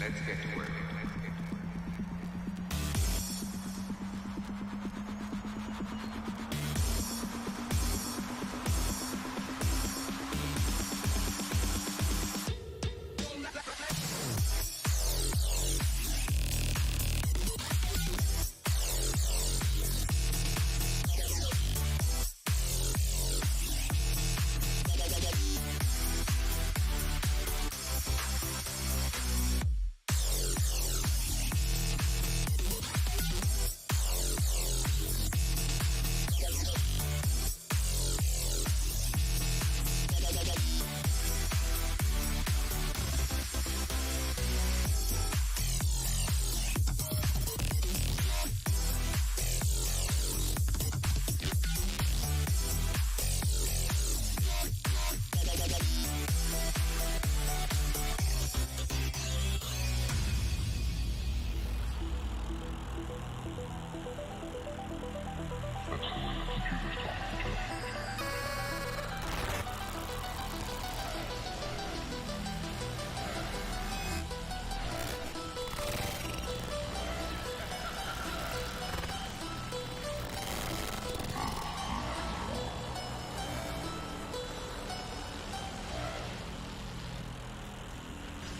Let's get to work.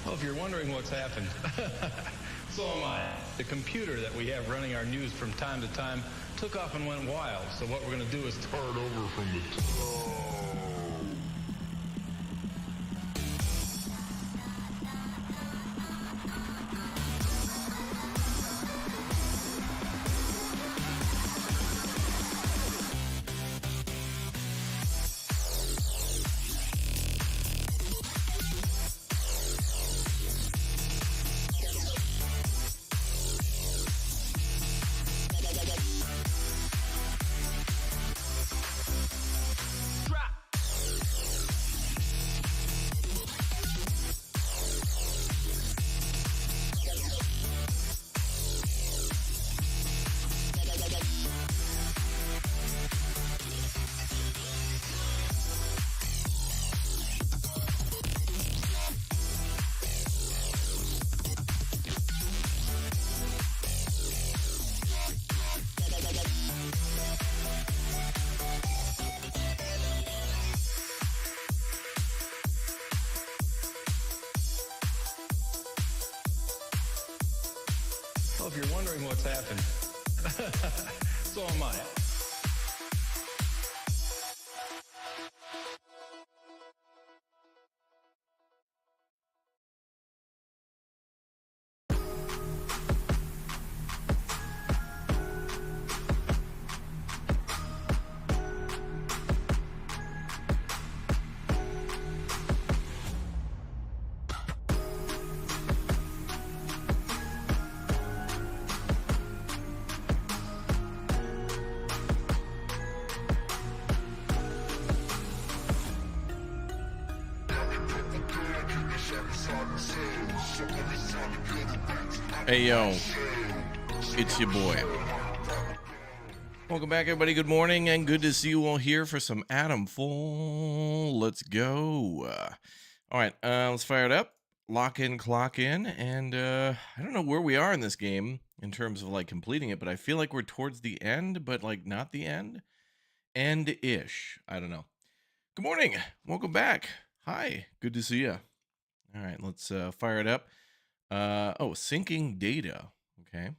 Well, if you're wondering what's happened, so am I. The computer that we have running our news from time to time took off and went wild. So what we're going to do is start over from the top. Well, if you're wondering what's happened, so am I. Hey yo, it's your boy. Welcome back, everybody. Good morning, and good to see you all here for some ATOMFALL. Let's go. All right, let's fire it up. Lock in, clock in, and I don't know where we are in this game in terms of like completing it, but I feel like we're towards the end, but like not the end. End-ish. I don't know. Good morning. Welcome back. Hi. Good to see you. All right, let's fire it up. Oh, syncing data. Okay.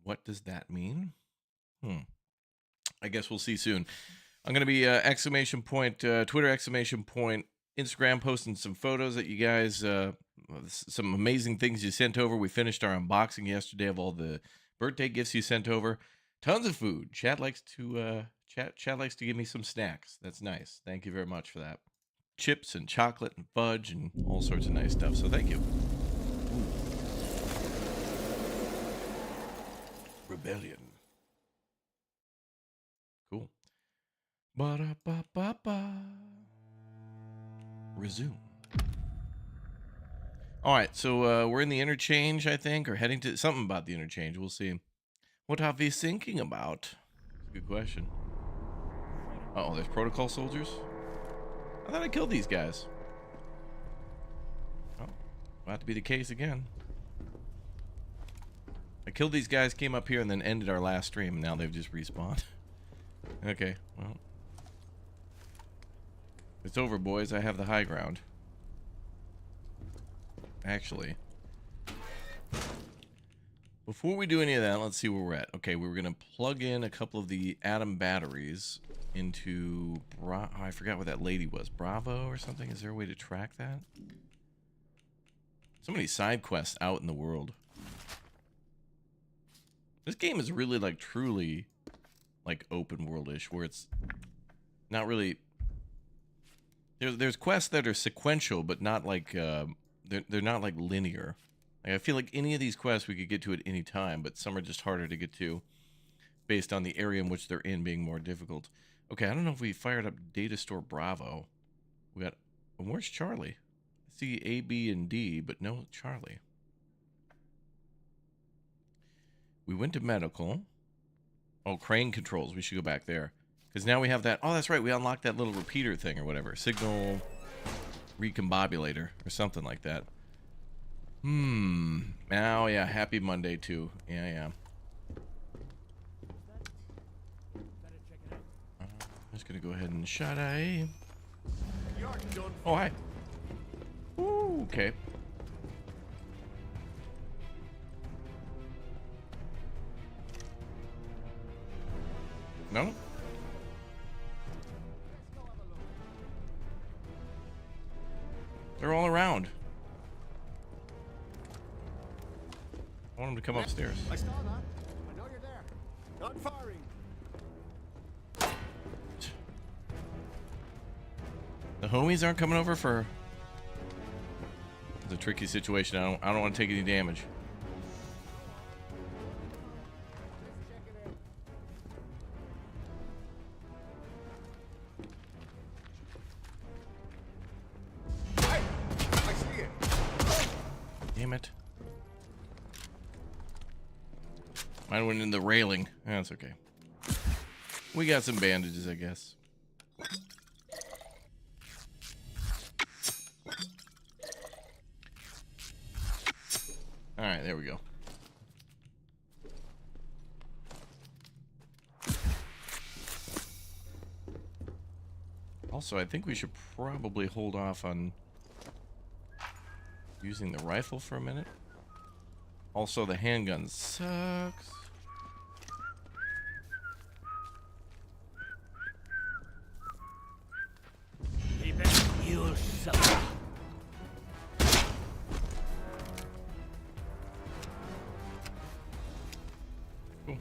What does that mean? I guess we'll see soon. I'm going to be exclamation point, Twitter exclamation point, Instagram posting some photos that you guys, some amazing things you sent over. We finished our unboxing yesterday of all the birthday gifts you sent over. Tons of food. Chat likes to chat likes to give me some snacks. That's nice. Thank you very much for that. Chips and chocolate and fudge and all sorts of nice stuff. So thank you. Rebellion. Cool. Ba-da-ba-ba-ba. Resume. All right, so we're in the interchange, I think, or heading to something about the interchange. We'll see. What are we thinking about? Good question. Uh-oh, there's protocol soldiers? I thought I killed these guys. Oh, might have to be the case again. I killed these guys, came up here, and then ended our last stream, and now they've just respawned. Okay, well. It's over, boys. I have the high ground. Actually. Before we do any of that, let's see where we're at. Okay, we were going to plug in a couple of the atom batteries into... oh, I forgot what that lady was. Bravo or something? Is there a way to track that? So many side quests out in the world. This game is really, like, truly, like, open world-ish, where it's not really... There's quests that are sequential, but not, like, they're not, like, linear. Like, I feel like any of these quests we could get to at any time, but some are just harder to get to based on the area in which they're in being more difficult. Okay, I don't know if we fired up Data Store Bravo. We got... where's Charlie? I see A, B, and D, but no Charlie. We went to medical. Oh, crane controls. We should go back there. Because now we have that... oh, that's right. We unlocked that little repeater thing or whatever. Signal recombobulator or something like that. Oh, yeah. Happy Monday, too. Yeah. I'm just going to go ahead and shut A. Oh, hi. Ooh, okay. No? They're all around. I want them to come upstairs. I saw that. I know you're there. Not firing. The homies aren't coming over for... it's a tricky situation. I don't want to take any damage. I see it. Damn it. Mine went in the railing. That's okay. We got some bandages, I guess. Alright, there we go. Also, I think we should probably hold off on using the rifle for a minute. Also, the handgun sucks. You'll suffer. Cool.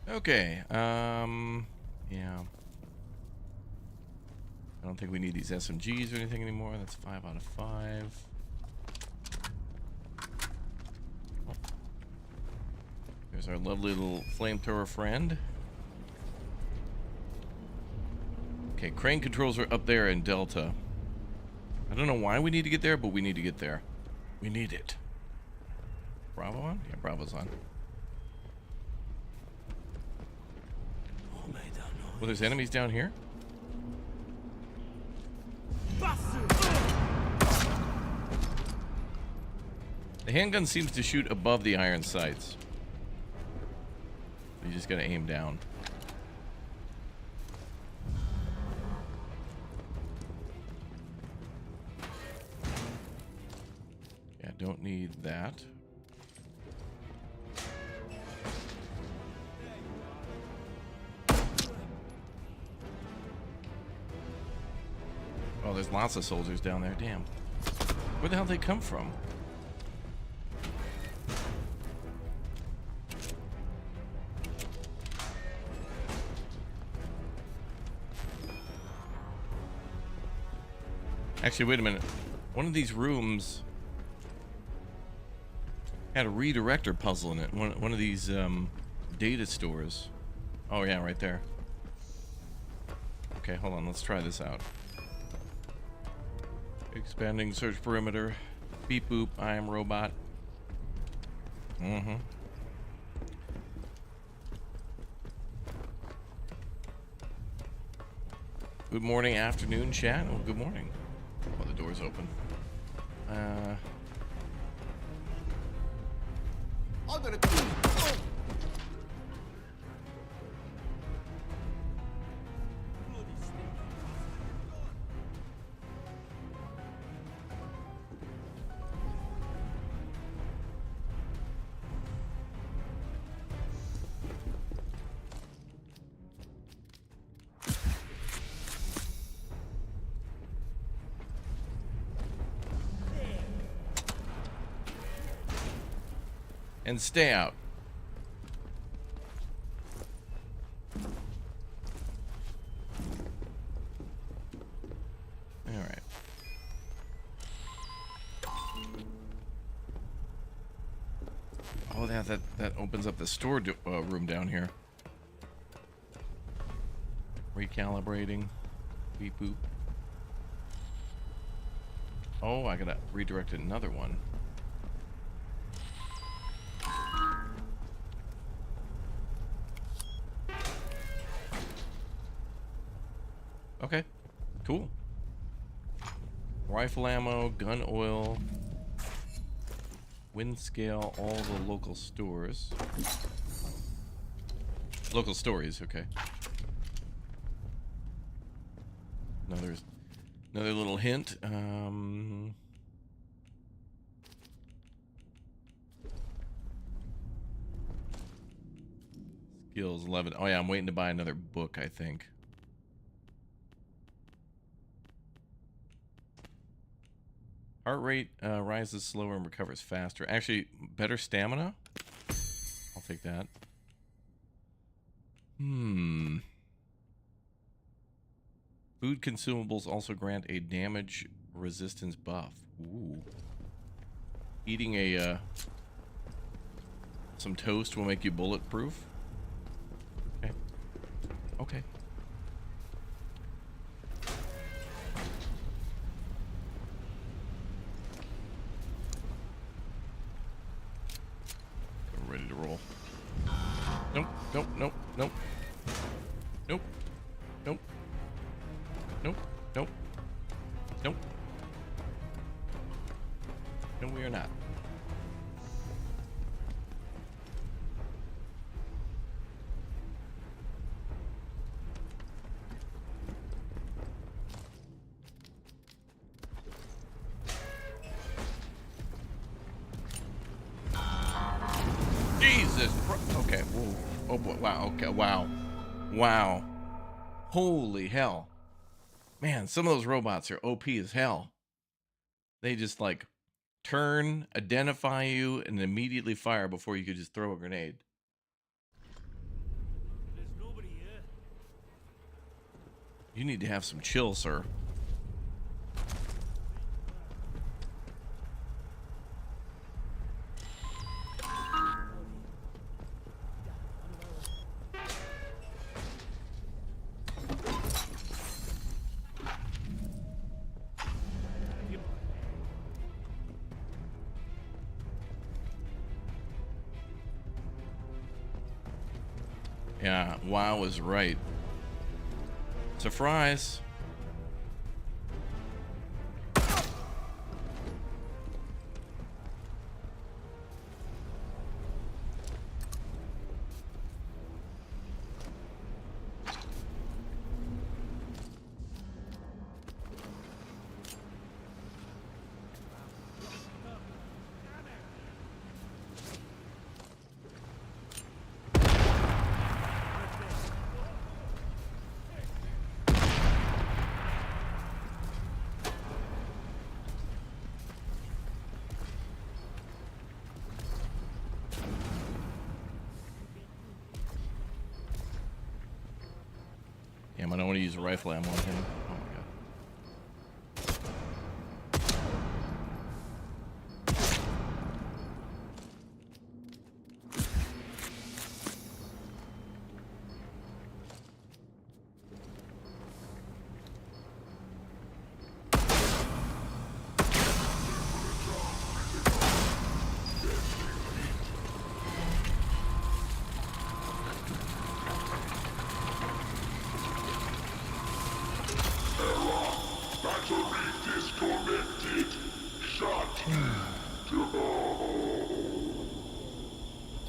Okay, yeah. I don't think we need these SMGs or anything anymore. That's 5 out of 5. Oh. There's our lovely little flamethrower friend. Okay, crane controls are up there in Delta. I don't know why we need to get there, but we need to get there. We need it. Bravo on? Yeah, Bravo's on. Well, there's enemies down here? The handgun seems to shoot above the iron sights. You just gotta aim down. Yeah, don't need that. Oh, there's lots of soldiers down there. Damn. Where the hell did they come from? Actually, wait a minute. One of these rooms had a redirector puzzle in it. One of these data stores. Oh, yeah, right there. Okay, hold on. Let's try this out. Expanding search perimeter. Beep boop. I am robot. Good morning, afternoon, chat. Oh, good morning. Oh, the door's open. I'm gonna go. And stay out. All right. Oh, that opens up the store room down here. Recalibrating. Beep boop. Oh, I gotta redirect another one. Okay, cool. Rifle ammo, gun oil, Windscale, all the local stores. Local stories, okay. Another little hint. Skills 11. Oh yeah, I'm waiting to buy another book, I think. Heart rate rises slower and recovers faster. Actually, better stamina? I'll take that. Food consumables also grant a damage resistance buff. Ooh. Eating some toast will make you bulletproof. Okay. Okay. Ready to roll. Nope, nope, nope, nope. Nope. Nope. Nope. Nope. Nope. No, we are not. Jesus. Okay. Whoa. Oh boy. Wow. Okay. Wow. Wow. Holy hell. Man, some of those robots are OP as hell. They just like turn, identify you, and immediately fire before you could just throw a grenade. There's nobody here. You need to have some chill, sir. Yeah, WoW is right. Surprise. Damn, I don't want to use a rifle ammo on him. Oh my god.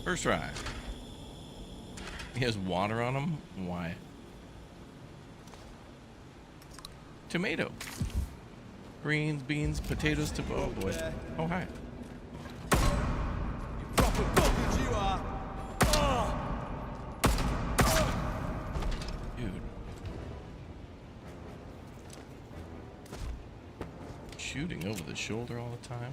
First try. He has water on him? Why? Tomato. Greens, beans, potatoes, oh boy. Oh, hi. Proper buggers you are. Dude. Shooting over the shoulder all the time.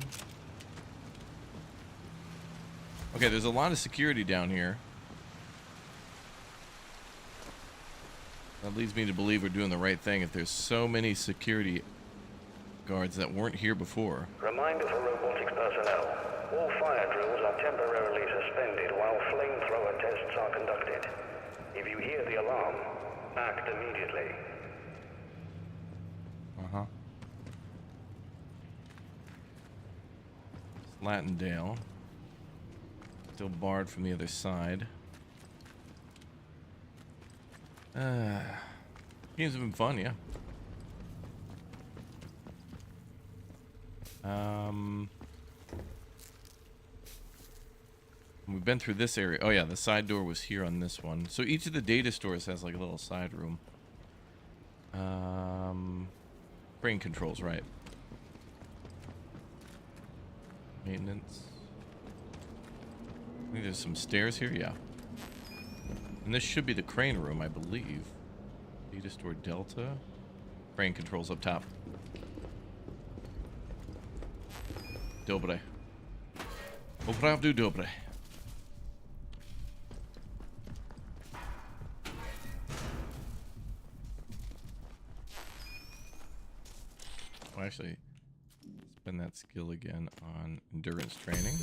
Okay, there's a lot of security down here. That leads me to believe we're doing the right thing if there's so many security guards that weren't here before. Reminder for robotics personnel. All fire drills are temporarily suspended while flamethrower tests are conducted. If you hear the alarm, act immediately. Uh-huh. Slatendale. Still barred from the other side. Games have been fun, yeah. We've been through this area. Oh yeah, the side door was here on this one. So each of the data stores has like a little side room. Brain controls, right? Maintenance. I think there's some stairs here, yeah. And this should be the crane room, I believe. Data store Delta. Crane controls up top. Dobre. Opravdu dobre. Well, actually, spend that skill again on endurance training.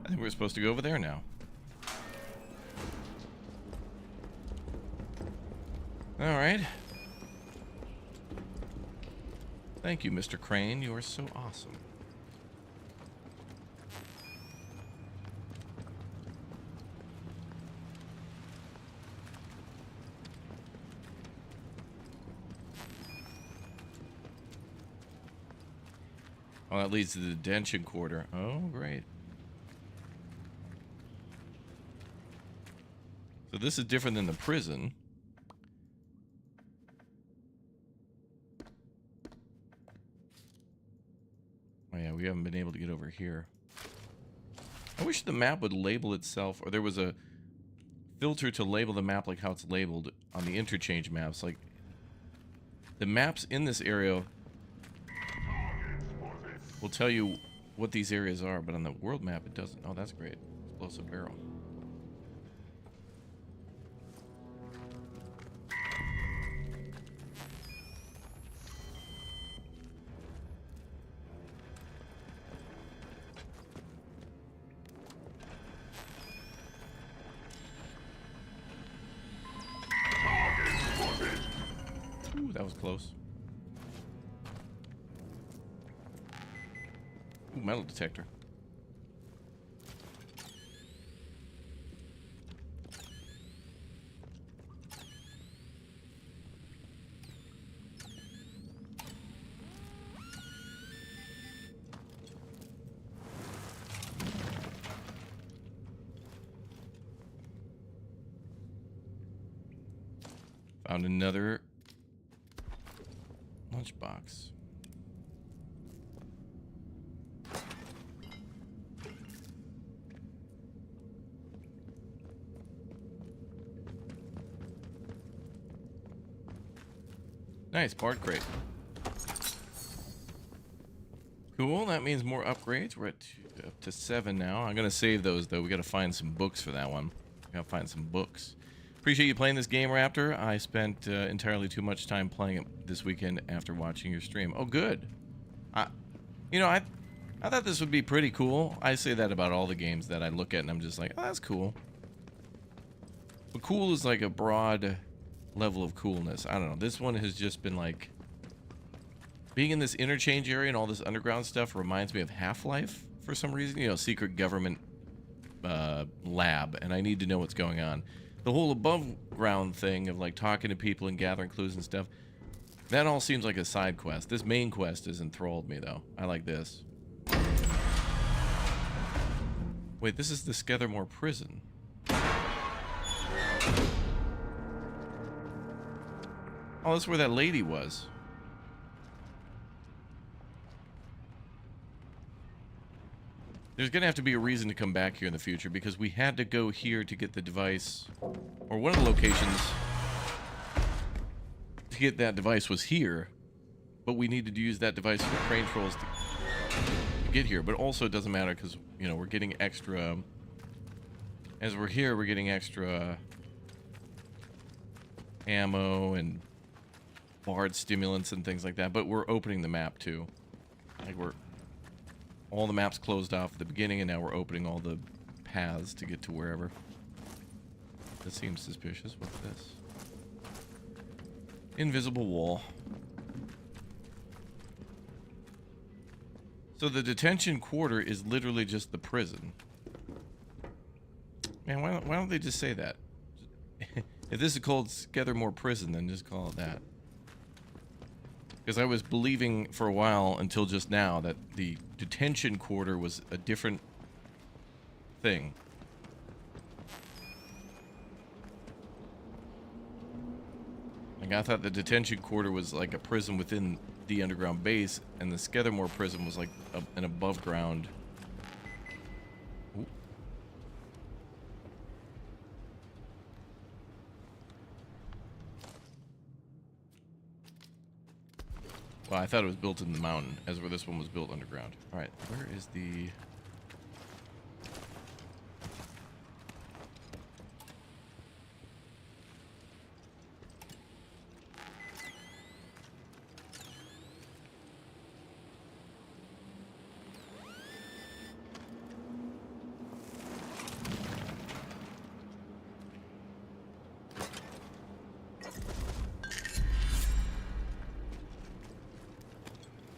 I think we're supposed to go over there now. All right. Thank you, Mr. Crane. You are so awesome. Oh, that leads to the detention quarter. Oh, great. So this is different than the prison. Oh yeah, we haven't been able to get over here. I wish the map would label itself, or there was a filter to label the map like how it's labeled on the interchange maps. Like, the maps in this area will tell you what these areas are, but on the world map it doesn't. Oh, that's great. Explosive barrel. Ooh, that was close. Ooh, metal detector. Found another lunchbox. Nice, Bard crate. Cool, that means more upgrades. We're up to 7 now. I'm gonna save those though. We gotta find some books for that one. Gotta find some books. Appreciate you playing this game, Raptor. I spent entirely too much time playing it this weekend after watching your stream. Oh, good. You know, I thought this would be pretty cool. I say that about all the games that I look at, and I'm just like, oh, that's cool. But cool is like a broad level of coolness. I don't know. This one has just been like... Being in this interchange area and all this underground stuff reminds me of Half-Life for some reason. You know, secret government lab, and I need to know what's going on. The whole above ground thing of like talking to people and gathering clues and stuff, that all seems like a side quest. This main quest has enthralled me though. I like this. Wait, this is the Skethermore prison. Oh, that's where that lady was. There's gonna have to be a reason to come back here in the future because we had to go here to get the device, or one of the locations to get that device was here, but we needed to use that device for crane trolls to get here. But also it doesn't matter because, you know, we're getting extra, as we're here, we're getting extra ammo and Bard stimulants and things like that, but we're opening the map too. Like all the maps closed off at the beginning, and now we're opening all the paths to get to wherever. That seems suspicious. What's this? Invisible wall. So the detention quarter is literally just the prison. Man, why don't they just say that? If this is called Skethermore Prison, then just call it that. Because I was believing for a while until just now that the detention quarter was a different thing. Like I thought the detention quarter was like a prison within the underground base, and the Skethermore prison was like an above ground. Ooh. Well, I thought it was built in the mountain, as where this one was built underground. Alright, where is the...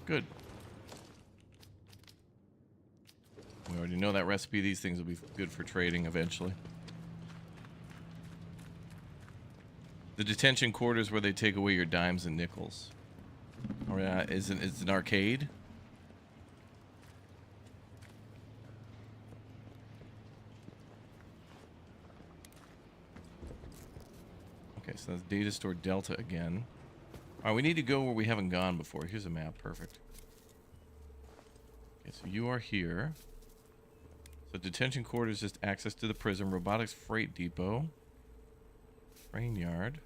Good. We already know that recipe. These things will be good for trading eventually. The detention quarters where they take away your dimes and nickels. Or is it an arcade? Okay, so that's data store Delta again. Alright, we need to go where we haven't gone before. Here's a map. Perfect. Okay, so you are here. So detention quarters, just access to the prison. Robotics freight depot. Crane yard.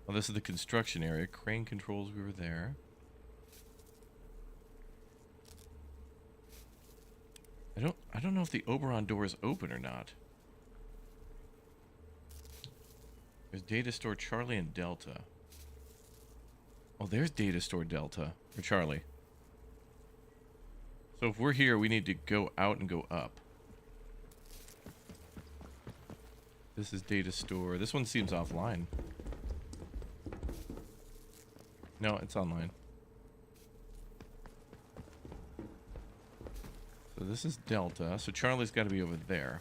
Oh, this is the construction area. Crane controls, we were there. I don't know if the Oberon door is open or not. There's data store Charlie and Delta. Oh, there's data store Delta for Charlie. So if we're here, we need to go out and go up. This is data store. This one seems offline. No, it's online. So this is Delta. So Charlie's got to be over there.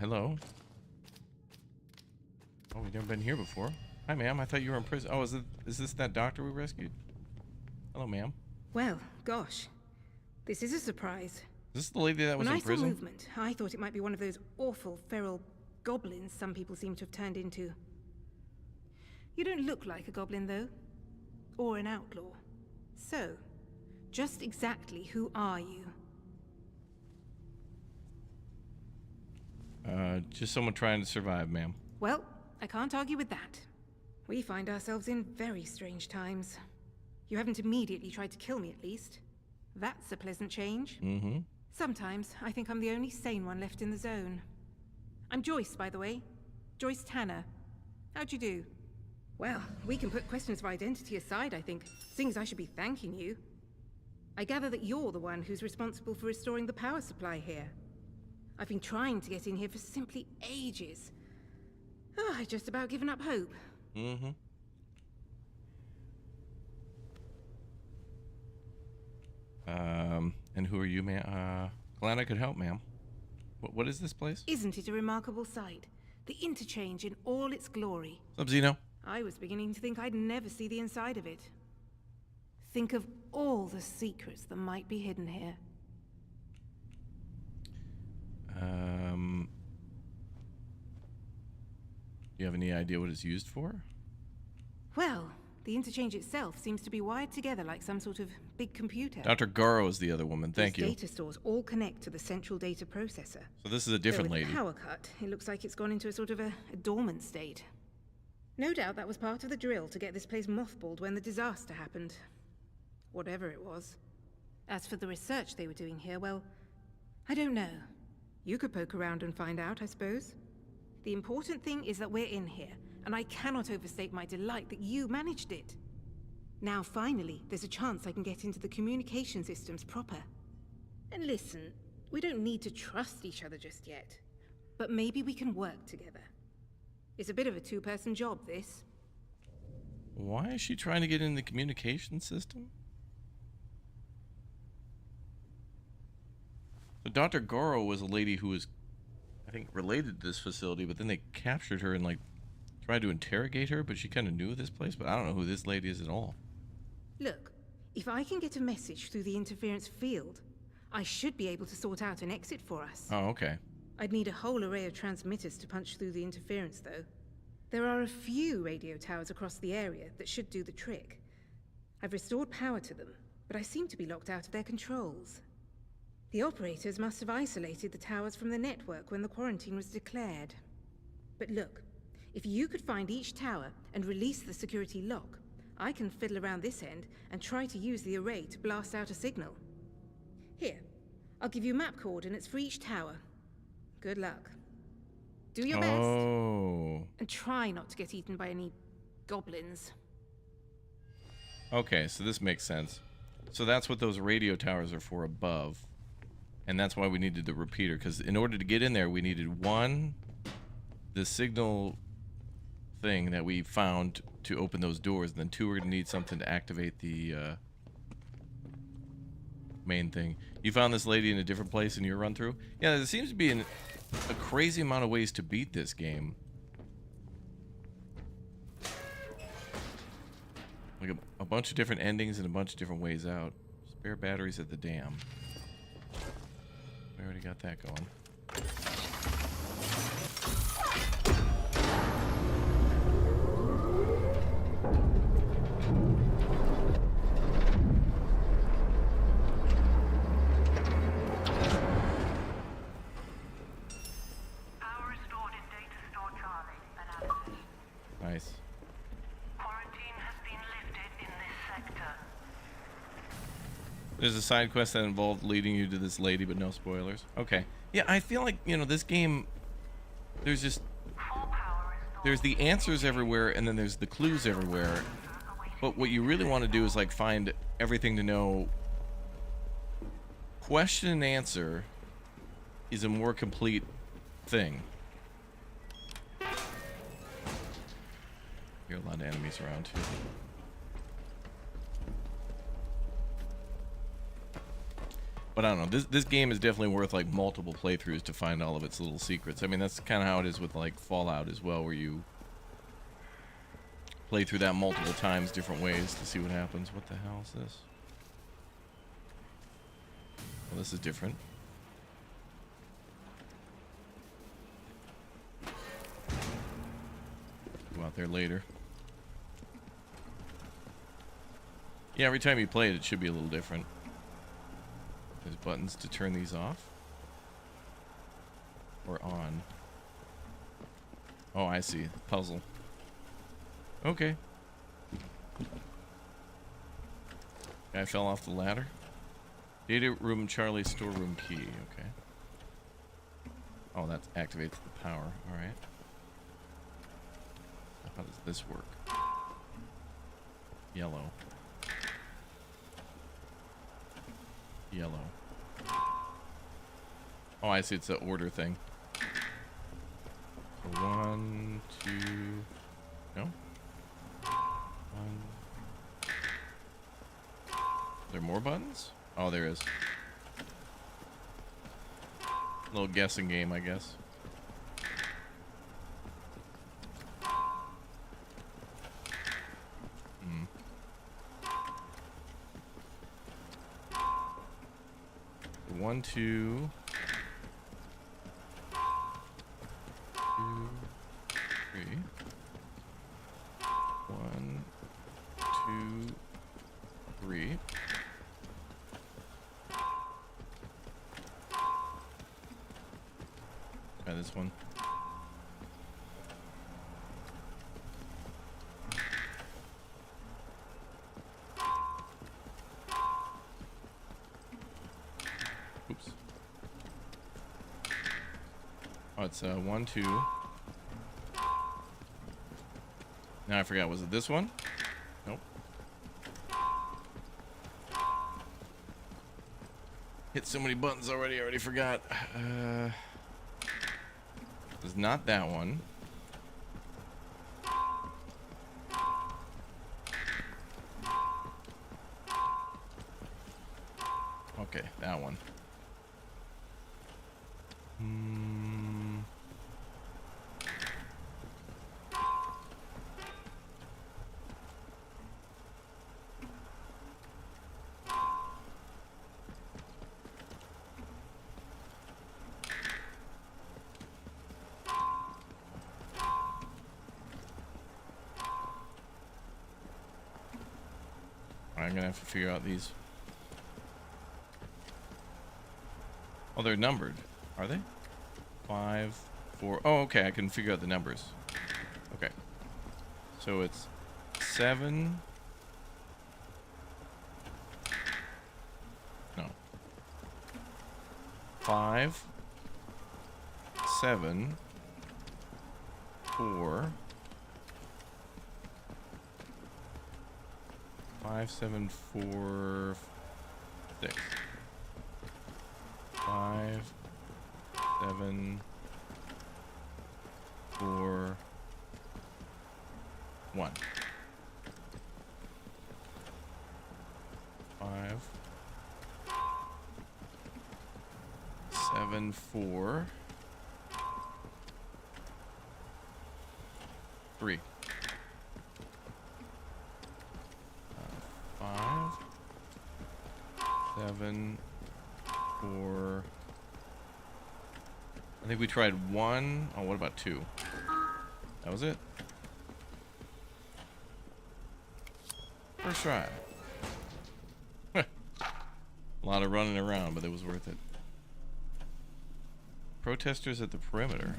Hello. Oh, we've never been here before. Hi, ma'am. I thought you were in prison. Oh, is this that doctor we rescued? Hello, ma'am. Well, gosh. This is a surprise. Is this the lady that was in prison? When I saw movement, I thought it might be one of those awful feral goblins some people seem to have turned into. You don't look like a goblin, though. or an outlaw. So, just exactly who are you? Just someone trying to survive, ma'am. Well, I can't argue with that. We find ourselves in very strange times. You haven't immediately tried to kill me, at least. That's a pleasant change. Mm-hmm. Sometimes I think I'm the only sane one left in the zone. I'm Joyce, by the way. Joyce Tanner. How'd you do? Well, we can put questions of identity aside, I think, seeing as I should be thanking you. I gather that you're the one who's responsible for restoring the power supply here. I've been trying to get in here for simply ages. Oh, I've just about given up hope. Mm-hmm. And who are you, ma'am? Glad I could help, ma'am. What is this place? Isn't it a remarkable sight? The Interchange in all its glory. What's up, Zeno? I was beginning to think I'd never see the inside of it. Think of all the secrets that might be hidden here. Do you have any idea what it's used for? Well, the Interchange itself seems to be wired together like some sort of big computer. Dr. Garrow is the other woman. Thank These you. data stores all connect to the central data processor. So this is a different Though with lady. the power cut, it looks like it's gone into a sort of a dormant state. No doubt that was part of the drill to get this place mothballed when the disaster happened. Whatever it was. As for the research they were doing here, well, I don't know. You could poke around and find out, I suppose. The important thing is that we're in here, and I cannot overstate my delight that you managed it. Now, finally, there's a chance I can get into the communication systems proper. And listen, we don't need to trust each other just yet. But maybe we can work together. It's a bit of a two-person job, this. Why is she trying to get in the communication system? So Dr. Garrow was a lady who was, I think, related to this facility, but then they captured her and, like, tried to interrogate her, but she kind of knew this place, but I don't know who this lady is at all. Look, if I can get a message through the interference field, I should be able to sort out an exit for us. Oh, okay. I'd need a whole array of transmitters to punch through the interference, though. There are a few radio towers across the area that should do the trick. I've restored power to them, but I seem to be locked out of their controls. The operators must have isolated the towers from the network when the quarantine was declared. But look, if you could find each tower and release the security lock, I can fiddle around this end and try to use the array to blast out a signal. Here, I'll give you map coordinates for each tower. Good luck. Do your best. Oh. And try not to get eaten by any goblins. Okay, so this makes sense. So that's what those radio towers are for above. And that's why we needed the repeater, because in order to get in there, we needed one, the signal thing that we found to open those doors, and then two, we're going to need something to activate the main thing. You found this lady in a different place in your run through? Yeah, there seems to be a crazy amount of ways to beat this game. Like a bunch of different endings and a bunch of different ways out. Spare batteries at the dam. We already got that going. Power restored in Data Store Charlie. Analysis. Nice. Quarantine has been lifted in this sector. There's a side quest that involved leading you to this lady, but no spoilers. Okay. Yeah, I feel like, you know, this game, there's just, Full power restored. there's the answers everywhere, and then there's the clues everywhere. But what you really want to do is, like, find everything to know. Question and answer is a more complete thing. There are a lot of enemies around, too. But I don't know, this game is definitely worth like multiple playthroughs to find all of its little secrets. I mean, that's kind of how it is with like Fallout as well, where you play through that multiple times, different ways to see what happens. What the hell is this? Well, this is different. Go out there later. Yeah, every time you play it, it should be a little different. There's buttons to turn these off. Or on. Oh, I see. Puzzle. Okay. Guy fell off the ladder. Data room Charlie storeroom key. Okay. Oh, that activates the power. Alright. How does this work? Yellow. Yellow. Oh, I see. It's an order thing. So 1, 2... No? 1... Are there more buttons? Oh, there is. Little guessing game, I guess. Hmm. One, two, three. 1, 2, 3. Try this one. Oops. Oh, it's 1, 2. Now I forgot. Was it this one? Nope. Hit so many buttons already. I already forgot. It's not that one. Okay, that one. I'm gonna have to figure out these. Oh, they're numbered. Are they? 5, 4. Oh, okay. I can figure out the numbers. Okay. So it's 7. No. 5, 7, 4. 5, 7, 4, 6. 5, 7, 4, 1. 5, 7, 4, 3. 5, 7, 4. I think we tried 1. Oh, what about 2? That was it. First try. A lot of running around, but it was worth it. Protesters at the perimeter.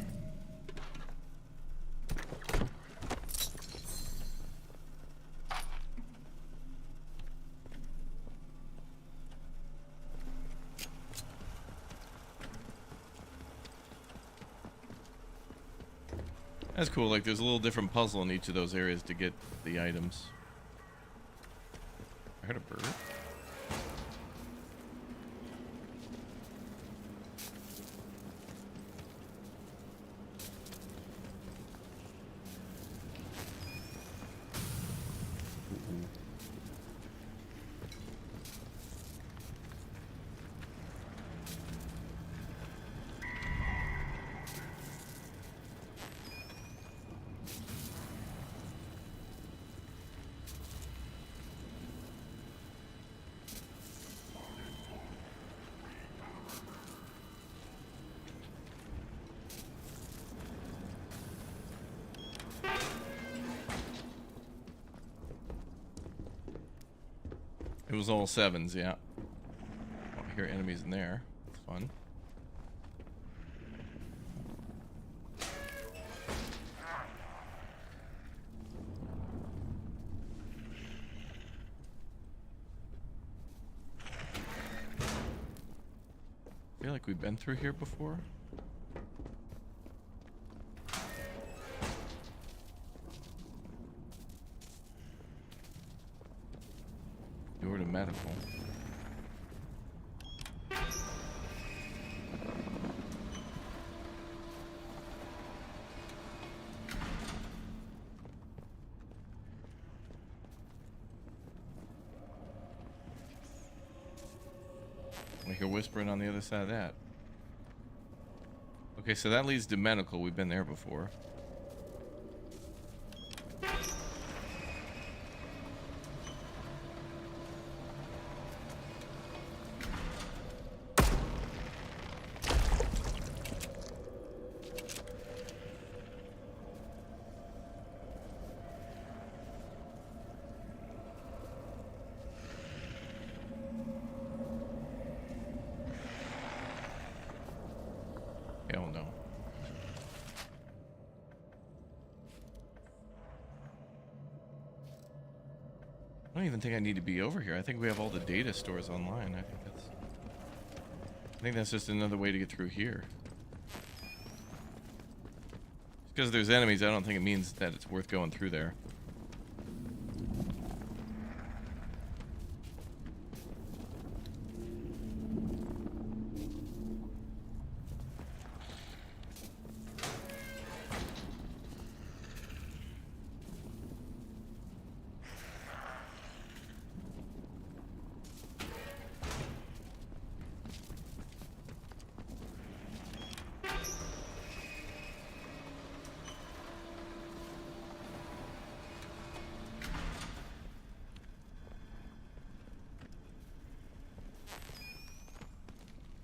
That's cool. Like, there's a little different puzzle in each of those areas to get the items. I heard a bird. It was all 7s, yeah. Oh, I hear enemies in there. It's fun. I feel like we've been through here before. Door to medical. I hear whispering on the other side of that. Okay, so that leads to medical. We've been there before. Hell no. I don't even think I need to be over here. I think we have all the data stores online. I think that's just another way to get through here. Just because there's enemies, I don't think it means that it's worth going through there.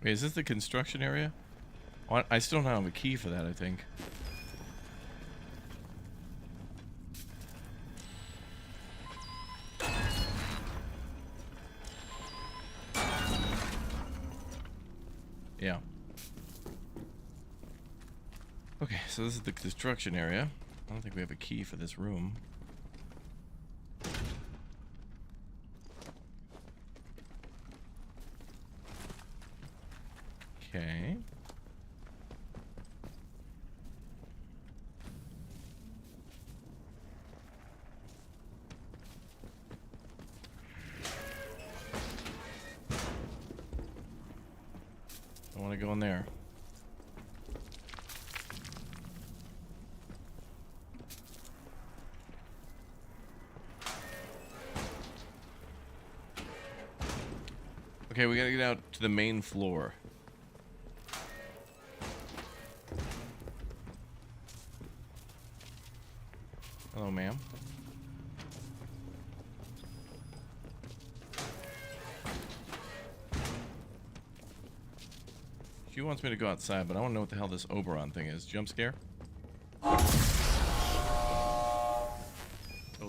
Wait, is this the construction area? Oh, I still don't have a key for that, I think. Yeah. Okay, so this is the construction area. I don't think we have a key for this room. Okay. I want to go in there. Okay, we gotta get out to the main floor. Hello, ma'am. She wants me to go outside, but I want to know what the hell this Oberon thing is. Jump scare? Told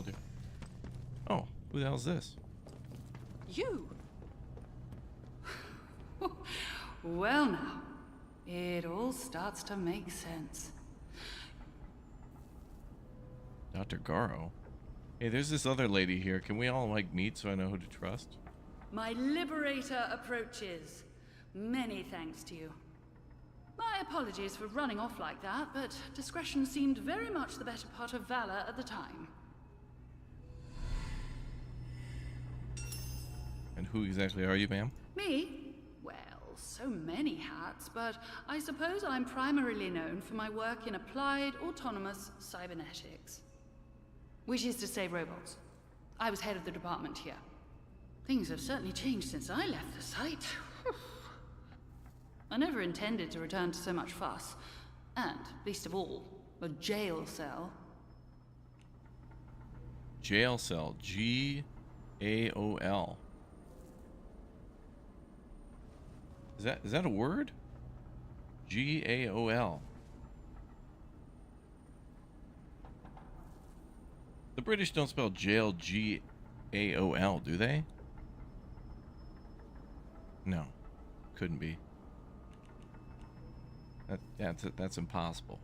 you. Oh, who the hell is this? You? Well now, it all starts to make sense. Dr. Garrow. Hey, there's this other lady here. Can we all, like, meet so I know who to trust? My liberator approaches. Many thanks to you. My apologies for running off like that, but discretion seemed very much the better part of valor at the time. And who exactly are you, ma'am? Me? Well, so many hats, but I suppose I'm primarily known for my work in applied autonomous cybernetics. Which is to say robots. I was head of the department here. Things have certainly changed since I left the site. I never intended to return to so much fuss. And, least of all, a jail cell. Jail cell. G-A-O-L. Is that a word? G-A-O-L. The British don't spell jail G-A-O-L, do they? No, couldn't be. That's impossible.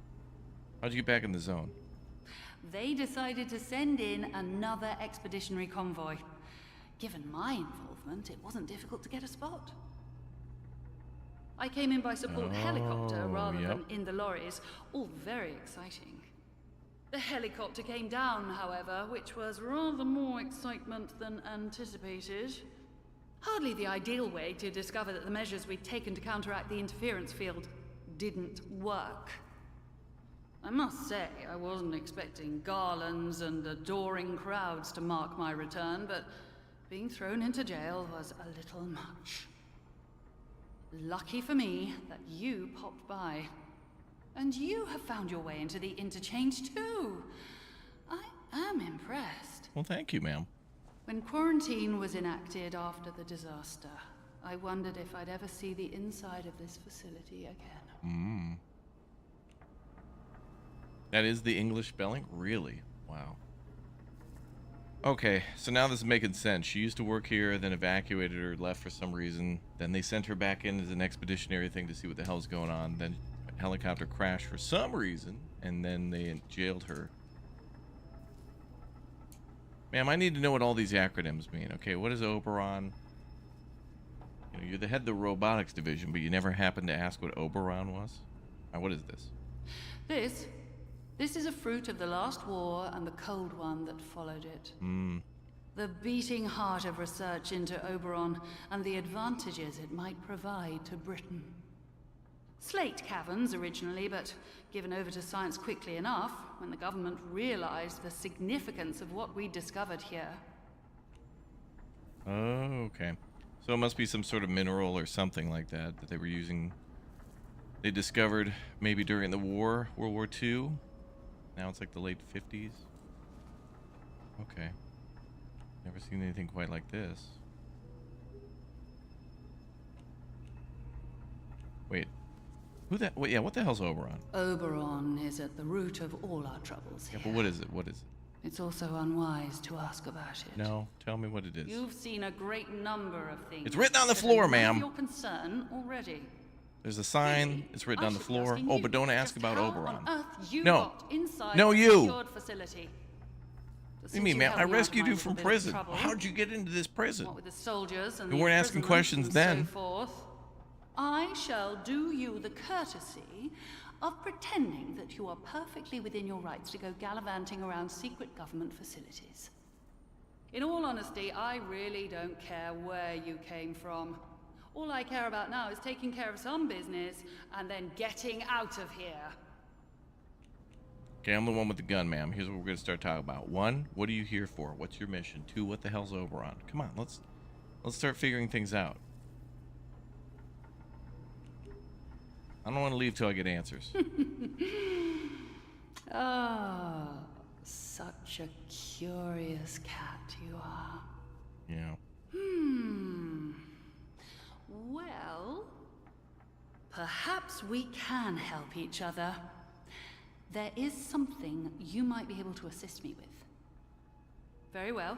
How'd you get back in the zone? They decided to send in another expeditionary convoy. Given my involvement, it wasn't difficult to get a spot. I came in by support helicopter rather than in the lorries, all very exciting. The helicopter came down, however, which was rather more excitement than anticipated. Hardly the ideal way to discover that the measures we'd taken to counteract the interference field didn't work. I must say, I wasn't expecting garlands and adoring crowds to mark my return, but being thrown into jail was a little much. Lucky for me that you popped by. And you have found your way into the Interchange too. I am impressed. Well, thank you, ma'am. When quarantine was enacted after the disaster, I wondered if I'd ever see the inside of this facility again. That is the English spelling? Really? Wow. Okay, so now this is making sense. She used to work here, then evacuated her, left for some reason. Then they sent her back in as an expeditionary thing to see what the hell's going on. Then a helicopter crashed for some reason, and then they jailed her. Ma'am, I need to know what all these acronyms mean. Okay, what is Oberon? You know, you're the head of the robotics division, but you never happened to ask what Oberon was? What is this? This is a fruit of the last war and the cold one that followed it. The beating heart of research into Oberon and the advantages it might provide to Britain. Slate caverns originally, but given over to science quickly enough when the government realized the significance of what we discovered here. Oh, okay. So it must be some sort of mineral or something like that that they were using. They discovered maybe during the war, World War II. Now it's like the late 50s. Okay. Never seen anything quite like this. Wait. Who that? Wait, yeah, what the hell's Oberon? Oberon is at the root of all our troubles here. Yeah, but what is it? What is it? It's also unwise to ask about it. No, tell me what it is. You've seen a great number of things. It's written on the floor, ma'am. Your concern already. There's a sign. It's written on the floor. Oh, but don't ask about Oberon. No. No, you. Facility. What do you mean, ma'am? I rescued you from prison. How'd you get into this prison? What with the soldiers and we weren't asking questions then. So forth. I shall do you the courtesy of pretending that you are perfectly within your rights to go gallivanting around secret government facilities. In all honesty, I really don't care where you came from. All I care about now is taking care of some business and then getting out of here. Okay, I'm the one with the gun, ma'am. Here's what we're going to start talking about. 1, what are you here for? What's your mission? 2, what the hell's Oberon? Come on, let's start figuring things out. I don't want to leave till I get answers. Oh, such a curious cat you are. Yeah. Well, perhaps we can help each other. There is something you might be able to assist me with. Very well.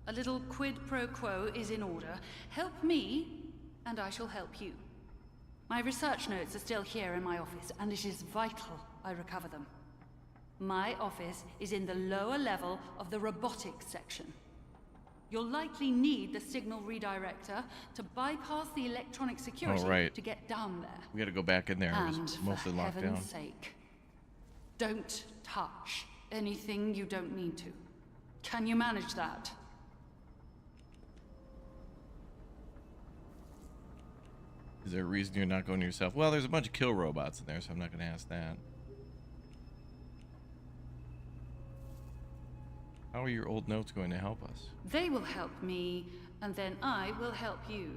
A little quid pro quo is in order. Help me, and I shall help you. My research notes are still here in my office, and it is vital I recover them. My office is in the lower level of the robotics section. You'll likely need the signal redirector to bypass the electronic security to get down there. We gotta go back in there. It was mostly locked down. For heaven's sake, don't touch anything you don't need to. Can you manage that? Is there a reason you're not going yourself? Well, there's a bunch of kill robots in there, so I'm not going to ask that. How are your old notes going to help us? They will help me, and then I will help you.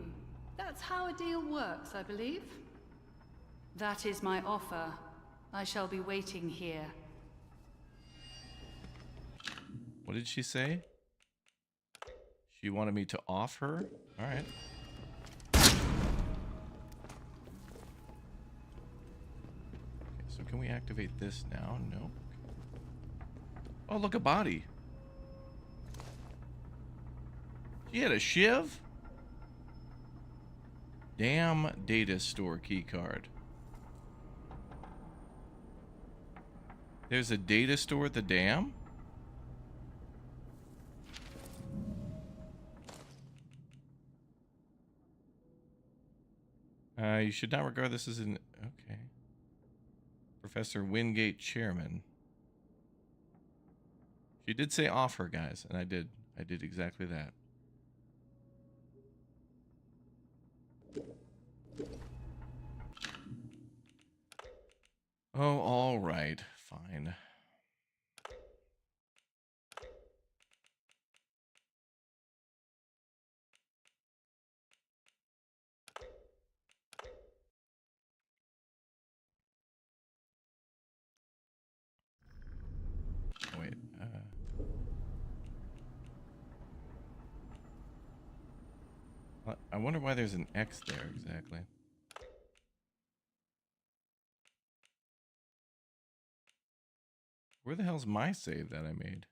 That's how a deal works, I believe. That is my offer. I shall be waiting here. What did she say? She wanted me to off her? All right. So can we activate this now? No. Oh, look, a body. She had a shiv? Dam data store key card. There's a data store at the dam? You should not regard this as an... Okay. Professor Wingate Chairman. She did say offer, guys, and I did. I did exactly that. Oh, all right. Fine. Wait. I wonder why there's an X there exactly. Where the hell's my save that I made?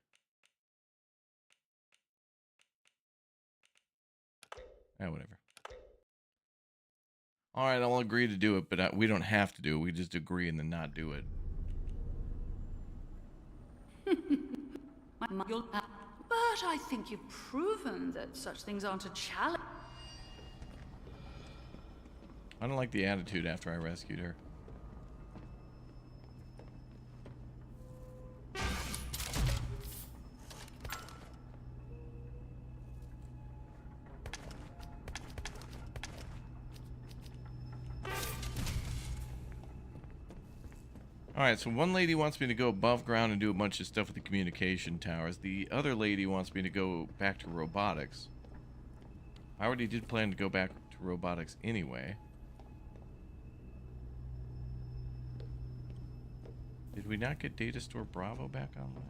Whatever. All right, I'll agree to do it, but we don't have to do it. We just agree and then not do it. But I think you've proven that such things aren't a challenge. I don't like the attitude after I rescued her. Alright, so one lady wants me to go above ground and do a bunch of stuff with the communication towers. The other lady wants me to go back to robotics. I already did plan to go back to robotics anyway. Did we not get Data Store Bravo back online?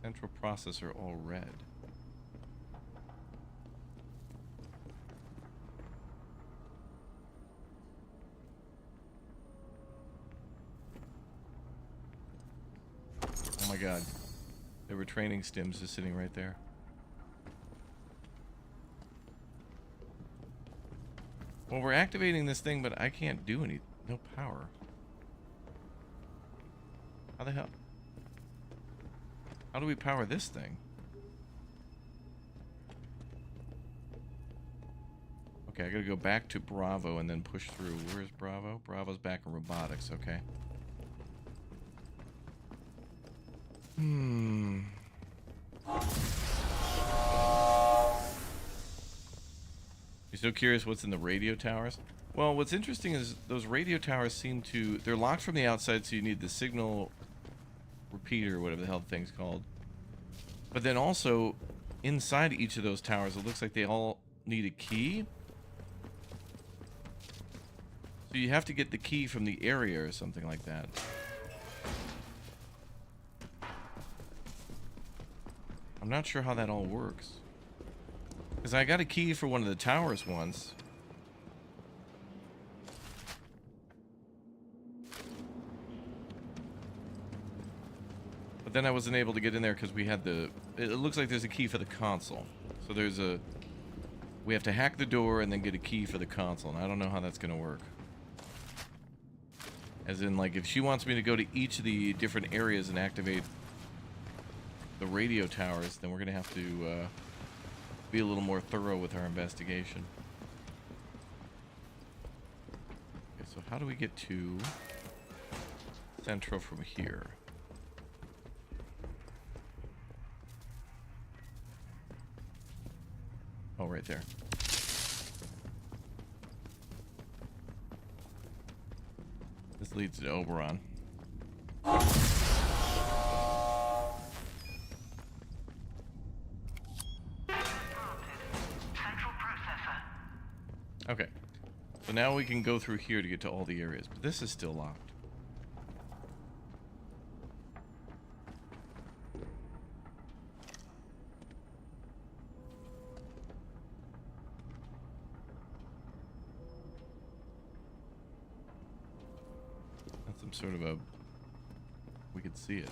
Central processor all red. Oh my god. There were training stims just sitting right there. Well, we're activating this thing, but I can't do any... No power. How the hell? How do we power this thing? Okay, I gotta go back to Bravo and then push through. Where's Bravo? Bravo's back in robotics, okay. You're still curious what's in the radio towers? Well, what's interesting is those radio towers seem to... They're locked from the outside, so you need the signal repeater, whatever the hell the thing's called. But then also, inside each of those towers, it looks like they all need a key. So you have to get the key from the area or something like that. I'm not sure how that all works. Because I got a key for one of the towers once. But then I wasn't able to get in there because we had the... It looks like there's a key for the console. So there's a... We have to hack the door and then get a key for the console. And I don't know how that's going to work. As in, like, if she wants me to go to each of the different areas and activate the radio towers, then we're going to have to be a little more thorough with our investigation. Okay, so how do we get to Central from here? Oh, right there. This leads to Oberon. Okay, so now we can go through here to get to all the areas, but this is still locked. That's some sort of a... We could see it.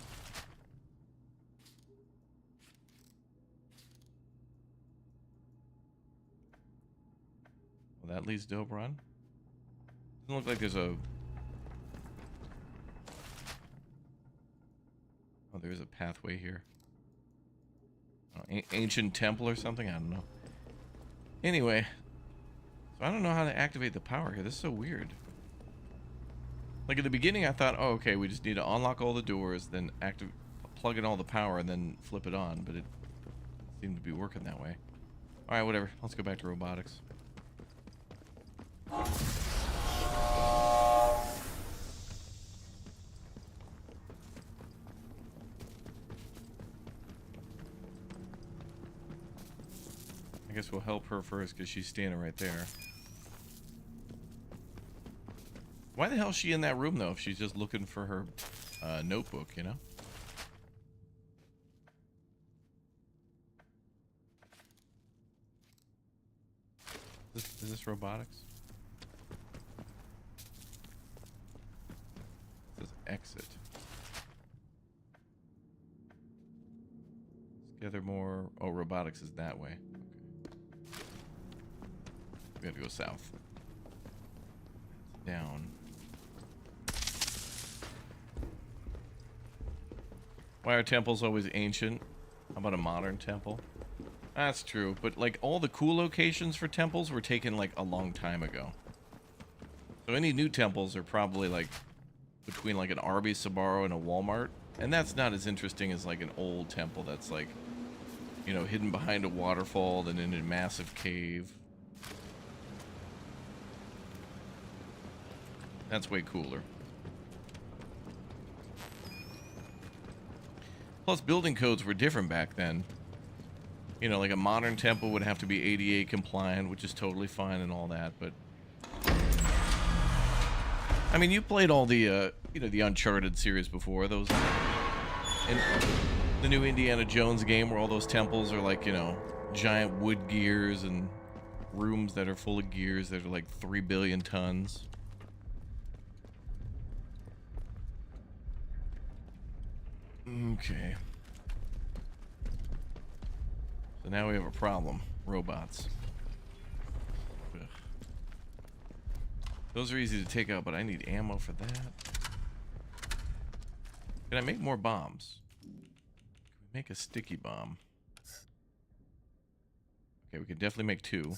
Well, that leads to Oberon. Doesn't look like there's a... Oh, there's a pathway here. Oh, ancient temple or something? I don't know. Anyway. So I don't know how to activate the power here. This is so weird. Like, at the beginning, I thought, oh, okay, we just need to unlock all the doors, then plug in all the power, and then flip it on. But it seemed to be working that way. Alright, whatever. Let's go back to robotics. I guess we'll help her first because she's standing right there. Why the hell is she in that room, though, if she's just looking for her notebook, you know? Is this robotics? It says exit. Let's gather more. Oh, robotics is that way. Okay. We gotta go south. Down. Why are temples always ancient? How about a modern temple? That's true, but like all the cool locations for temples were taken like a long time ago. So any new temples are probably like between like an Arby's, Sbarro, and a Walmart. And that's not as interesting as like an old temple that's like, you know, hidden behind a waterfall, then in a massive cave. That's way cooler. Plus, building codes were different back then. You know, like a modern temple would have to be ADA compliant, which is totally fine and all that, but... I mean, you played all the, you know, the Uncharted series before. Those... And the new Indiana Jones game where all those temples are like, you know, giant wood gears and rooms that are full of gears that are like 3 billion tons. Okay. So now we have a problem. Robots. Ugh. Those are easy to take out, but I need ammo for that. Can I make more bombs? Can we make a sticky bomb? Okay, we can definitely make 2.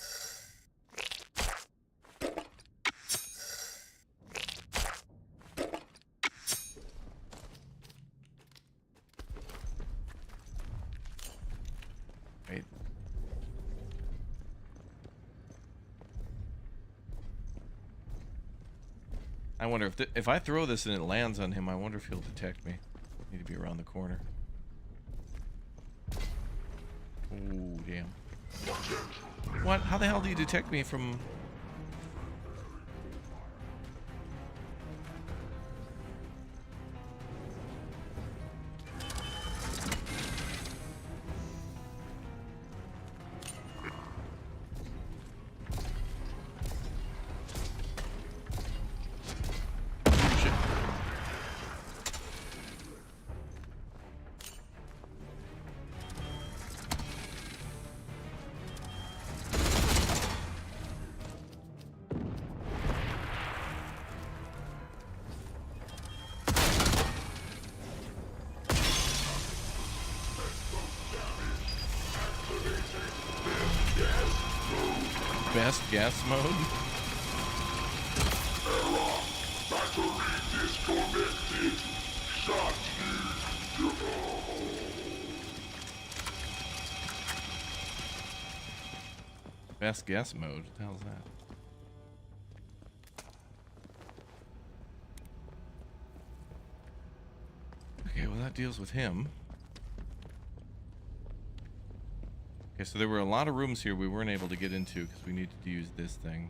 Wait. I wonder if I throw this and it lands on him, I wonder if he'll detect me. I need to be around the corner. Oh, damn. What? How the hell do you detect me from... Best guess mode? Best guess mode? What the hell's that? Okay, well that deals with him. Okay, so there were a lot of rooms here we weren't able to get into because we needed to use this thing.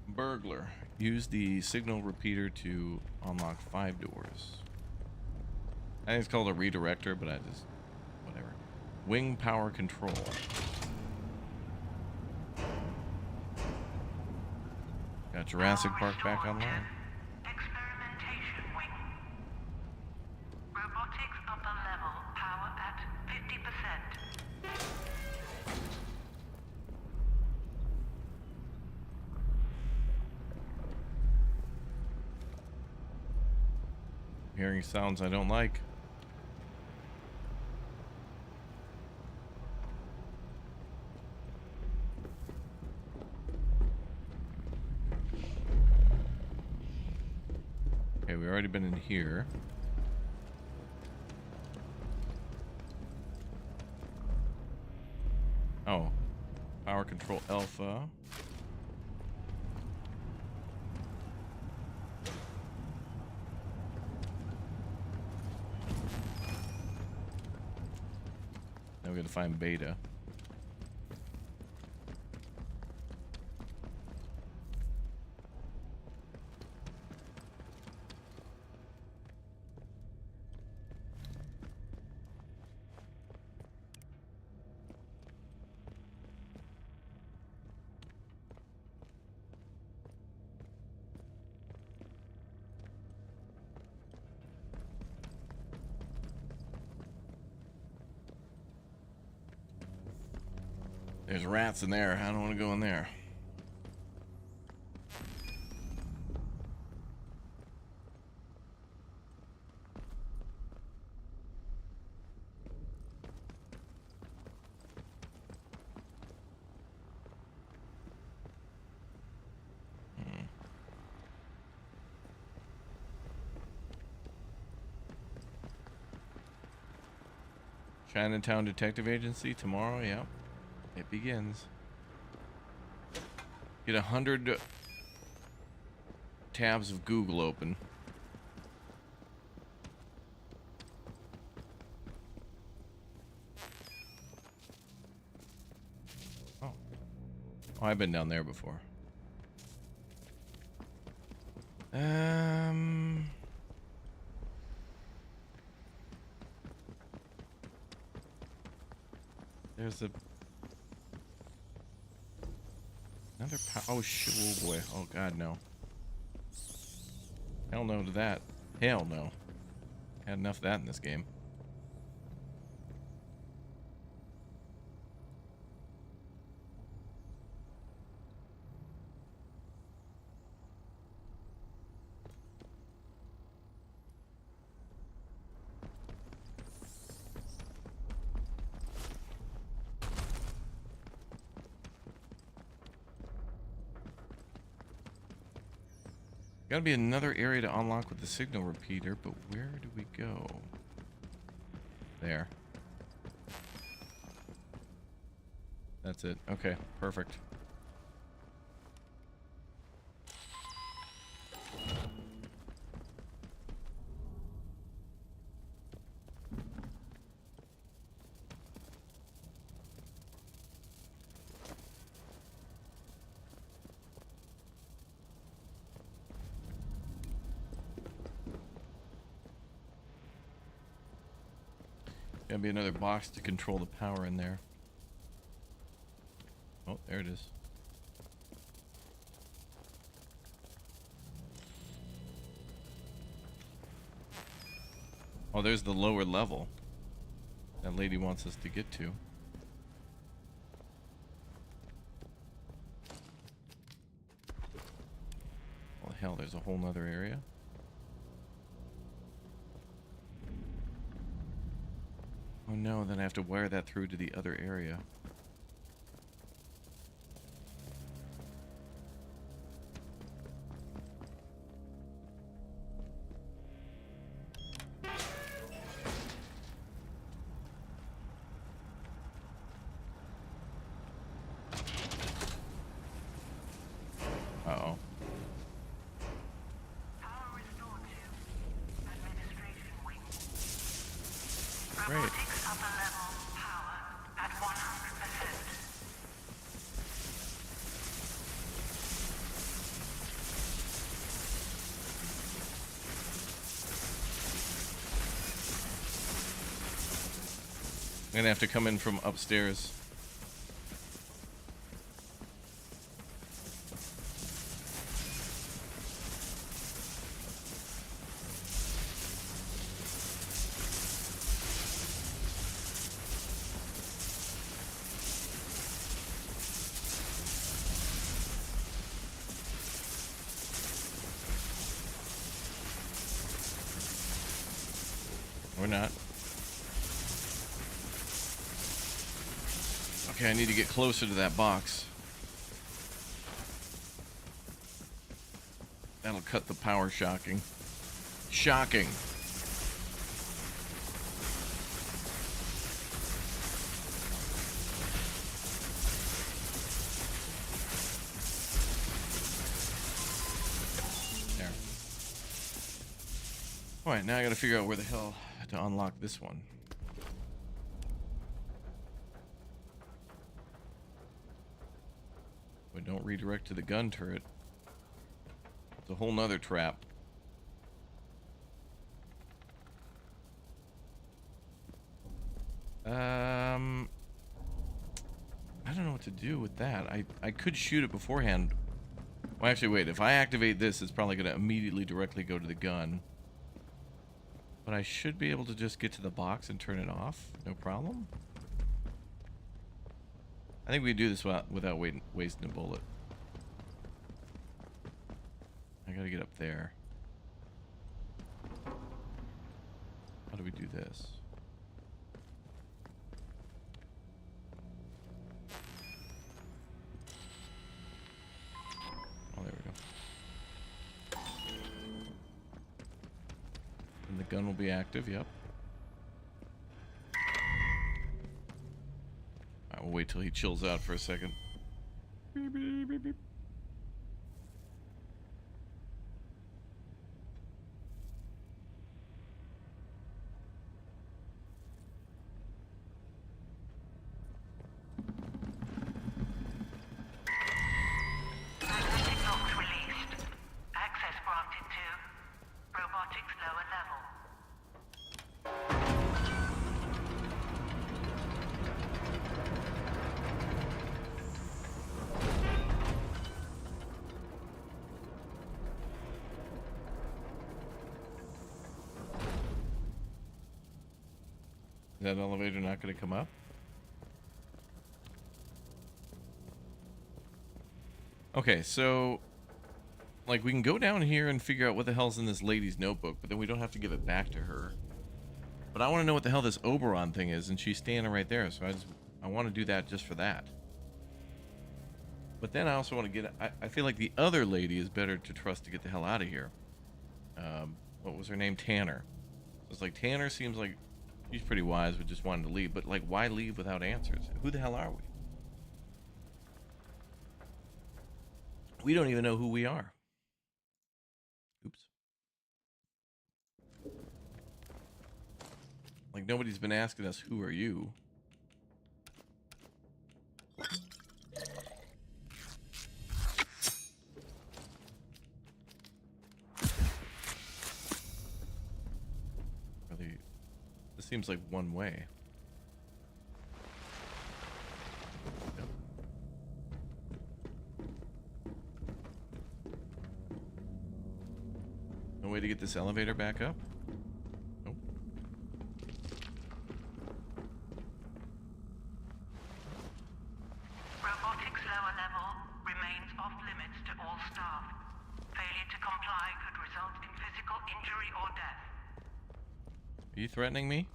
Burglar. Use the signal repeater to unlock 5 doors. I think it's called a redirector, but I just... whatever. Wing power control. Got Jurassic Park back online. Experimentation wing. Robotics upper level. Power at 50%. Hearing sounds I don't like. Okay, we've already been in here. Oh, power control alpha. Now we gotta find beta. There's rats in there. I don't want to go in there. Chinatown Detective Agency tomorrow. Yep. It begins. Get 100 tabs of Google open. Oh. Oh, I've been down there before. There's a another oh shit, oh boy, oh god, no. Hell no to that. Hell no. Had enough of that in this game. Gotta be another area to unlock with the signal repeater, but where do we go? There. That's it. Okay, perfect. Gotta be another box to control the power in there. Oh, there it is. Oh, there's the lower level that lady wants us to get to. Well, hell, there's a whole nother area. Oh no, then I have to wire that through to the other area. Uh-oh. Power restored to administration wing. Great. Robotics upper level. Power at 100%. I'm gonna have to come in from upstairs. Or not. Okay, I need to get closer to that box. That'll cut the power shocking. Shocking. There. Alright, now I gotta figure out where the hell to unlock this one. But don't redirect to the gun turret. It's a whole nother trap. I don't know what to do with that. I could shoot it beforehand. Well, actually, wait. If I activate this, it's probably going to immediately directly go to the gun. But I should be able to just get to the box and turn it off. No problem. I think we do this without wasting a bullet. I gotta get up there. How do we do this? Oh, there we go. And the gun will be active, yep. Alright, we'll wait till he chills out for a second. Beep, beep, beep, beep. Magnetic locks released. Access granted to Robotics lower level. Is that elevator not going to come up? Okay, so like we can go down here and figure out what the hell's in this lady's notebook, but then we don't have to give it back to her. But I want to know what the hell this Oberon thing is, and she's standing right there, so I want to do that just for that. But then I also want to get... I feel like the other lady is better to trust to get the hell out of here. What was her name? Tanner. So it's like Tanner seems like she's pretty wise with just wanting to leave, but like why leave without answers? Who the hell are we? We don't even know who we are. Oops. Like nobody's been asking us, who are you? Really, this seems like one way. Yep. No way to get this elevator back up? Nope. Robotics lower level remains off limits to all staff. Failure to comply could result in physical injury or death. Are you threatening me?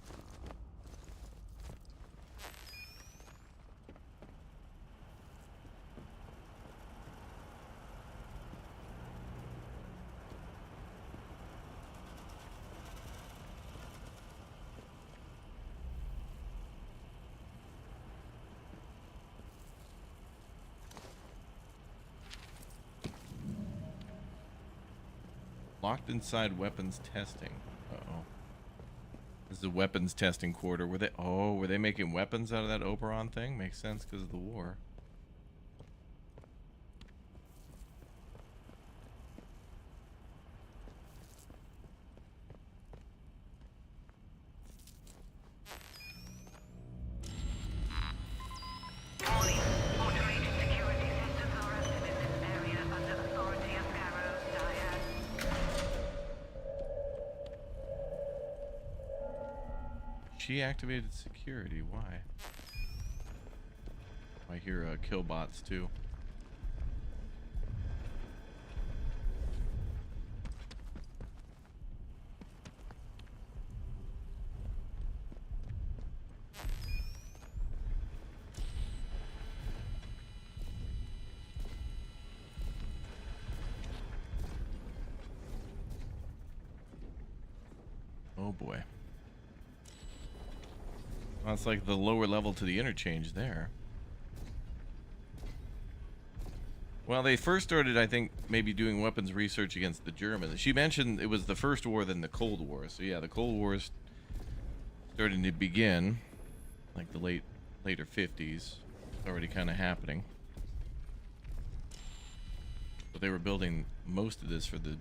Locked inside weapons testing. Uh-oh. This is a weapons testing quarter. Were they making weapons out of that Oberon thing? Makes sense because of the war. Warning. Automated security systems are active in this area under authority of Garrow, Diane. She activated security. Why? I hear killbots too. Oh boy. That's like the lower level to the interchange there. Well, they first started, I think, maybe doing weapons research against the Germans. She mentioned it was the first war, then the Cold War. So yeah, the Cold War is starting to begin, like the later 50s. It's already kind of happening. But they were building most of this for the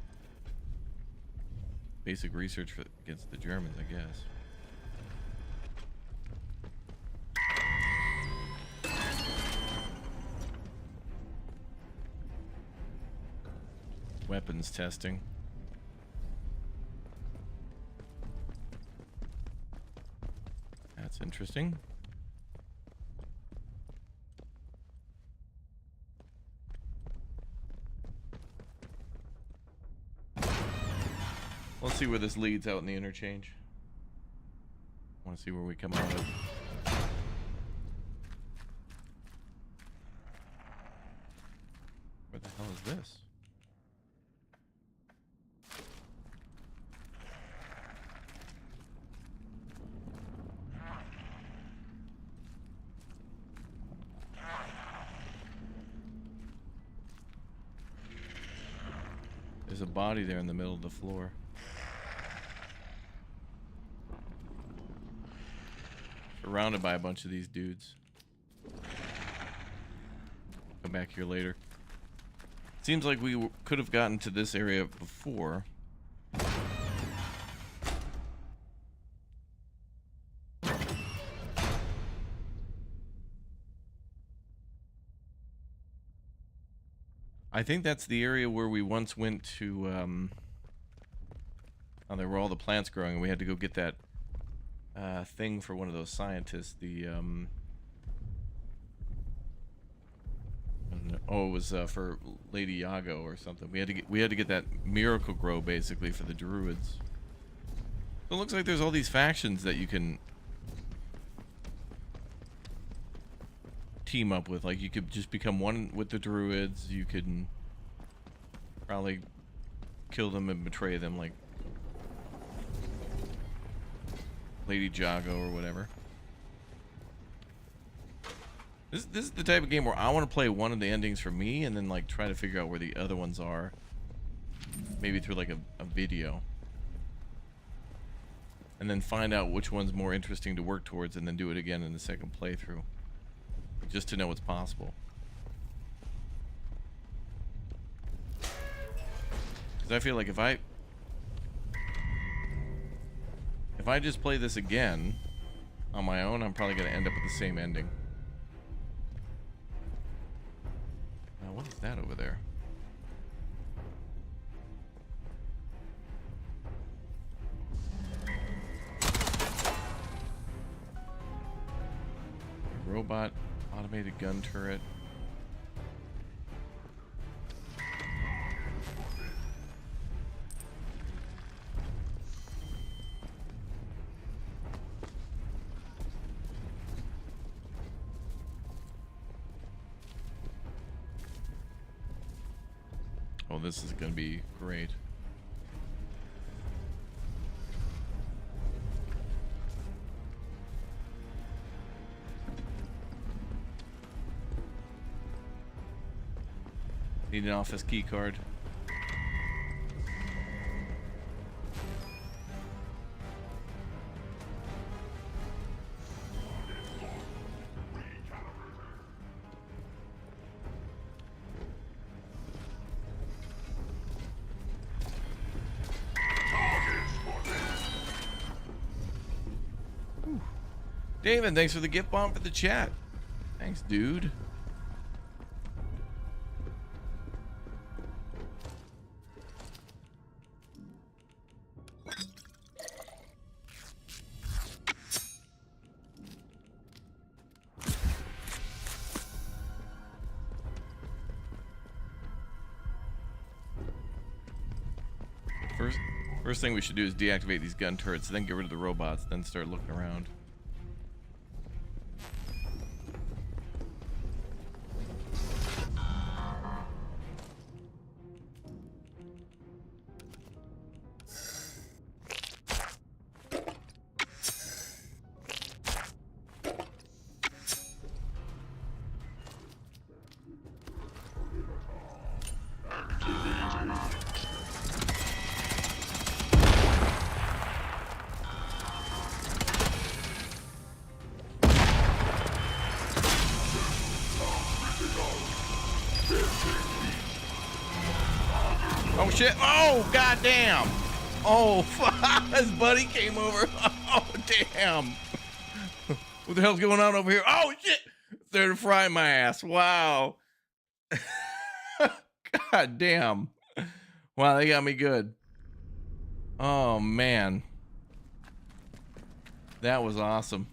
basic research against the Germans, I guess. Weapons testing. That's interesting. Let's see where this leads out in the interchange. I want to see where we come out of. Where the hell is this? There's a body there in the middle of the floor. Surrounded by a bunch of these dudes. Come back here later. Seems like we could have gotten to this area before. I think that's the area where we once went to, oh, there were all the plants growing, and we had to go get that thing for one of those scientists. The, oh, it was for Lady Yaga or something. We had to get that miracle grow basically for the druids. So it looks like there's all these factions that you can team up with. Like, you could just become one with the druids. You could probably kill them and betray them, like Lady Jago or whatever. This is the type of game where I want to play one of the endings for me and then like try to figure out where the other ones are, maybe through like a video, and then find out which one's more interesting to work towards and then do it again in the second playthrough, just to know what's possible. Because I feel like if I just play this again on my own, I'm probably going to end up with the same ending. Now, what is that over there? A robot, automated gun turret. Oh, this is going to be great. Need an office key card. David, thanks for the gift bomb for the chat. Thanks, dude. First thing we should do is deactivate these gun turrets, then get rid of the robots, then start looking around. shit. Oh, goddamn. Oh, his buddy came over. Oh, damn. What the hell's going on over here? Oh, shit. They're to fry my ass. Wow. God damn. Wow, they got me good. Oh, man. That was awesome.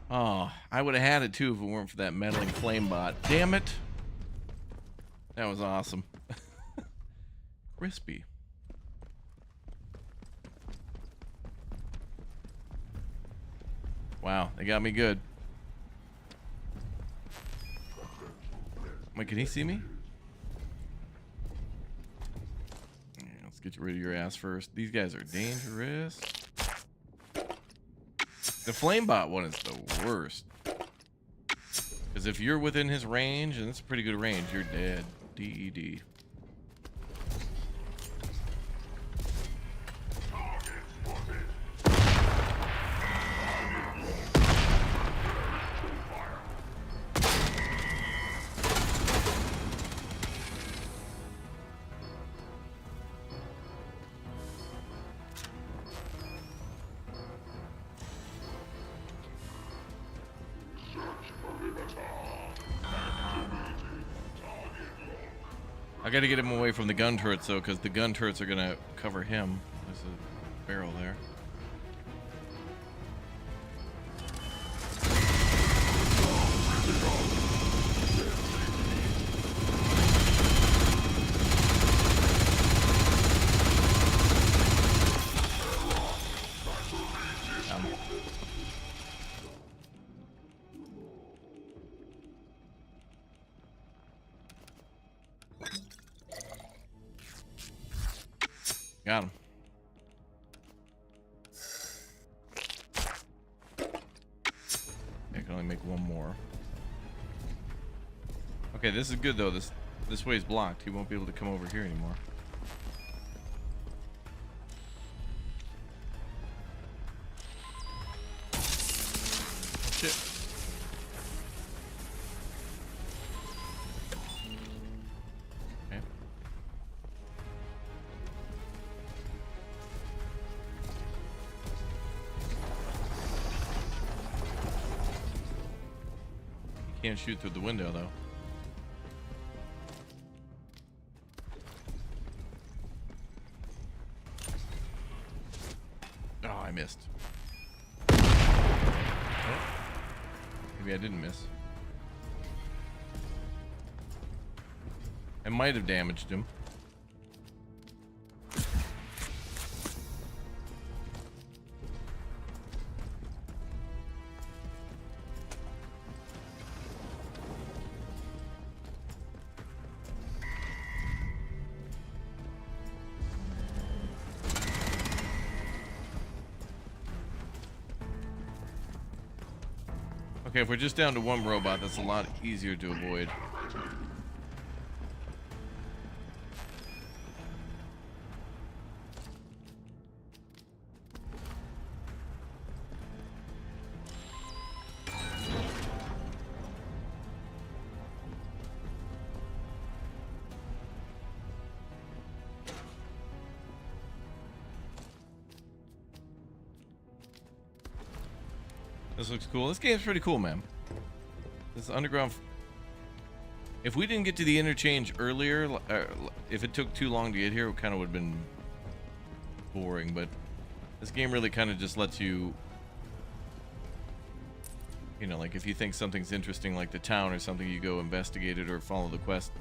Oh, I would have had it too if it weren't for that meddling flame bot. Damn it. That was awesome. Crispy. Wow, they got me good. Wait, can he see me? Yeah, let's get rid of your ass first. These guys are dangerous. The flamebot one is the worst. Because if you're within his range, and it's a pretty good range, you're dead. DED. I gotta get him away from the gun turrets though, because the gun turrets are gonna cover him. There's a barrel there. Got him. I can only make one more. Okay, this is good though. This way is blocked. He won't be able to come over here anymore. Oh, shit. Okay. Can't shoot through the window though. Oh, I missed. Oh. Maybe I didn't miss. I might have damaged him. Okay, if we're just down to one robot, that's a lot easier to avoid. This looks cool. This game's pretty cool, man. This underground... If we didn't get to the interchange earlier, if it took too long to get here, it kind of would have been boring, but this game really kind of just lets you... You know, like if you think something's interesting, like the town or something, you go investigate it or follow the quest.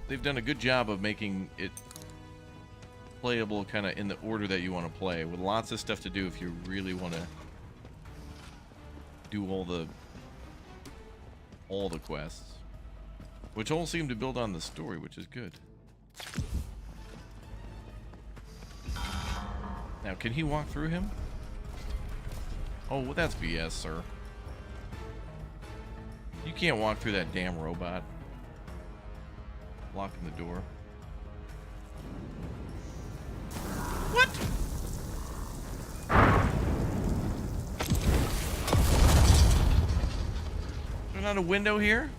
They've done a good job of making it playable kind of in the order that you want to play, with lots of stuff to do if you really want to do all the quests, which all seem to build on the story, which is good. Now, can he walk through him? Oh, well, that's BS, sir. You can't walk through that damn robot. Locking the door. What? There's not a window here?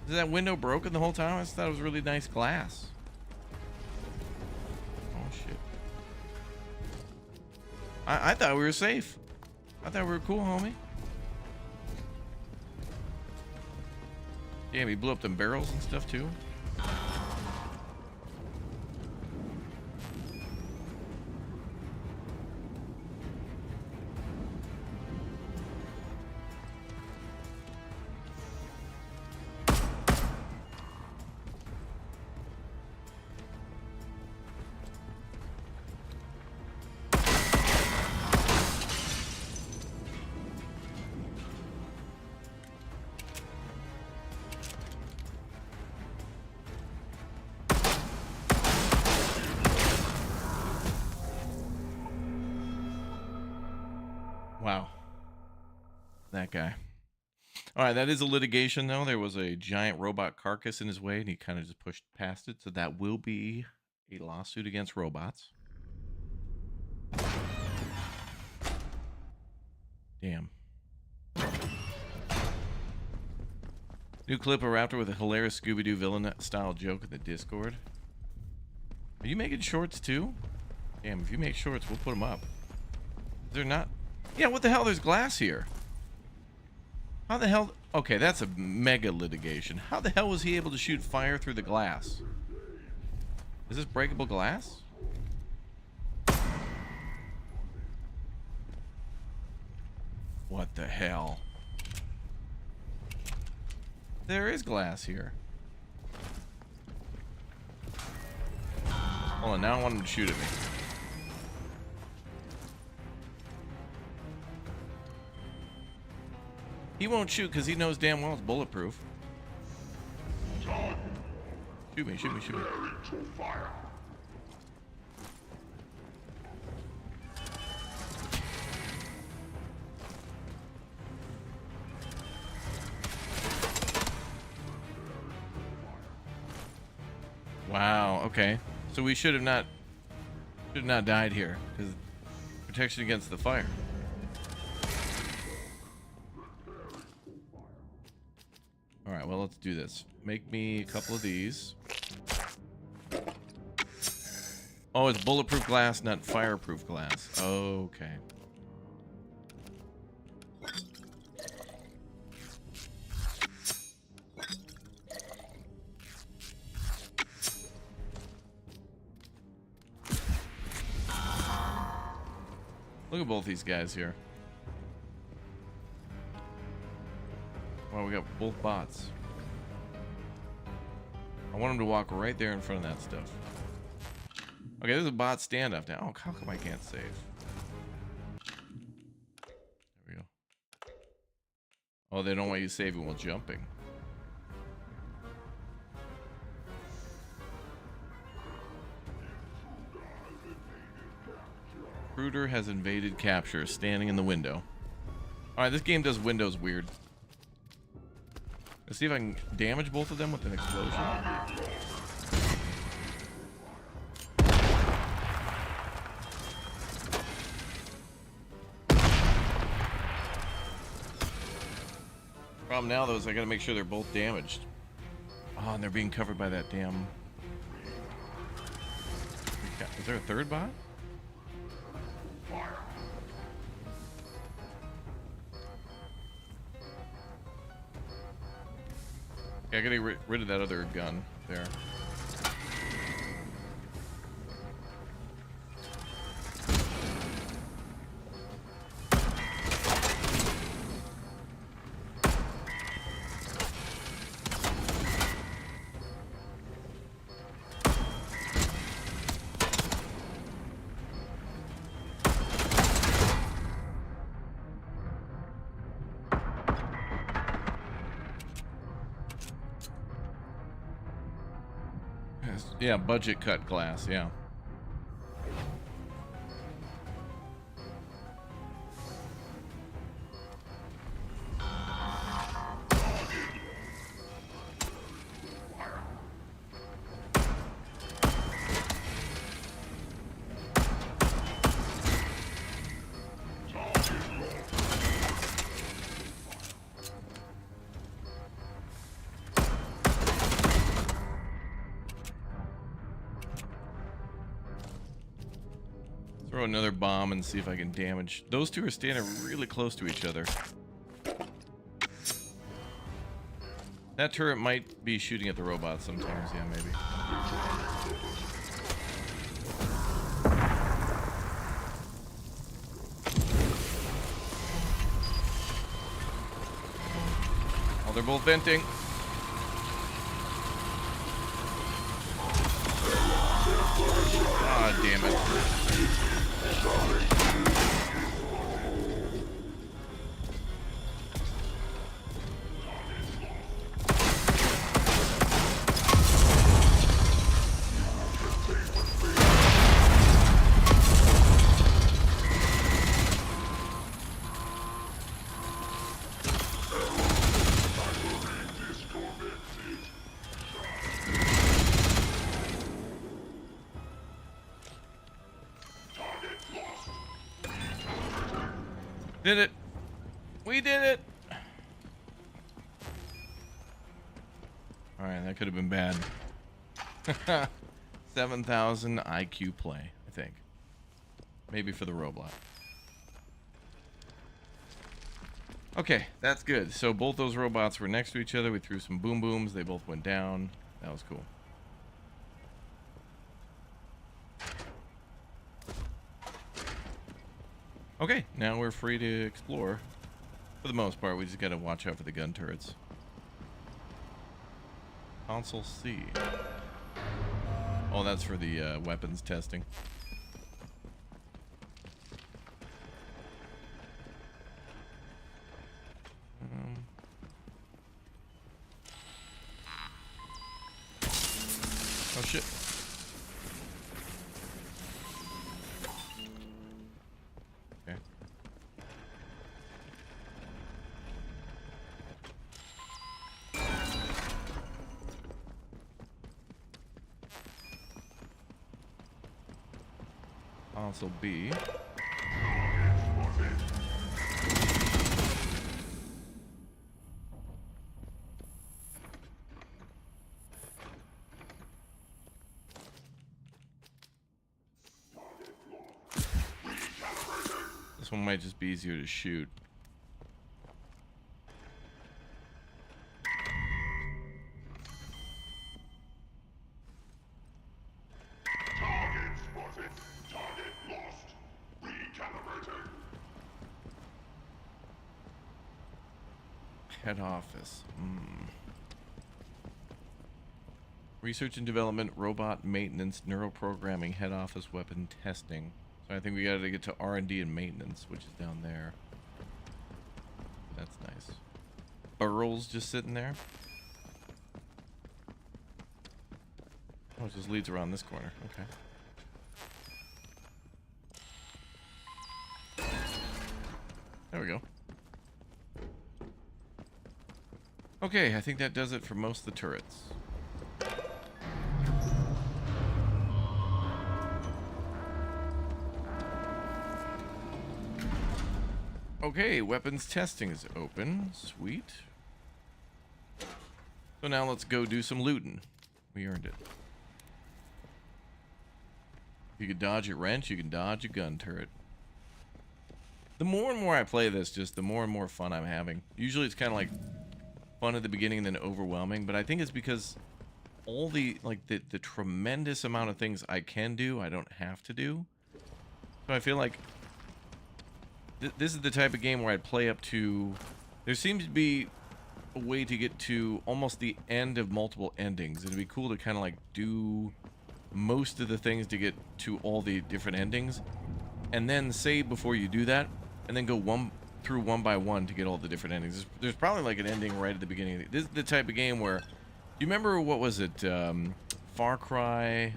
Is that window broken the whole time? I just thought it was really nice glass. Oh, shit. I thought we were safe. I thought we were cool, homie. Damn, he blew up them barrels and stuff, too. Wow. That guy. All right, that is a litigation, though. There was a giant robot carcass in his way, and he kind of just pushed past it. So that will be a lawsuit against robots. Damn. New clip of Raptor with a hilarious Scooby-Doo villain-style joke in the Discord. Are you making shorts, too? Damn, if you make shorts, we'll put them up. Is there not... Yeah, what the hell? There's glass here. How the hell... Okay, that's a mega litigation. How the hell was he able to shoot fire through the glass? Is this breakable glass? What the hell? There is glass here. Hold on, now I want him to shoot at me. He won't shoot because he knows damn well it's bulletproof. Shoot me, shoot me, shoot me. Wow, okay. So we should have not died here because protection against the fire. All right, well, let's do this. Make me a couple of these. Oh, it's bulletproof glass, not fireproof glass. Okay. Look at both these guys here. Wow, we got both bots. I want him to walk right there in front of that stuff. Okay, there's a bot standoff now. Oh, how come I can't save? There we go. Oh, they don't want you saving while jumping. Intruder has invaded capture, standing in the window. Alright, this game does windows weird. Let's see if I can damage both of them with an explosion. Problem now, though, is I gotta make sure they're both damaged. Oh, and they're being covered by that damn... Is there a third bot? I gotta get rid of that other gun there. Yeah, budget cut glass, yeah. Throw another bomb and see if I can damage. Those two are standing really close to each other. That turret might be shooting at the robots sometimes. Yeah, maybe. Oh, they're both venting. Ah, damn it. Did it. We did it. Alright, that could have been bad. 7,000 IQ play, I think. Maybe for the robot. Okay, that's good. So both those robots were next to each other. We threw some boom booms. They both went down. That was cool. Okay, now we're free to explore. For the most part, we just gotta watch out for the gun turrets. Console C. Oh, that's for the weapons testing. Oh shit. Okay. Console B. This one might just be easier to shoot. Target spotted. Target lost. Recalibrating. Head office. Research and development, robot maintenance, neuroprogramming, head office, weapon testing. So I think we gotta get to R&D and maintenance, which is down there. That's nice. Burrell's just sitting there. Oh, it just leads around this corner. Okay. There we go. Okay, I think that does it for most of the turrets. Okay, weapons testing is open. Sweet. So now let's go do some looting. We earned it. If you can dodge a wrench, you can dodge a gun turret. The more and more I play this, just the more and more fun I'm having. Usually it's kind of like fun at the beginning and then overwhelming, but I think it's because all the, like, the tremendous amount of things I can do, I don't have to do. So I feel like this is the type of game where I'd play up to... There seems to be a way to get to almost the end of multiple endings. It'd be cool to kind of like do most of the things to get to all the different endings. And then save before you do that. And then go through one by one to get all the different endings. There's probably like an ending right at the beginning. This is the type of game where... Do you remember, what was it? Far Cry...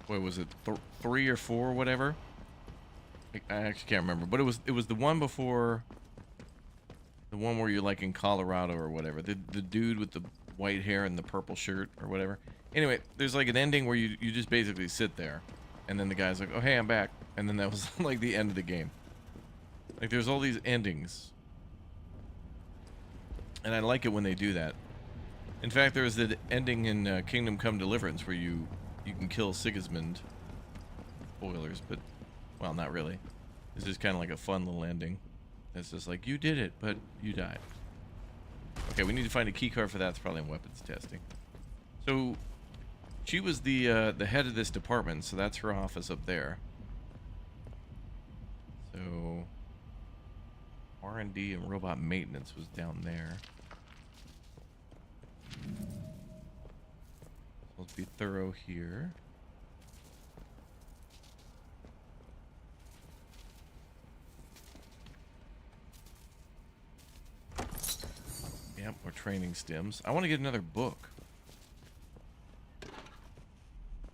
What was it? 3 or 4 or whatever? I actually can't remember, but it was the one before, the one where you're like in Colorado or whatever. The dude with the white hair and the purple shirt or whatever. Anyway, there's like an ending where you just basically sit there, and then the guy's like, "Oh hey, I'm back," and then that was like the end of the game. Like there's all these endings, and I like it when they do that. In fact, there was the ending in Kingdom Come Deliverance where you can kill Sigismund. spoilers, but, well, not really. It's just kind of like a fun little ending. It's just like, you did it, but you died. Okay, we need to find a key card for that. It's probably in weapons testing. So, she was the head of this department, so that's her office up there. So, R&D and robot maintenance was down there. So let's be thorough here. Yep, more training stims. I want to get another book.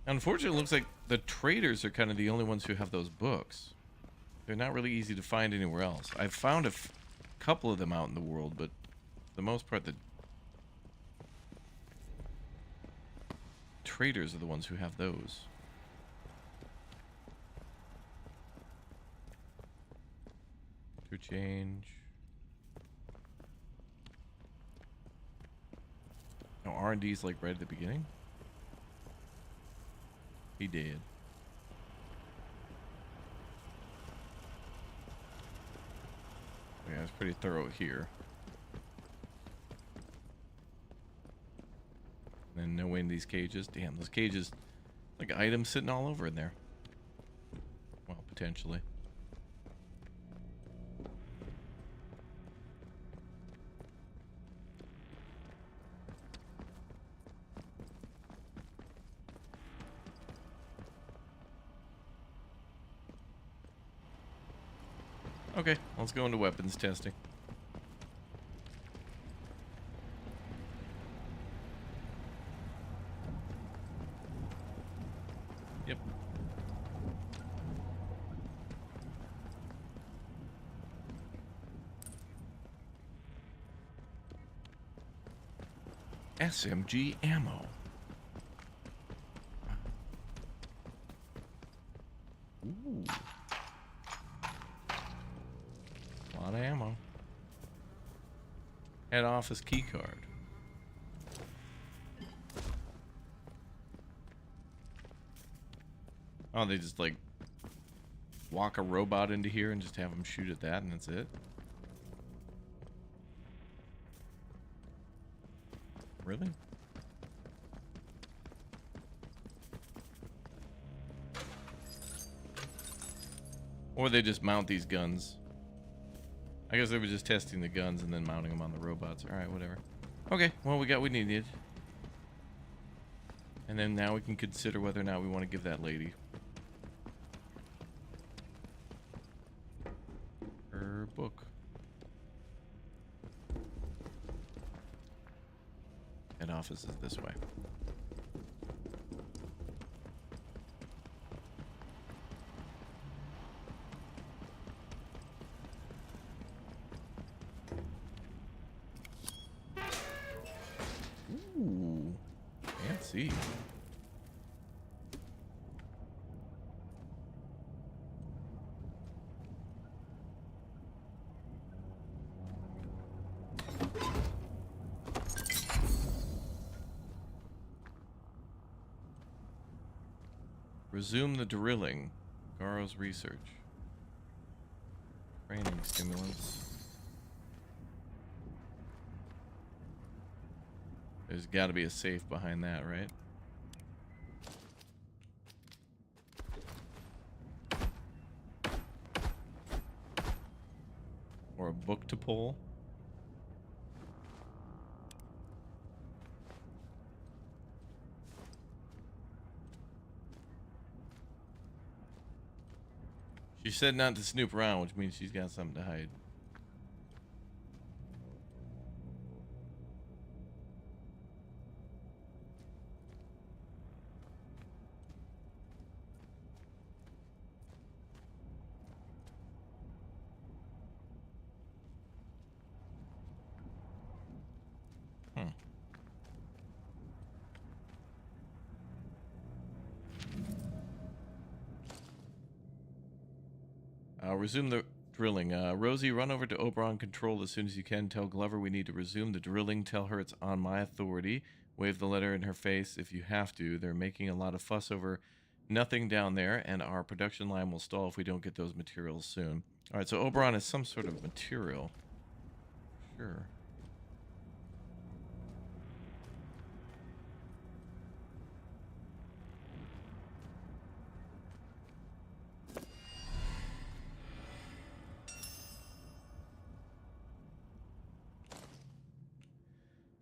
Unfortunately, it looks like the traders are kind of the only ones who have those books. They're not really easy to find anywhere else. I've found a couple of them out in the world, but for the most part, the traders are the ones who have those. Interchange. No, R&D's like right at the beginning. He did. Yeah, it's pretty thorough here. And then no way in these cages. Damn, those cages, like items sitting all over in there. Well, potentially. Okay, let's go into weapons testing. Yep. SMG ammo. Ooh. A lot of ammo. Head office key card. Oh, they just like walk a robot into here and just have them shoot at that and that's it? Really? Or they just mount these guns. I guess they were just testing the guns and then mounting them on the robots. Alright, whatever. Okay, well, we got what we needed. And then now we can consider whether or not we want to give that lady her book. Head office is this way. Ooh, fancy. Resume the drilling. Garrow's research. Training stimulants. There's got to be a safe behind that, right? Or a book to pull. She said not to snoop around, which means she's got something to hide. Resume the drilling. Rosie, run over to Oberon Control as soon as you can. Tell Glover we need to resume the drilling. Tell her it's on my authority. Wave the letter in her face if you have to. They're making a lot of fuss over nothing down there, and our production line will stall if we don't get those materials soon. All right, so Oberon is some sort of material. Sure.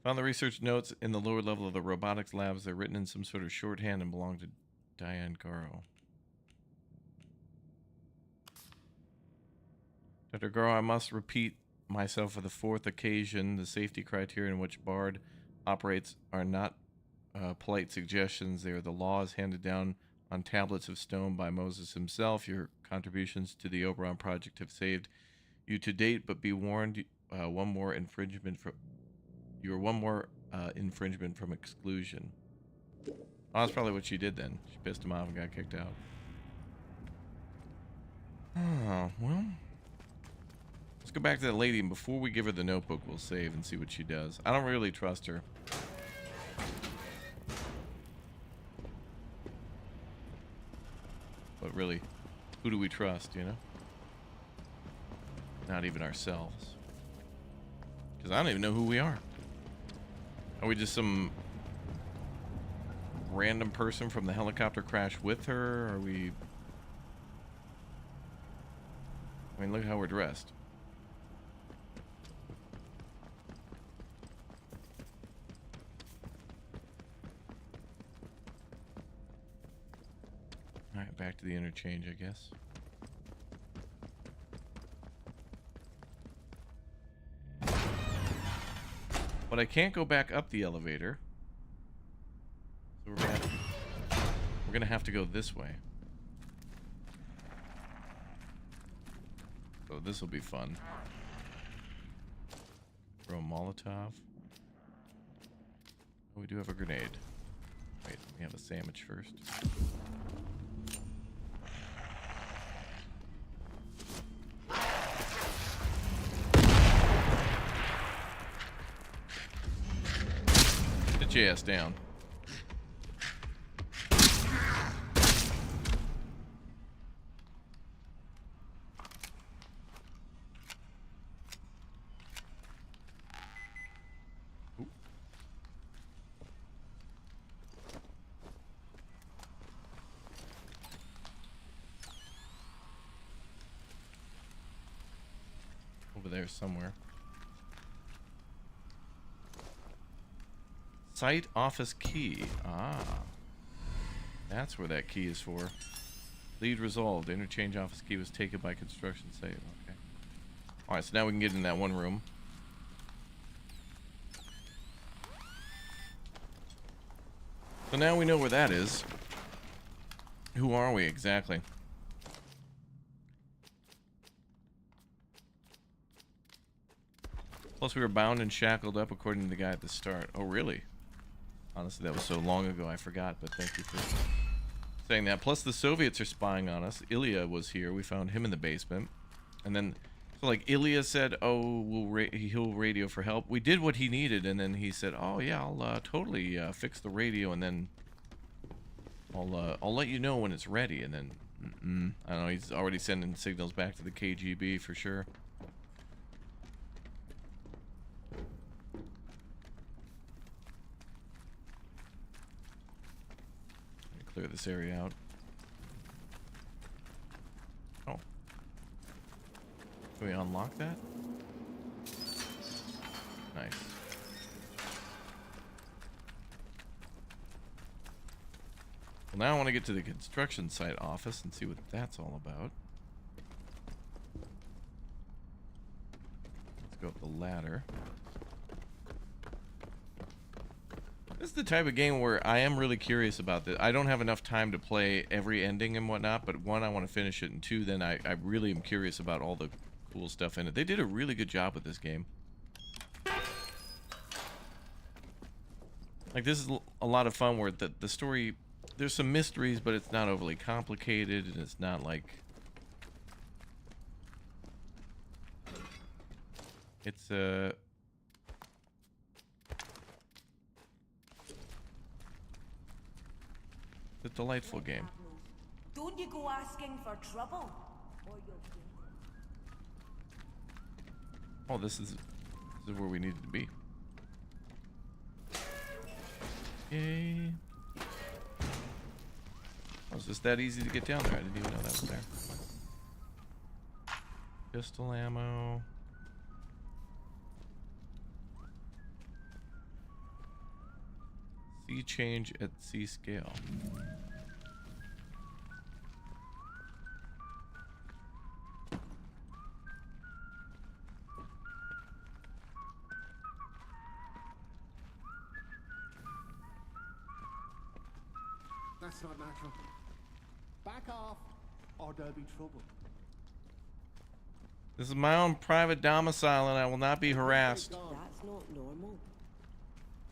Found the research notes in the lower level of the robotics labs. They're written in some sort of shorthand and belong to Diane Garrow. Dr. Garrow, I must repeat myself for the fourth occasion. The safety criteria in which Bard operates are not polite suggestions. They are the laws handed down on tablets of stone by Moses himself. Your contributions to the Oberon project have saved you to date, but be warned, one more infringement from... You're one more infringement from exclusion. Oh, that's probably what she did then. She pissed him off and got kicked out. Oh, well. Let's go back to that lady, and before we give her the notebook, we'll save and see what she does. I don't really trust her. But really, who do we trust, you know? Not even ourselves. Because I don't even know who we are. Are we just some random person from the helicopter crash with her? Are we... I mean, look at how we're dressed. Alright, back to the interchange, I guess. But I can't go back up the elevator. So we're gonna have to go this way. So this will be fun. Throw a Molotov. Oh, we do have a grenade. Wait, we have a sandwich first. Sit your ass down. Ooh. Over there somewhere. Site office key. Ah. That's where that key is for. Lead resolved. Interchange office key was taken by construction site. Okay. Alright, so now we can get in that one room. So now we know where that is. Who are we exactly? Plus we were bound and shackled up according to the guy at the start. Oh, really? Honestly, that was so long ago I forgot, but thank you for saying that. Plus the Soviets are spying on us. Ilya was here. We found him in the basement. And then, so like Ilya said, oh, he'll radio for help. We did what he needed, and then he said, oh yeah, I'll totally fix the radio, and then I'll let you know when it's ready. And then, I don't know, he's already sending signals back to the KGB for sure. Clear this area out. Oh. Can we unlock that? Nice. Well, now I want to get to the construction site office and see what that's all about. Let's go up the ladder. This is the type of game where I am really curious about this. I don't have enough time to play every ending and whatnot, but one, I want to finish it, and two, then I really am curious about all the cool stuff in it. They did a really good job with this game. Like, this is a lot of fun where the story, there's some mysteries, but it's not overly complicated, and it's not like... It's a delightful game. Don't you go asking for trouble, or you'll get it. Oh, this is where we needed to be. Yay. Oh, it's just that easy to get down there. I didn't even know that was there. Pistol ammo. Sea change at sea scale. That's not natural. Back off, or there'll be trouble. This is my own private domicile and I will not be harassed. That's not normal.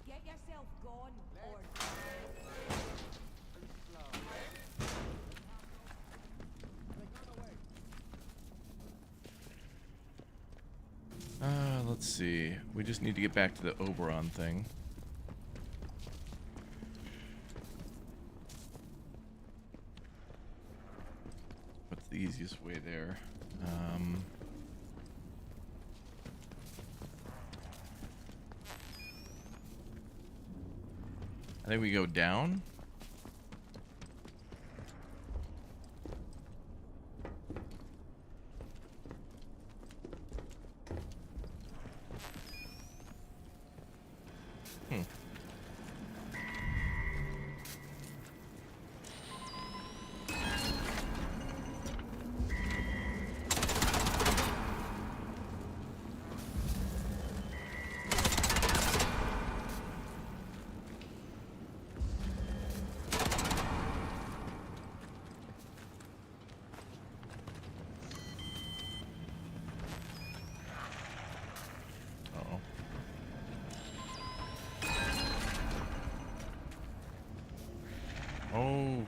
Get yourself gone, or... Let's see. We just need to get back to the Oberon thing. What's the easiest way there? I think we go down.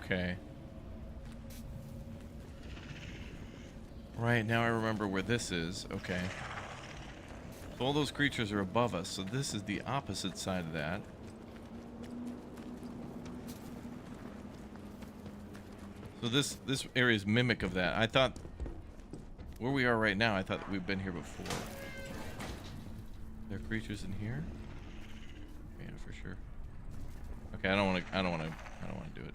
Okay. Right, now I remember where this is. Okay. So all those creatures are above us, so this is the opposite side of that. So this area is mimic of that. I thought where we are right now, I thought we've been here before. There are creatures in here? Yeah, for sure. Okay, I don't want to do it.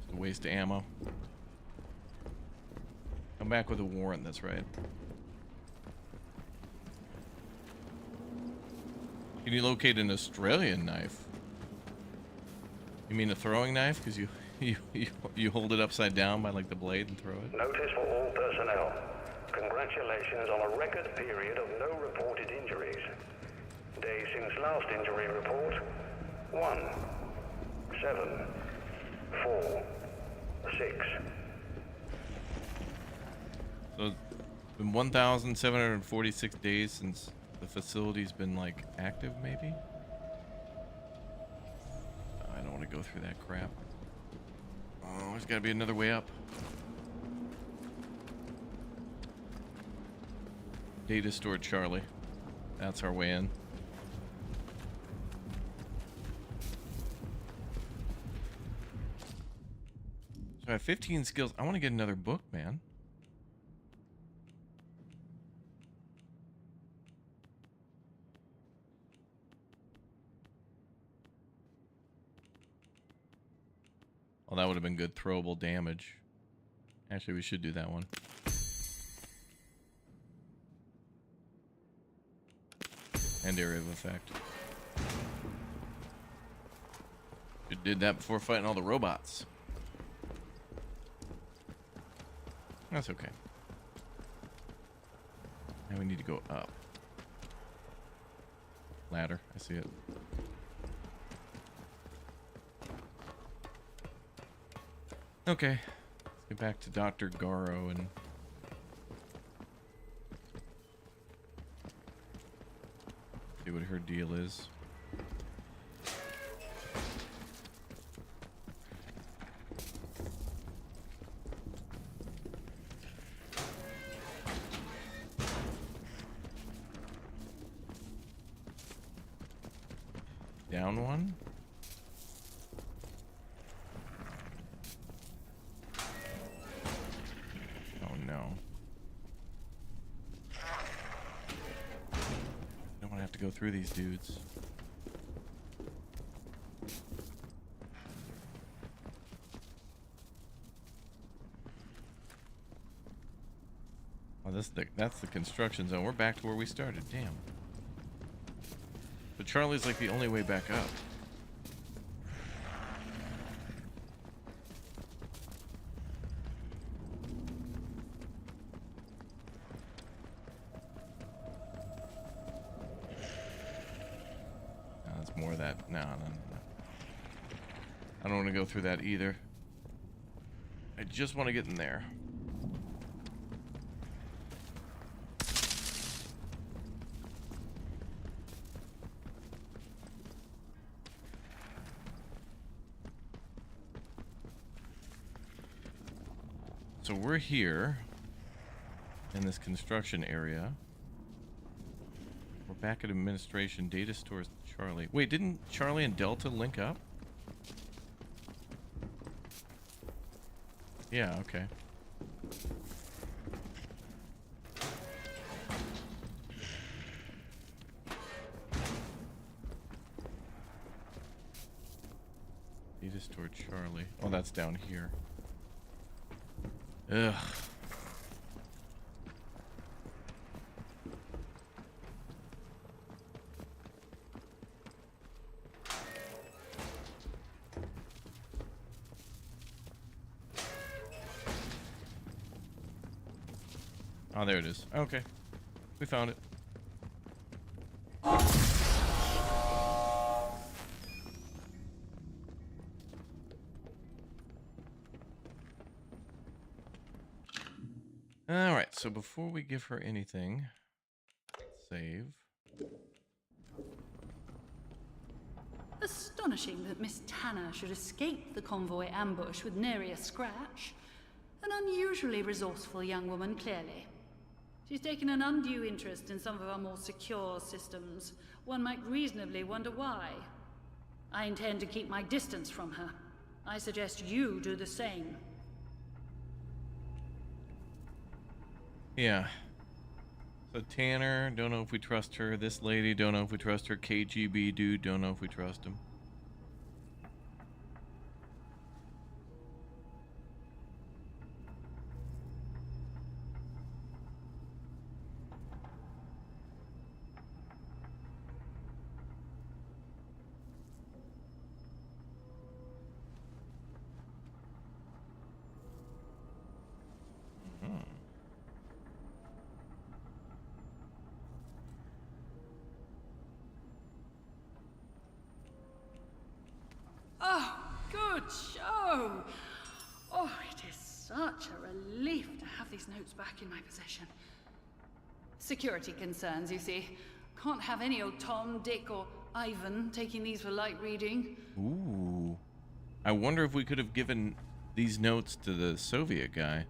It's a waste of ammo. Come back with a warrant, that's right. Can you locate an Australian knife? You mean a throwing knife? Because you hold it upside down by like the blade and throw it? Notice for all personnel. Congratulations on a record period of no reported injuries. Day since last injury report, 1, 7, 4, 6. So it's been 1,746 days since the facility's been like active, maybe? I don't want to go through that crap. Oh, there's got to be another way up. Data store Charlie. That's our way in. So I have 15 skills. I want to get another book, man. Well, that would have been good throwable damage. Actually, we should do that one. And area of effect. We did that before fighting all the robots. That's okay. Now we need to go up. Ladder, I see it. Okay, let's get back to Dr. Garrow and see what her deal is. Down one. through these dudes. Oh, that's the construction zone. We're back to where we started. Damn. But Charlie's like the only way back up. No, that's more of that. No. I don't want to go through that either. I just want to get in there. So we're here in this construction area. We're back at administration. Data stores Charlie. Wait, didn't Charlie and Delta link up? Yeah, okay. Data store Charlie. Oh, that's down here. Ugh. Oh, there it is. Okay. We found it. Alright, so before we give her anything, save. Astonishing that Miss Tanner should escape the convoy ambush with nary a scratch. An unusually resourceful young woman, clearly. She's taken an undue interest in some of our more secure systems. One might reasonably wonder why. I intend to keep my distance from her. I suggest you do the same. Yeah. So Tanner, don't know if we trust her. This lady, don't know if we trust her. KGB dude, don't know if we trust him. Oh, good show! Oh, it is such a relief to have these notes back in my possession. Security concerns, you see. Can't have any old Tom, Dick, or Ivan taking these for light reading. Ooh. I wonder if we could have given these notes to the Soviet guy.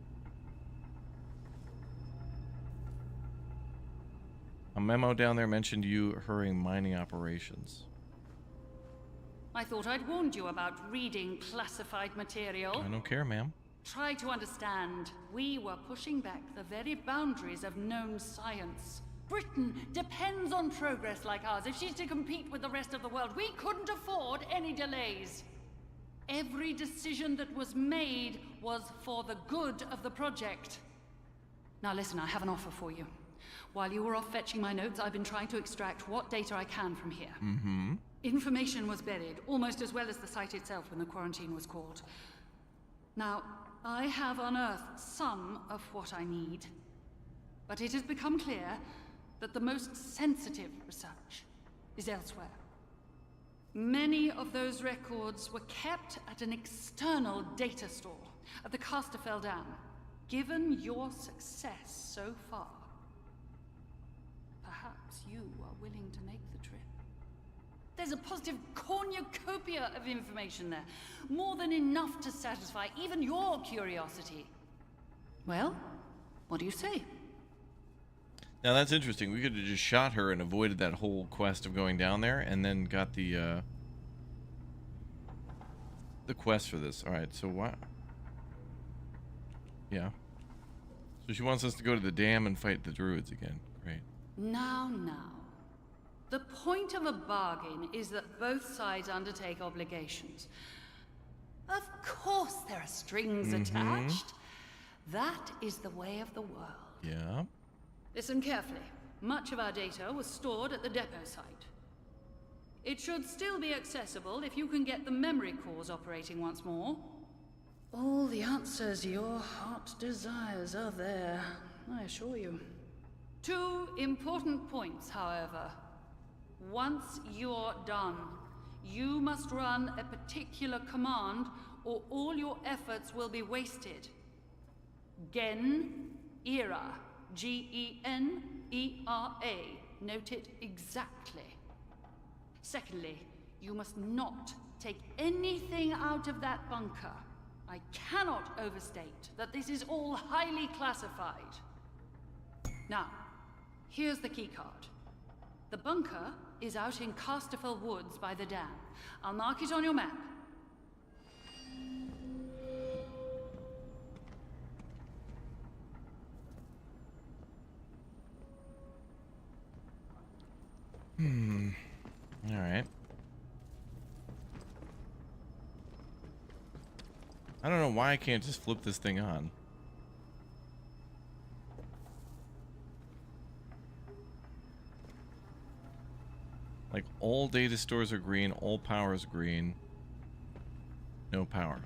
A memo down there mentioned you hurrying mining operations. I thought I'd warned you about reading classified material. I don't care, ma'am. Try to understand. We were pushing back the very boundaries of known science. Britain depends on progress like ours. If she's to compete with the rest of the world, we couldn't afford any delays. Every decision that was made was for the good of the project. Now listen, I have an offer for you. While you were off fetching my notes, I've been trying to extract what data I can from here. Mm-hmm. Information was buried, almost as well as the site itself when the quarantine was called. Now, I have unearthed some of what I need, but it has become clear that the most sensitive research is elsewhere. Many of those records were kept at an external data store at the Casterfell Dam. Given your success so far, perhaps you are willing to make the trip. There's a positive cornucopia of information there. More than enough to satisfy even your curiosity. Well, what do you say? Now that's interesting. We could have just shot her and avoided that whole quest of going down there, and then got the quest for this. All right, so what? Yeah. So she wants us to go to the dam and fight the druids again. Great. Now. The point of a bargain is that both sides undertake obligations. Of course there are strings attached. That is the way of the world. Yeah. Listen carefully. Much of our data was stored at the depot site. It should still be accessible if you can get the memory cores operating once more. All the answers your heart desires are there, I assure you. 2 important points, however. Once you're done, you must run a particular command or all your efforts will be wasted. Gen-era. G-E-N-E-R-A. Note it exactly. Secondly, you must not take anything out of that bunker. I cannot overstate that this is all highly classified. Now, here's the keycard. The bunker is out in Casterfell Woods by the dam. I'll mark it on your map. All right. I don't know why I can't just flip this thing on. Like, all data stores are green, all power is green. No power.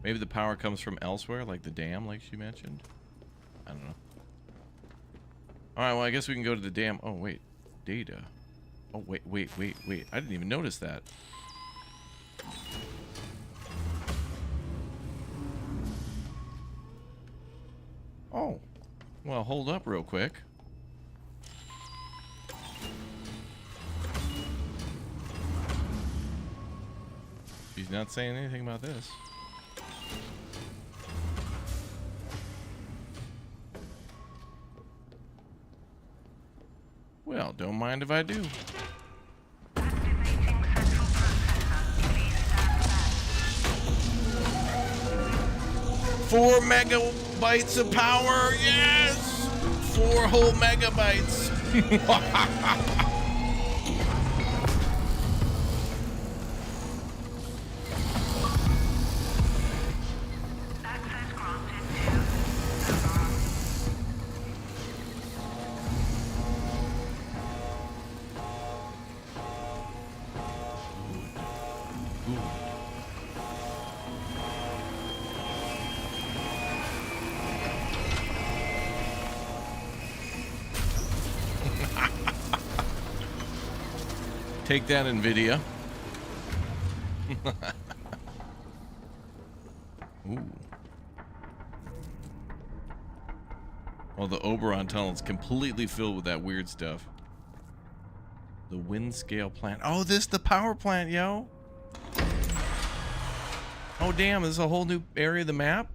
Maybe the power comes from elsewhere, like the dam, like she mentioned. I don't know. Alright, well, I guess we can go to the dam. Oh, wait. Data. Oh, wait. I didn't even notice that. Oh. Well, hold up real quick. He's not saying anything about this. Well, don't mind if I do. Activating central processor. Please stand back. 4 megabytes of power, yes! 4 whole megabytes. Access granted to server. Take that, NVIDIA. Ooh. Well, the Oberon tunnel is completely filled with that weird stuff. The Windscale plant. Oh, this the power plant, yo. Oh, damn, this is a whole new area of the map.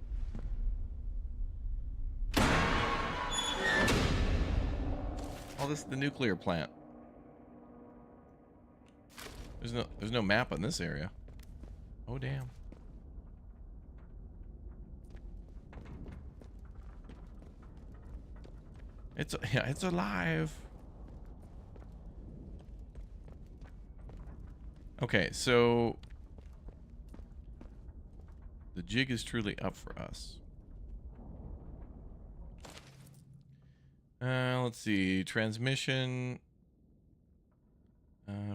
Oh, this is the nuclear plant. There's no map on this area. Oh, damn. It's alive. Okay, so the jig is truly up for us. Let's see. Transmission.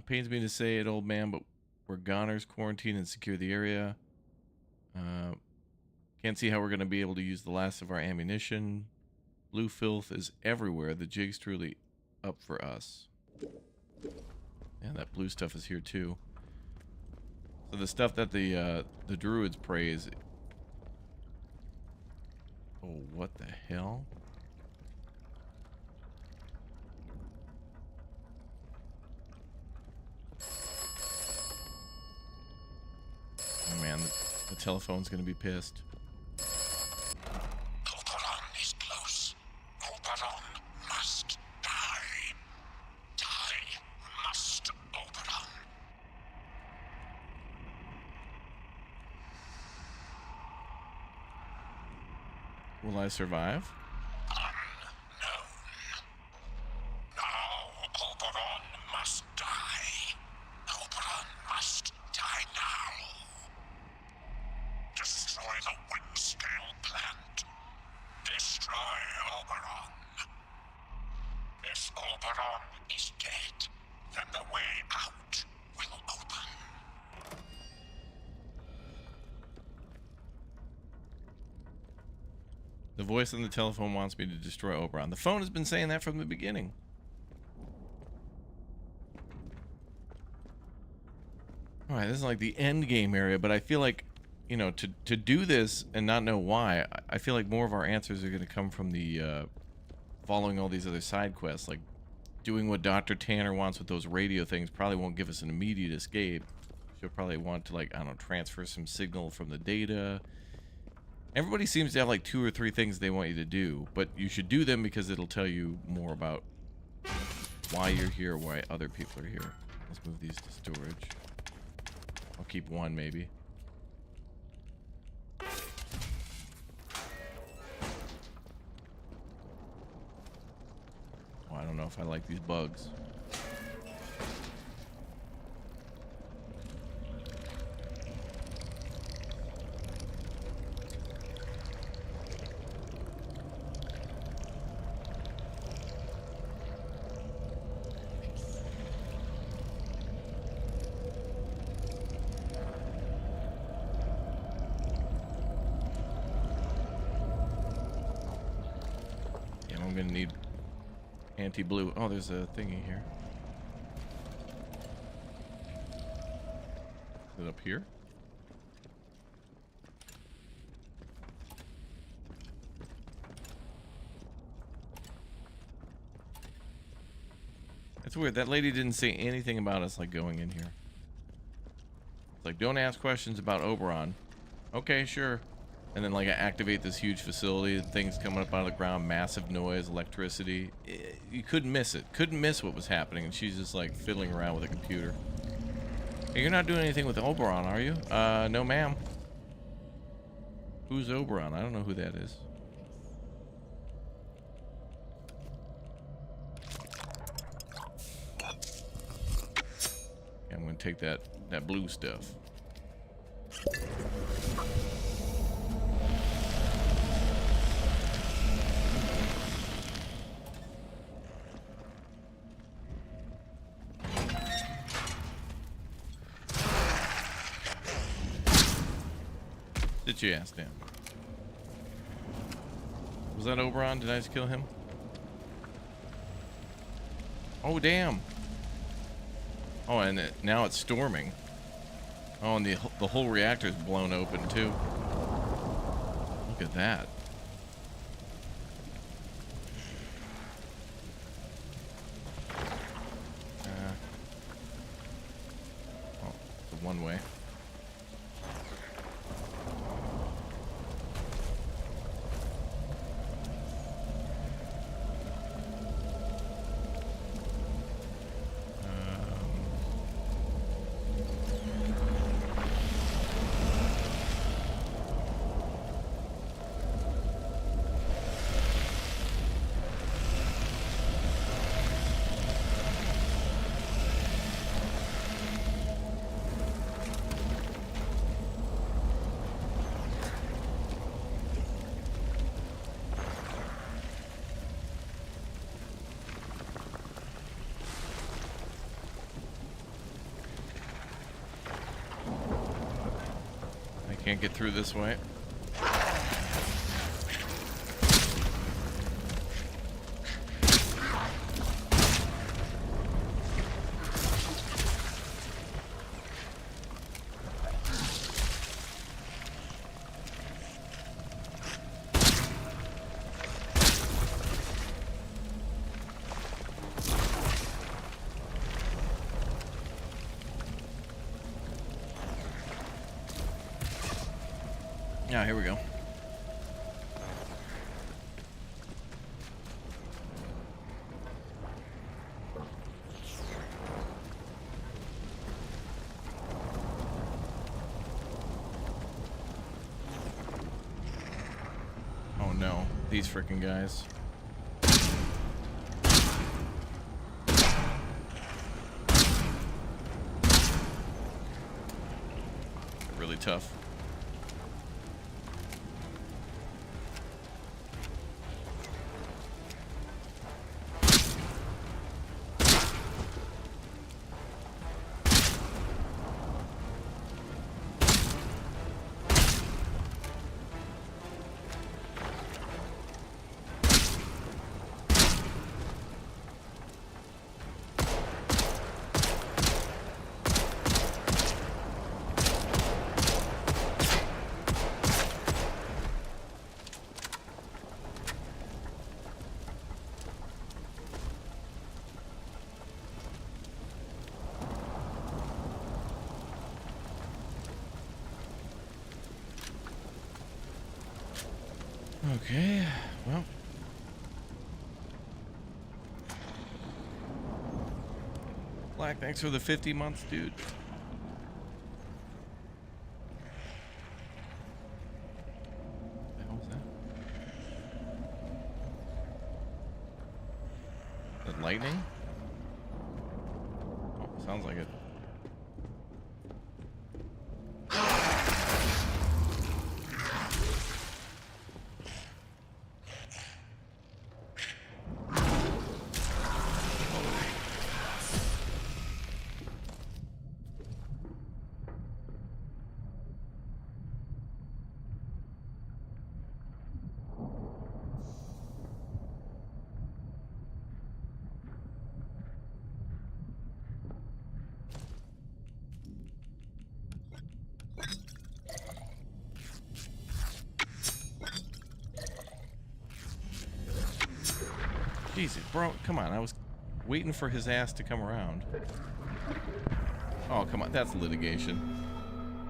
Pains me to say it, old man, but we're goners. Quarantine and secure the area. Can't see how we're going to be able to use the last of our ammunition. Blue filth is everywhere. The jig's truly up for us. And that blue stuff is here too. So the stuff that the druids praise. Oh, what the hell? Oh man, the telephone's gonna be pissed. Oberon is close. Oberon must die. Die must, Oberon. Will I survive? Unknown. Now, The voice on the telephone wants me to destroy Oberon. The phone has been saying that from the beginning. Alright, this is like the end game area, but I feel like, you know, to do this and not know why, I feel like more of our answers are going to come from the, following all these other side quests, like doing what Dr. Tanner wants with those radio things probably won't give us an immediate escape. She'll probably want to, like, I don't know, transfer some signal from the data. Everybody seems to have like 2 or 3 things they want you to do, but you should do them because it'll tell you more about why you're here, why other people are here. Let's move these to storage. I'll keep one maybe. Oh, I don't know if I like these bugs. I'm gonna need anti-blue. Oh, there's a thingy here. Is it up here? It's weird. That lady didn't say anything about us like going in here. It's like, don't ask questions about Oberon. Okay, sure. And then, like, I activate this huge facility, things coming up out of the ground, massive noise, electricity. You couldn't miss it. Couldn't miss what was happening, and she's just, like, fiddling around with a computer. Hey, you're not doing anything with Oberon, are you? No, ma'am. Who's Oberon? I don't know who that is. Okay, I'm gonna take that blue stuff. Did you ask him? Was that Oberon? Did I just kill him? Oh, damn. Oh, and now it's storming. Oh, and the whole reactor's blown open, too. Look at that. Oh, it's a one-way. Can't get through this way. Yeah, here we go. Oh no, these freaking guys. They're really tough. Okay, well. Black, thanks for the 50 months, dude. What the hell was that? Is that lightning? Oh, sounds like it. Jesus, bro, come on. I was waiting for his ass to come around. Oh, come on. That's litigation.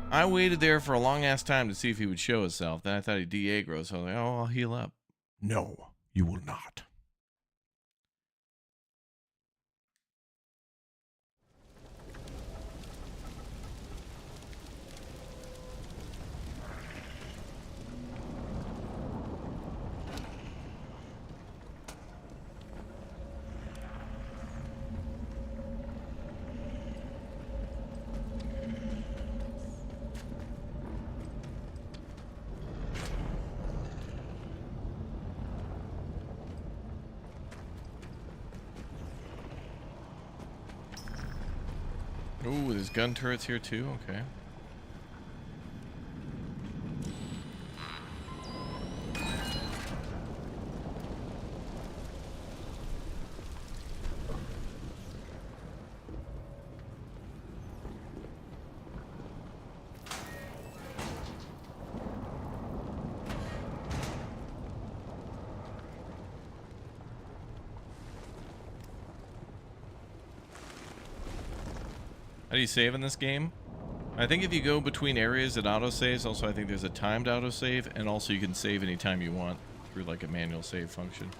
I waited there for a long-ass time to see if he would show himself. Then I thought he'd de-aggro, so I was like, oh, I'll heal up. No, you will not. Ooh, there's gun turrets here too? Okay. How do you save in this game? I think if you go between areas, it autosaves. Also, I think there's a timed autosave, and also you can save anytime you want through like a manual save function.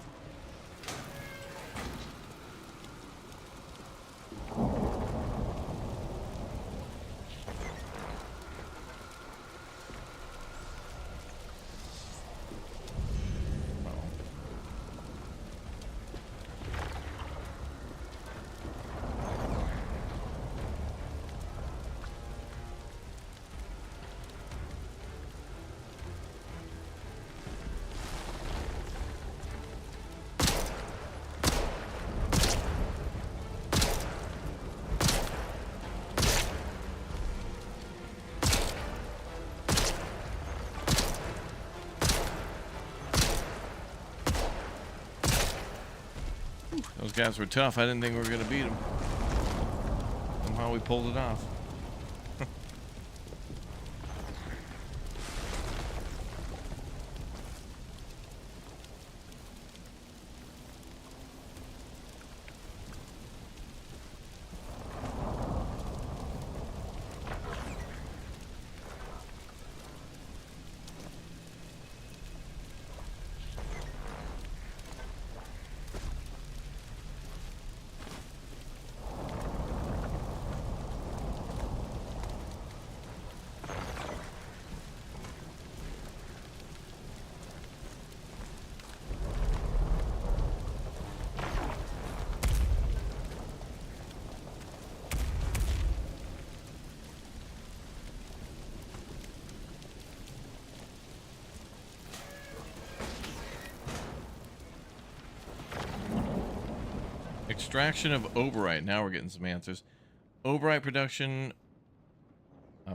Those guys were tough. I didn't think we were going to beat them. Somehow we pulled it off. Extraction of Oberite. Now we're getting some answers. Oberite production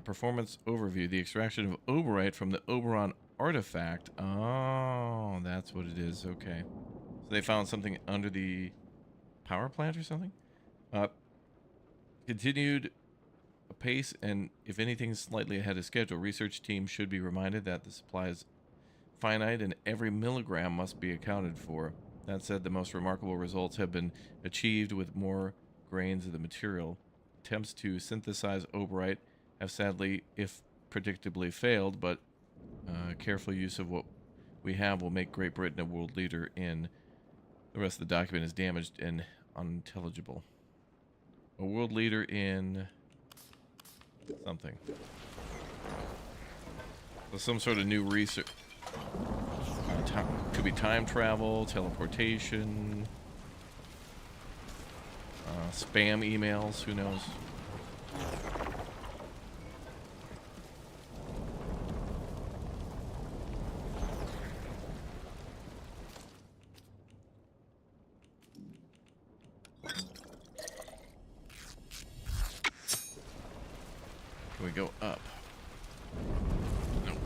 performance overview. The extraction of Oberite from the Oberon artifact. Oh, that's what it is. Okay. So they found something under the power plant or something? Continued pace, and if anything, slightly ahead of schedule. Research team should be reminded that the supply is finite and every milligram must be accounted for. That said, the most remarkable results have been achieved with more grains of the material. Attempts to synthesize Oberite have sadly, if predictably, failed, but careful use of what we have will make Great Britain a world leader in. The rest of the document is damaged and unintelligible. A world leader in something. So some sort of new research. Could be time travel, teleportation, spam emails, who knows? Can we go up? Nope.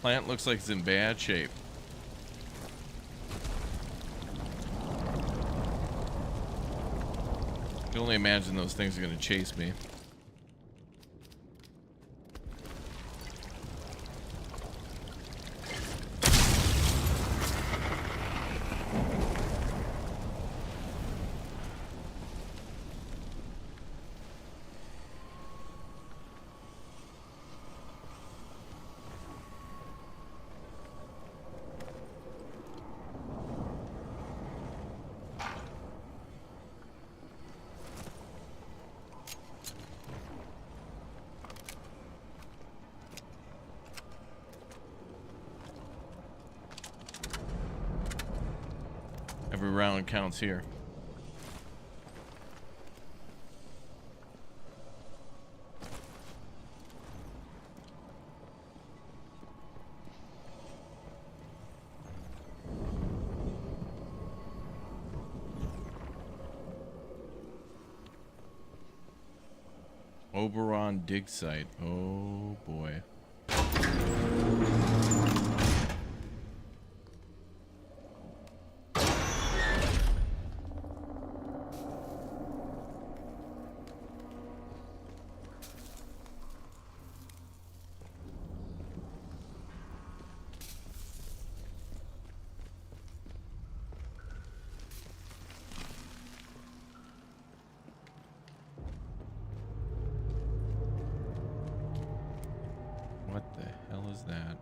Plant looks like it's in bad shape. I can only imagine those things are going to chase me. Every round counts here. Oberon dig site. Oh boy. What the hell is that?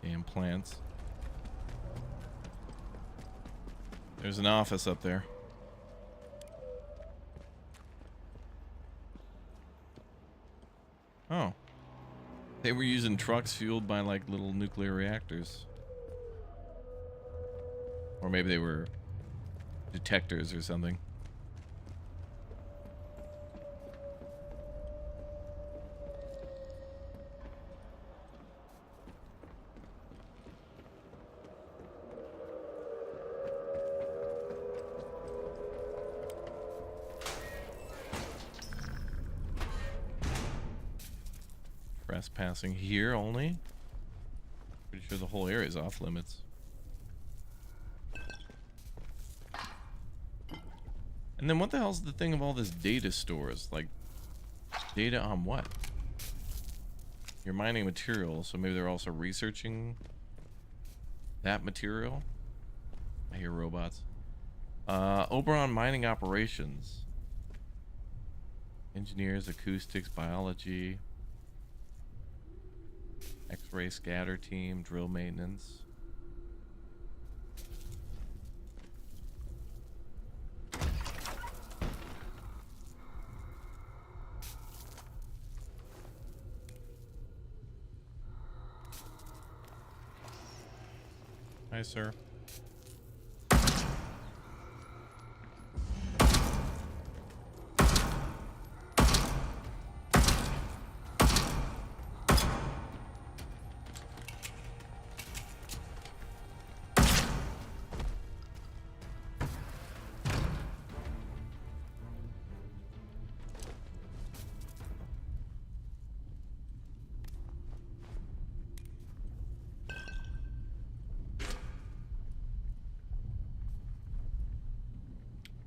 Damn plants. There's an office up there. Oh. They were using trucks fueled by like little nuclear reactors. Or maybe they were detectors or something. Passing here only. Pretty sure the whole area is off limits. And then what the hell's the thing of all this data stores? Like, data on what? You're mining material, so maybe they're also researching that material. I hear robots. Oberon mining operations. Engineers, acoustics, biology. X-ray scatter team, drill maintenance. Hi, sir.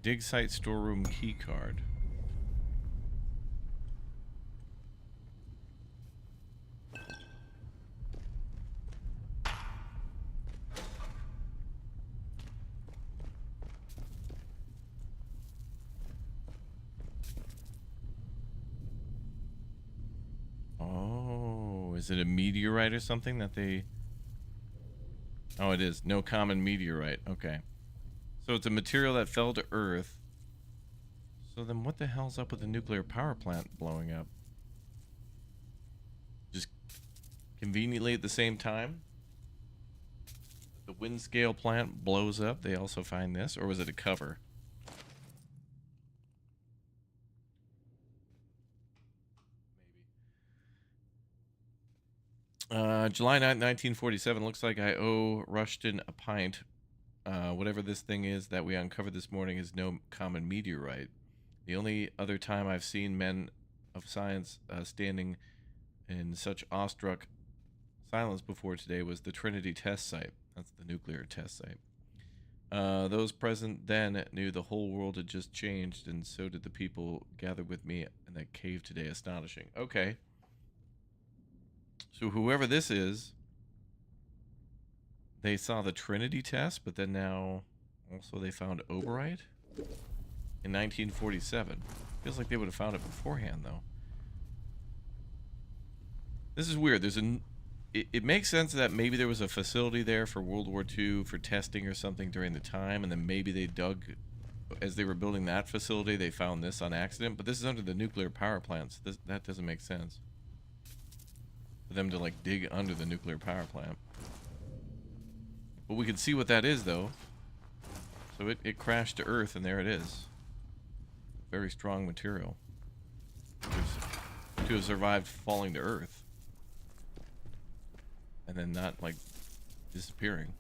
Dig site storeroom key card. Oh, is it a meteorite or something that they... Oh, it is. No common meteorite. Okay. So it's a material that fell to Earth. So then what the hell's up with the nuclear power plant blowing up? Just conveniently at the same time? The Windscale plant blows up. They also find this. Or was it a cover? July 9th, 1947. Looks like I owe Rushton a pint. Whatever this thing is that we uncovered this morning is no common meteorite. The only other time I've seen men of science standing in such awestruck silence before today was the Trinity test site. That's the nuclear test site. Those present then knew the whole world had just changed, and so did the people gathered with me in that cave today. Astonishing. Okay. So whoever this is, they saw the Trinity test, but then now also they found oberite in 1947. Feels like they would have found it beforehand, though. This is weird. It makes sense that maybe there was a facility there for World War II for testing or something during the time, and then maybe they dug, as they were building that facility, they found this on accident. But this is under the nuclear power plants. That doesn't make sense. For them to, like, dig under the nuclear power plant. But we can see what that is, though. So it crashed to Earth, and there it is. Very strong material. To have survived falling to Earth. And then not, like, disappearing.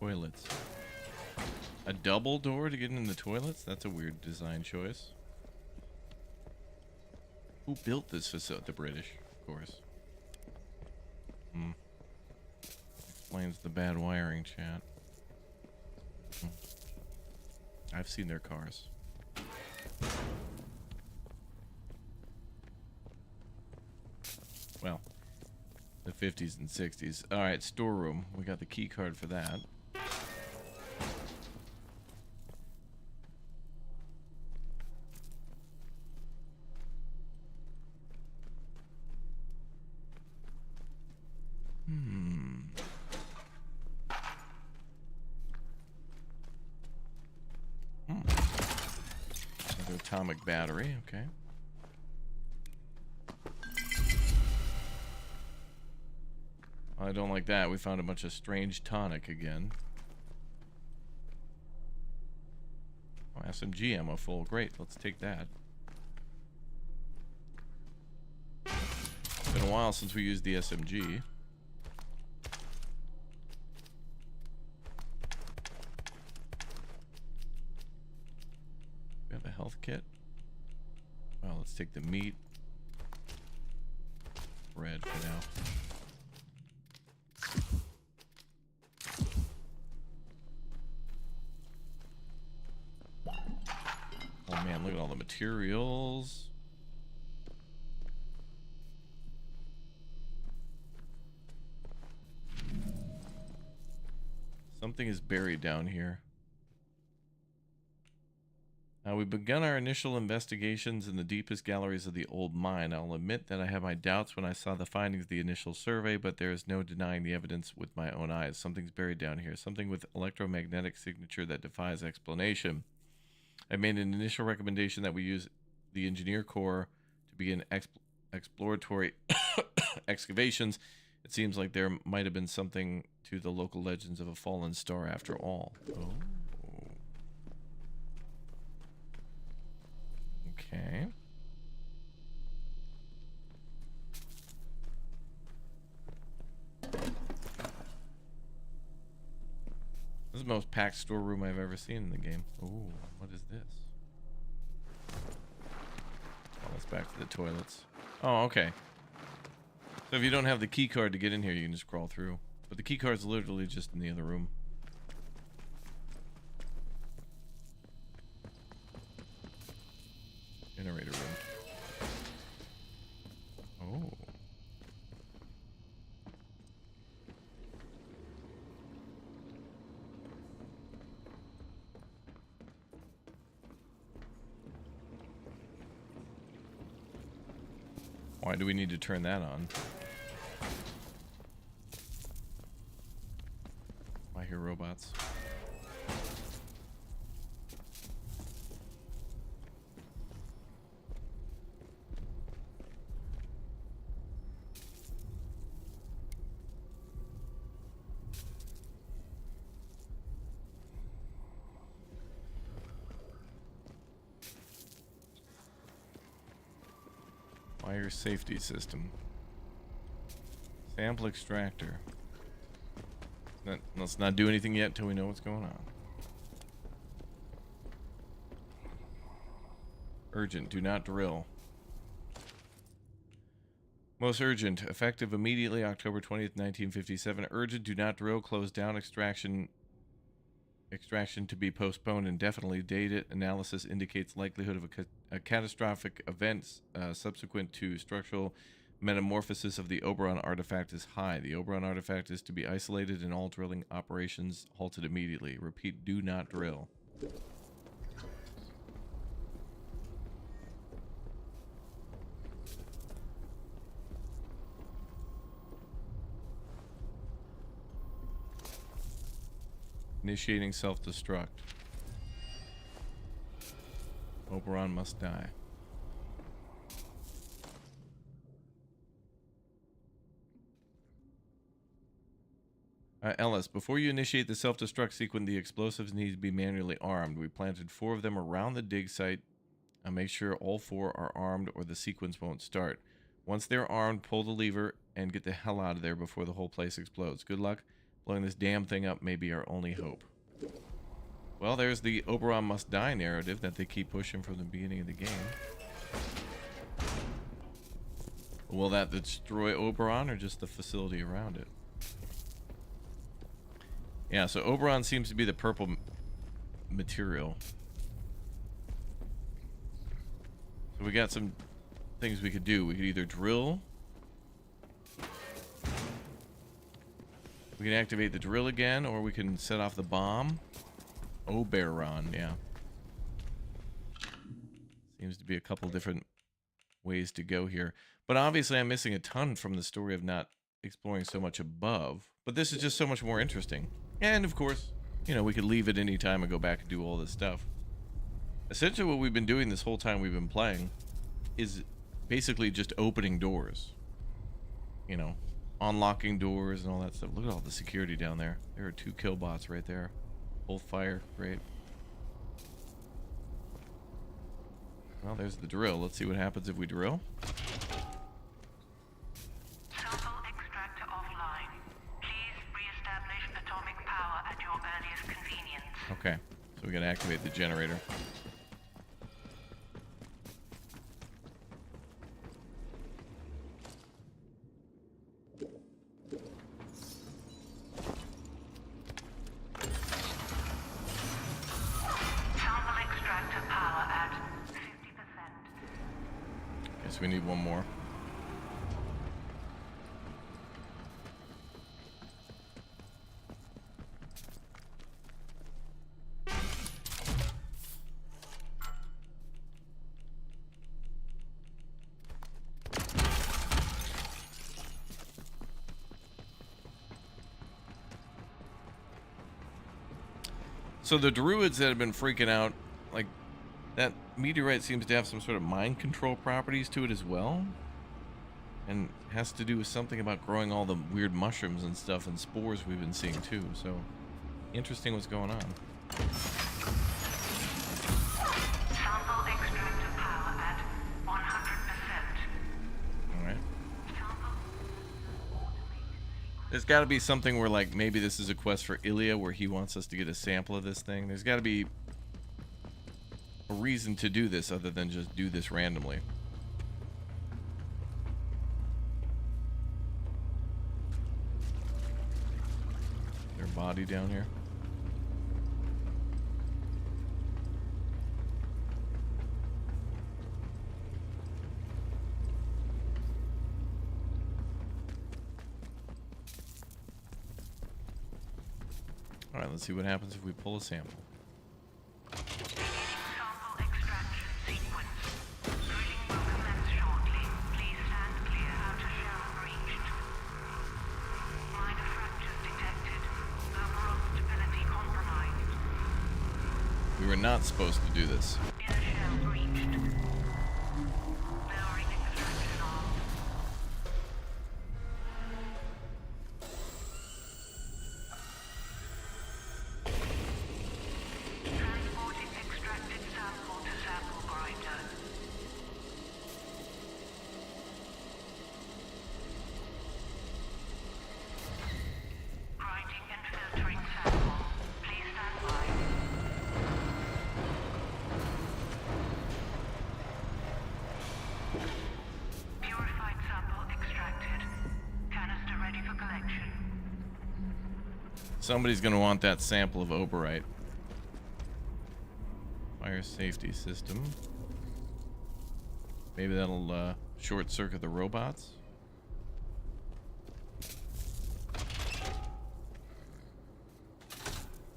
Toilets. A double door to get in the toilets? That's a weird design choice. Who built this facility? The British, of course. Explains the bad wiring, chat. I've seen their cars. Well, the 50s and 60s. Alright, storeroom. We got the key card for that. Another atomic battery, okay. I don't like that. We found a bunch of strange tonic again. Oh, SMG ammo full. Great, let's take that. Been a while since we used the SMG. We have a health kit. Well, let's take the meat. Bread for now. Oh man, look at all the materials. Something is buried down here. We've begun our initial investigations in the deepest galleries of the old mine. I'll admit that I had my doubts when I saw the findings of the initial survey, but there is no denying the evidence with my own eyes. Something's buried down here. Something with electromagnetic signature that defies explanation. I made an initial recommendation that we use the Engineer Corps to begin exploratory excavations. It seems like there might have been something to the local legends of a fallen star after all. Oh. Okay. This is the most packed storeroom I've ever seen in the game. Oh, what is this? Oh, let's back to the toilets. Oh, okay. So if you don't have the key card to get in here, you can just crawl through. But the key card's literally just in the other room. Generator room. Oh. Why do we need to turn that on? I hear robots. Fire safety system. Sample extractor. Let's not do anything yet till we know what's going on. Urgent. Do not drill. Most urgent. Effective immediately, October 20th, 1957. Urgent. Do not drill. Close down extraction. Extraction to be postponed indefinitely. Data analysis indicates likelihood of a catastrophic event subsequent to structural metamorphosis of the Oberon artifact is high. The Oberon artifact is to be isolated and all drilling operations halted immediately. Repeat, do not drill. Initiating self-destruct. Oberon must die. Ellis, before you initiate the self-destruct sequence, the explosives need to be manually armed. We planted 4 of them around the dig site. Make sure all 4 are armed or the sequence won't start. Once they're armed, pull the lever and get the hell out of there before the whole place explodes. Good luck. Blowing this damn thing up may be our only hope. Well, there's the Oberon must die narrative that they keep pushing from the beginning of the game. Will that destroy Oberon or just the facility around it? Yeah, so Oberon seems to be the purple material. So we got some things we could do. We could either drill. We can activate the drill again, or we can set off the bomb. Oberon, yeah. Seems to be a couple different ways to go here. But obviously I'm missing a ton from the story of not exploring so much above. But this is just so much more interesting. And of course, you know, we could leave at any time and go back and do all this stuff. Essentially what we've been doing this whole time we've been playing is basically just opening doors. You know, unlocking doors and all that stuff. Look at all the security down there. There are 2 killbots right there. Both fire. Great. Well, there's the drill. Let's see what happens if we drill. Sample extractor offline. Please re-establish atomic power at your earliest convenience. Okay. So we gotta activate the generator. We need one more. So the druids that have been freaking out, like, that meteorite seems to have some sort of mind control properties to it as well. And has to do with something about growing all the weird mushrooms and stuff and spores we've been seeing too. So, interesting what's going on. Sample extractor power at 100%. Alright. There's got to be something where, like, maybe this is a quest for Ilya where he wants us to get a sample of this thing. There's got to be a reason to do this other than just do this randomly. Their body down here. All right, let's see what happens if we pull a sample. Sample extraction sequence. Drilling will commence shortly. Please stand clear out of shell breached. Minor fractures detected. Overall stability compromised. We were not supposed to do this. Inner shell breached. Lowering extraction arm. Transporting extracted sample to sample grinder. Grinding and filtering sample. Please stand by. Purified sample extracted. Canister ready for collection. Somebody's going to want that sample of oberite. Fire safety system. Maybe that'll short circuit the robots.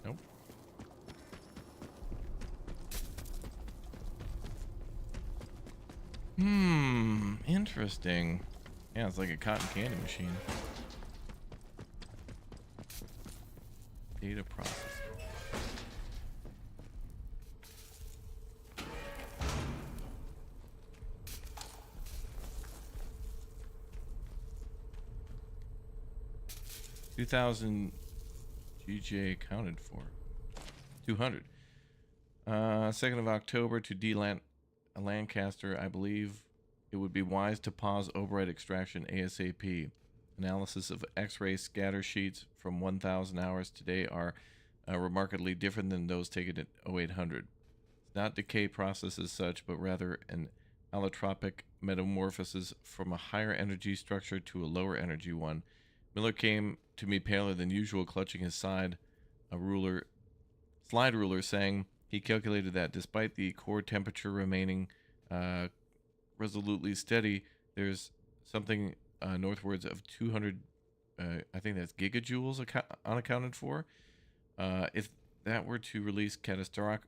Nope. Interesting. Yeah, it's like a cotton candy machine. Data processor. $2,000 GJ accounted for. 200. 2nd of October to Lancaster. I believe it would be wise to pause oberite extraction ASAP. Analysis of X-ray scatter sheets from 1,000 hours today are remarkably different than those taken at 0800. It's not decay process as such, but rather an allotropic metamorphosis from a higher energy structure to a lower energy one. Miller came to me paler than usual, clutching his slide ruler, saying he calculated that despite the core temperature remaining resolutely steady, there's something northwards of 200, I think that's gigajoules unaccounted for. If that were to release catastrophically,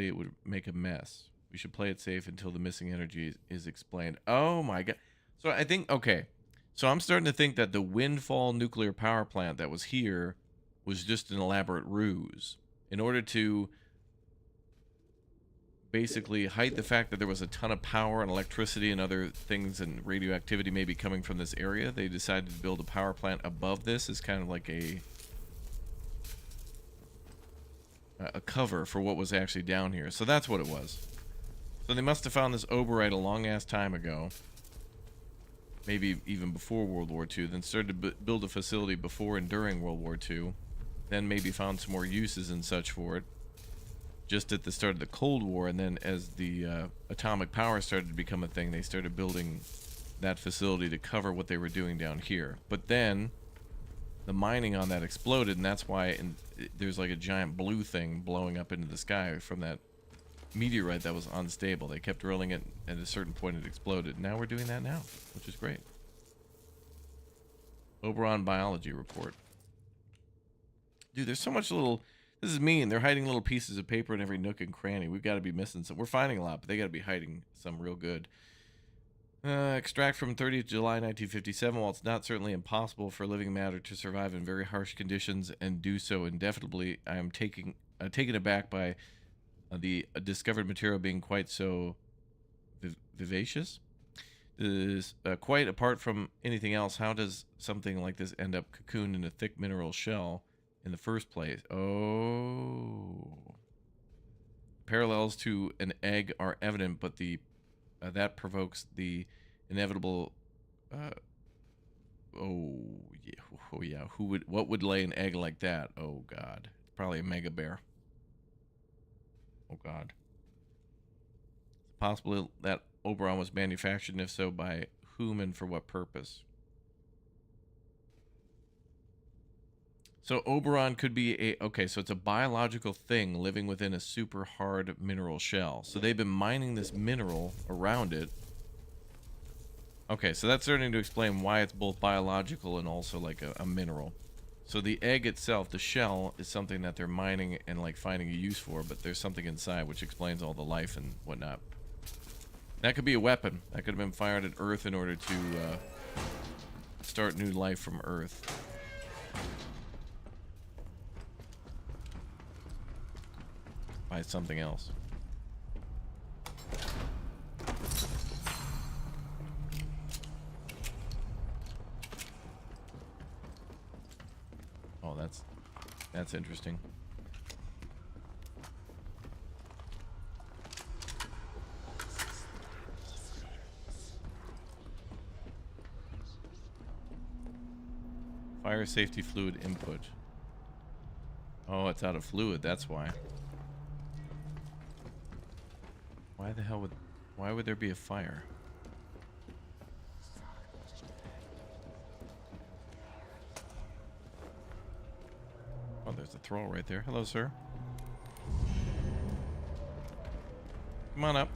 it would make a mess. We should play it safe until the missing energy is explained. Oh my god. So I think, okay. So I'm starting to think that the Windfall nuclear power plant that was here was just an elaborate ruse in order to basically hide the fact that there was a ton of power and electricity and other things and radioactivity maybe coming from this area. They decided to build a power plant above this as kind of like a cover for what was actually down here. So that's what it was. So they must have found this oberite a long ass time ago. Maybe even before World War II, then started to build a facility before and during World War II, then maybe found some more uses and such for it, just at the start of the Cold War, and then as the atomic power started to become a thing, they started building that facility to cover what they were doing down here. But then, the mining on that exploded, and that's why there's like a giant blue thing blowing up into the sky from that meteorite that was unstable. They kept drilling it, at a certain point it exploded. Now we're doing that now, which is great. Oberon biology report. Dude, there's so much little... This is mean. They're hiding little pieces of paper in every nook and cranny. We've got to be missing some. We're finding a lot, but they got to be hiding some real good. Extract from 30th July 1957. While it's not certainly impossible for living matter to survive in very harsh conditions and do so indefinitely, I am taken aback by the discovered material being quite so vivacious. Is quite apart from anything else. How does something like this end up cocooned in a thick mineral shell in the first place? Oh, parallels to an egg are evident, but the that provokes the inevitable. Oh yeah. What would lay an egg like that? Oh God, it's probably a mega bear. Oh God. It's possible that Oberon was manufactured, and if so, by whom and for what purpose? So Oberon could be okay, so it's a biological thing living within a super hard mineral shell. So they've been mining this mineral around it. Okay, so that's starting to explain why it's both biological and also like a mineral. So the egg itself, the shell, is something that they're mining and like finding a use for, but there's something inside which explains all the life and whatnot. That could be a weapon. That could have been fired at Earth in order to start new life from Earth. By something else. Oh, that's interesting. Fire safety fluid input. Oh, it's out of fluid, that's why. Why would there be a fire? Oh, there's a thrall right there. Hello, sir. Come on up.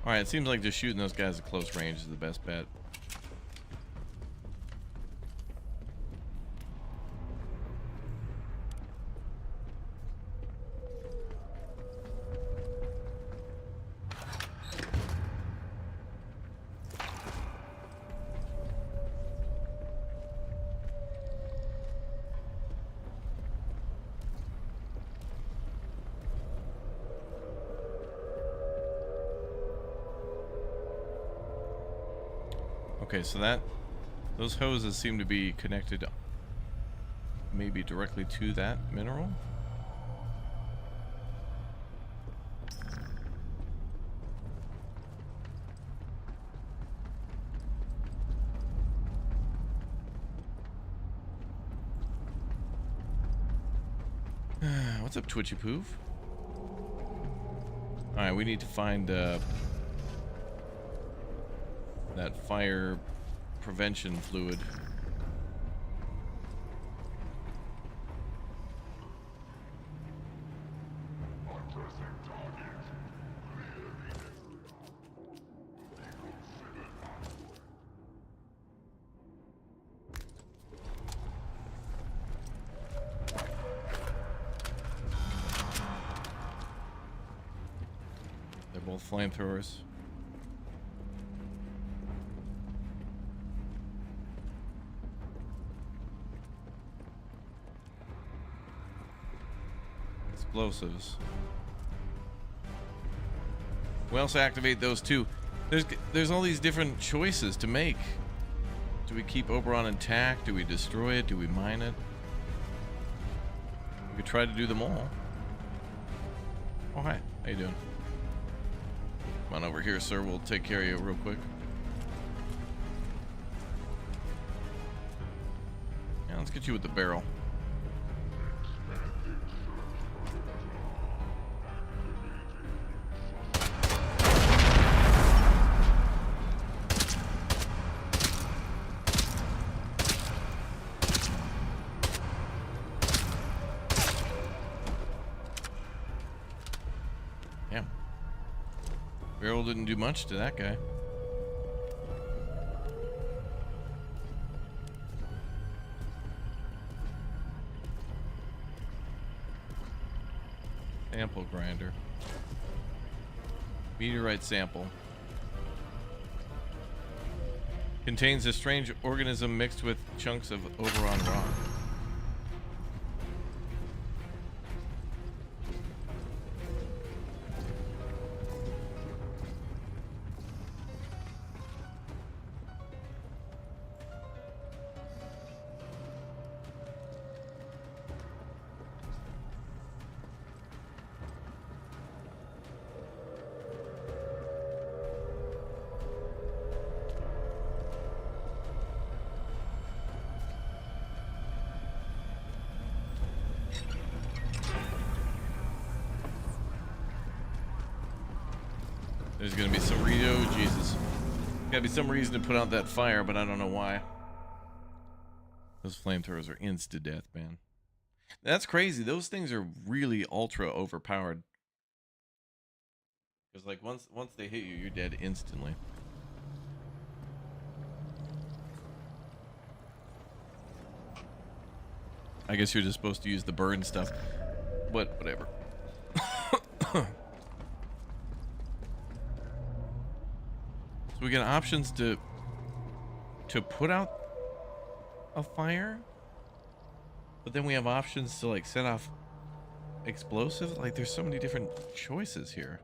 Alright, it seems like just shooting those guys at close range is the best bet. Okay, so those hoses seem to be connected maybe directly to that mineral. What's up, Twitchy Poof? Alright, we need to find that fire prevention fluid. They're both flamethrowers. Explosives. We also activate those too. There's all these different choices to make. Do we keep Oberon intact? Do we destroy it? Do we mine it? We could try to do them all. Oh, hi. How you doing? Come on over here, sir. We'll take care of you real quick. Yeah, let's get you with the barrel. didn't do much to that guy. Sample grinder. Meteorite sample. Contains a strange organism mixed with chunks of Oberon rock. There's gonna be some Jesus. Gotta be some reason to put out that fire, but I don't know why. Those flamethrowers are insta-death, man. That's crazy. Those things are really ultra overpowered. Because like once they hit you, you're dead instantly. I guess you're just supposed to use the burn stuff. But whatever. So we get options to put out a fire, but then we have options to like set off explosives. Like there's so many different choices here.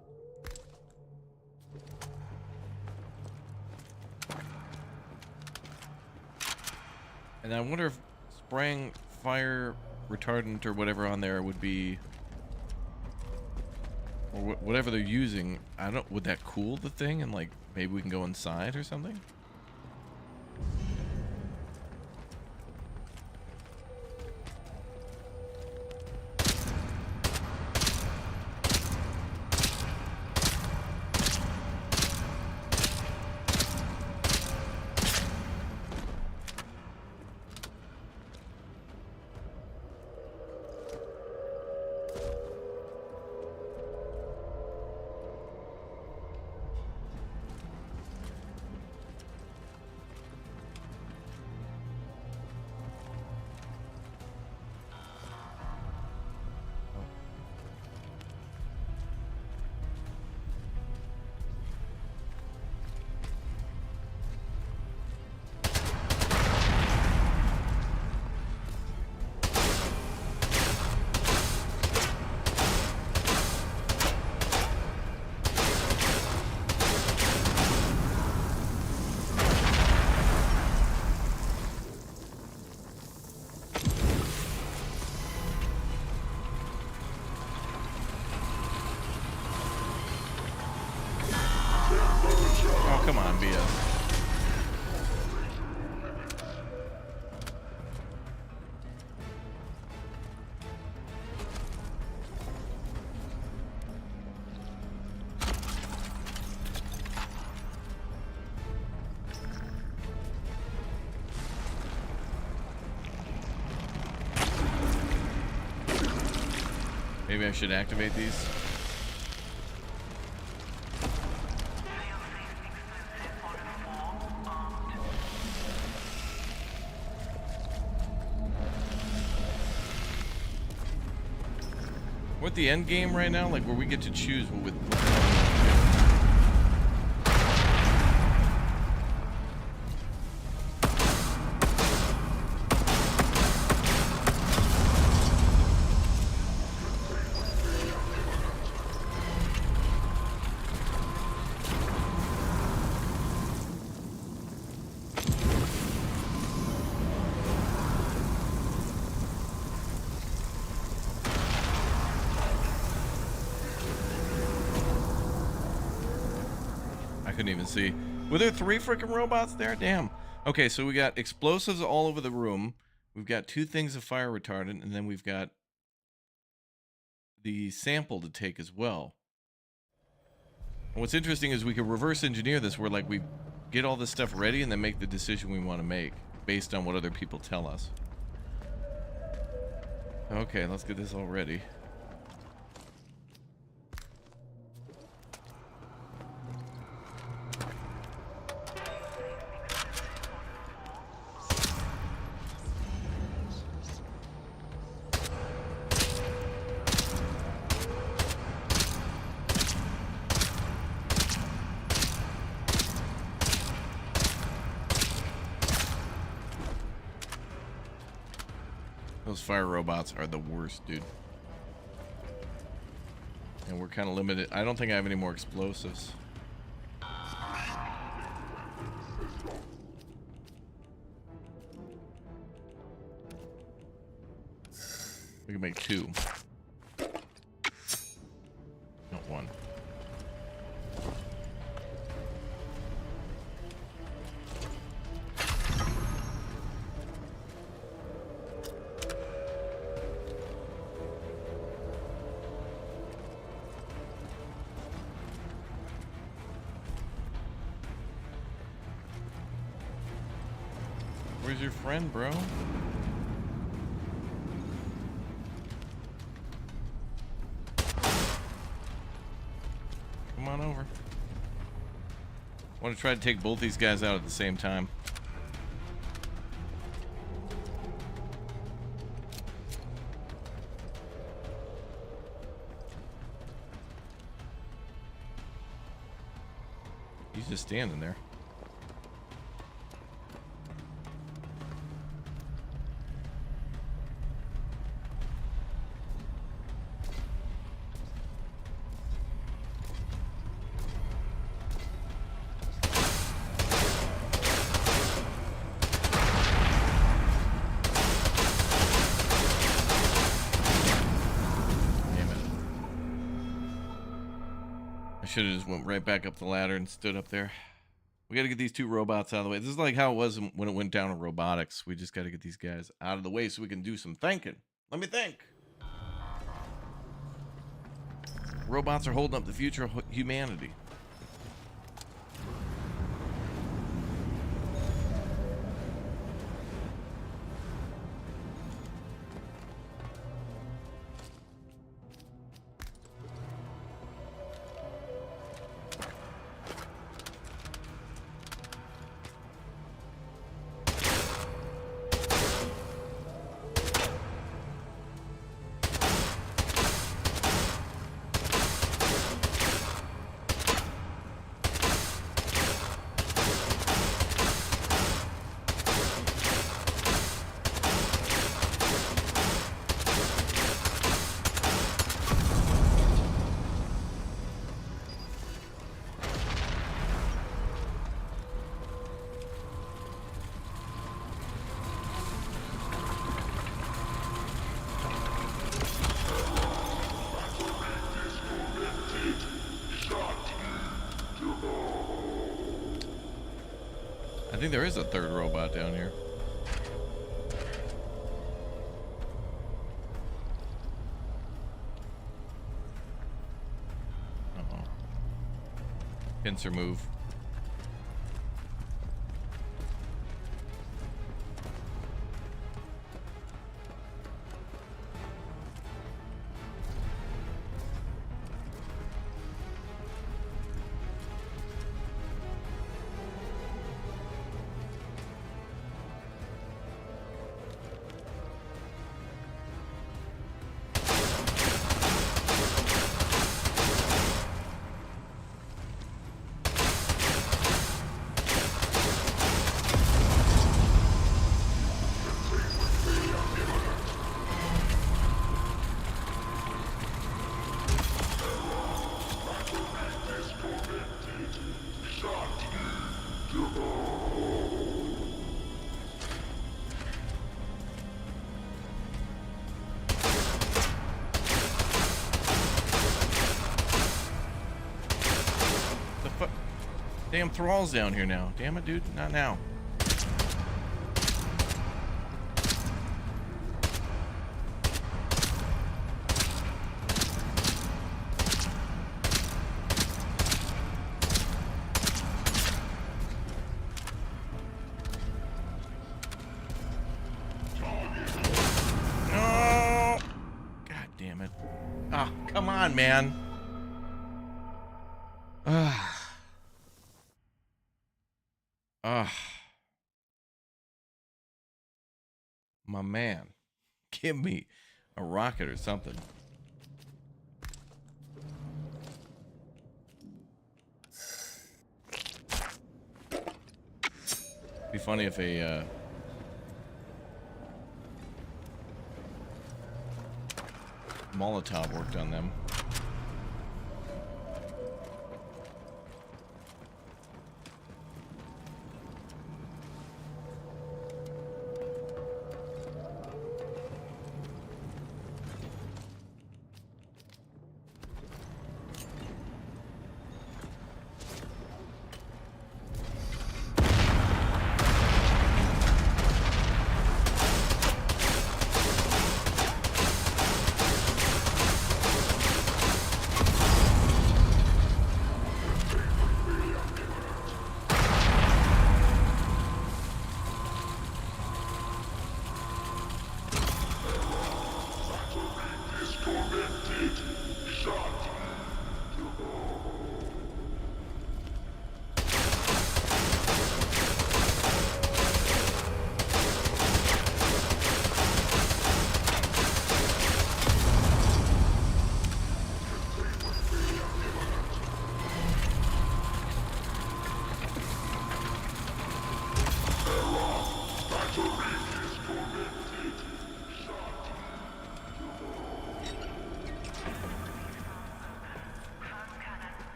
And I wonder if spraying fire retardant or whatever on there would be, or whatever they're using. I don't. Would that cool the thing and like maybe we can go inside or something? Come on, BS. Maybe I should activate these. We're at the end game right now, like where we get to choose what couldn't even see. Were there 3 freaking robots there? Damn. Okay, so we got explosives all over the room. We've got 2 things of fire retardant, and then we've got the sample to take as well. And what's interesting is we could reverse engineer this where like we get all this stuff ready and then make the decision we want to make based on what other people tell us. Okay, let's get this all ready. Those fire robots are the worst, dude. And we're kind of limited. I don't think I have any more explosives. We can make 2. Not 1. Where's your friend, bro? Come on over. I want to try to take both these guys out at the same time. He's just standing there. Should have just went right back up the ladder and stood up there. We got to get these 2 robots out of the way. This is like how it was when it went down to robotics. We just got to get these guys out of the way so we can do some thinking. Let me think. Robots are holding up the future of humanity. I think there is a 3rd robot down here. Uh-oh. Pincer move. Damn thrall's down here now. Damn it, dude. Not now. Oh! God damn it. Ah, oh, come on, man. My man, give me a rocket or something. Be funny if a Molotov worked on them.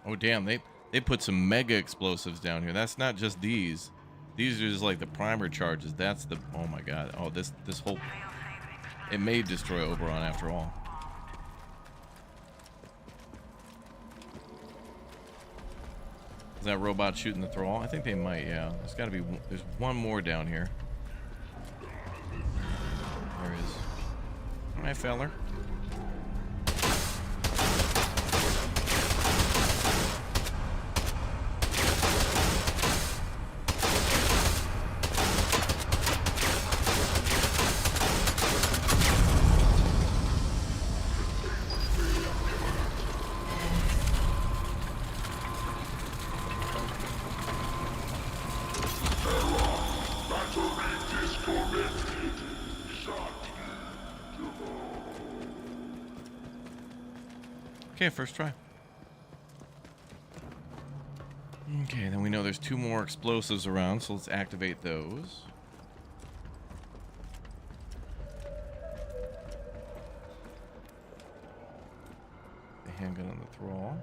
Oh damn, they put some mega explosives down here. That's not just these. These are just like the primer charges. That's the, oh my god. Oh, this whole, it may destroy Oberon after all. Is that robot shooting the thrall? I think they might, yeah. There's gotta be, there's one more down here. There is. Hi, feller. Okay, first try. Okay, then we know there's 2 more explosives around, so let's activate those. The handgun on the thrall.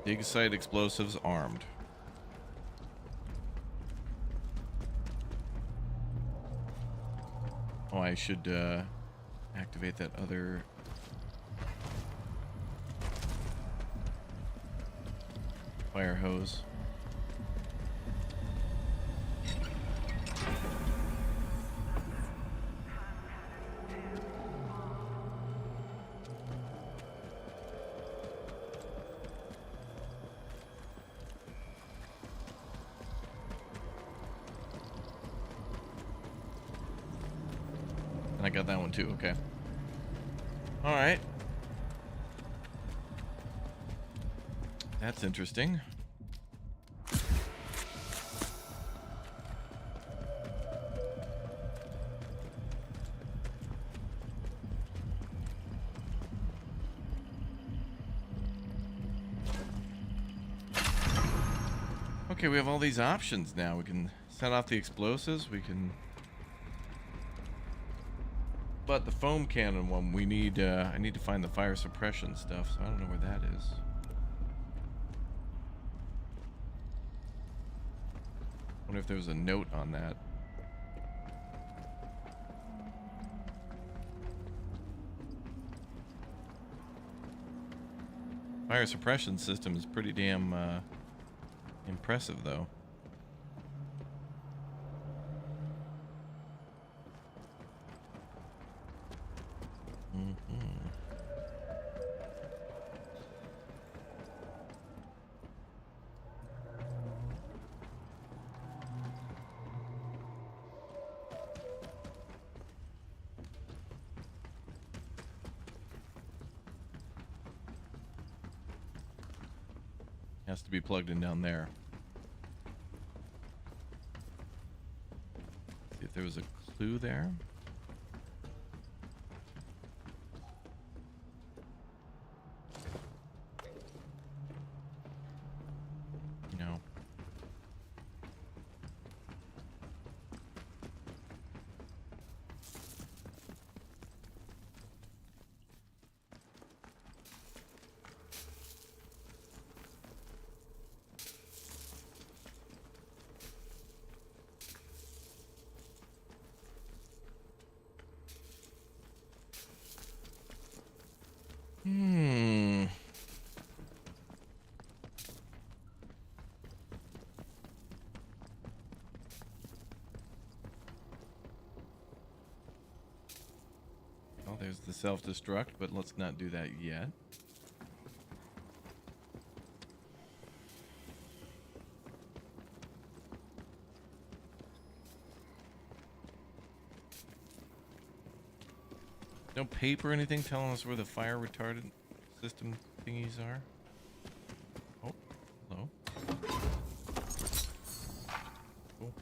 Dig site explosives armed. Oh, I should activate that other fire hose. I got that one too, okay. Alright. That's interesting. Okay, we have all these options now. We can set off the explosives, we can... But the foam cannon one, we need, I need to find the fire suppression stuff, so I don't know where that is. wonder if there was a note on that. Fire suppression system is pretty damn impressive, though. Has to be plugged in down there. See if there was a clue there. No. Well, there's the self-destruct, but let's not do that yet. No paper or anything telling us where the fire retardant system thingies are? Oh, hello. Cool.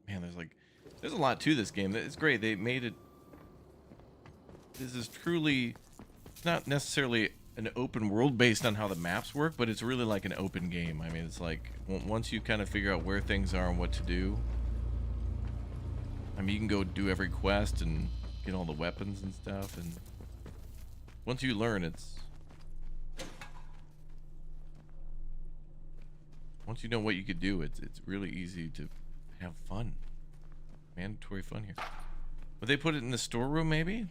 Man, there's a lot to this game. It's great. They made it. This is truly not necessarily an open world based on how the maps work, but it's really like an open game. I mean, it's like once you kind of figure out where things are and what to do. I mean, you can go do every quest and get all the weapons and stuff, and once you learn, once you know what you could do, it's really easy to have fun. Mandatory fun here. Would they put it in the storeroom, maybe?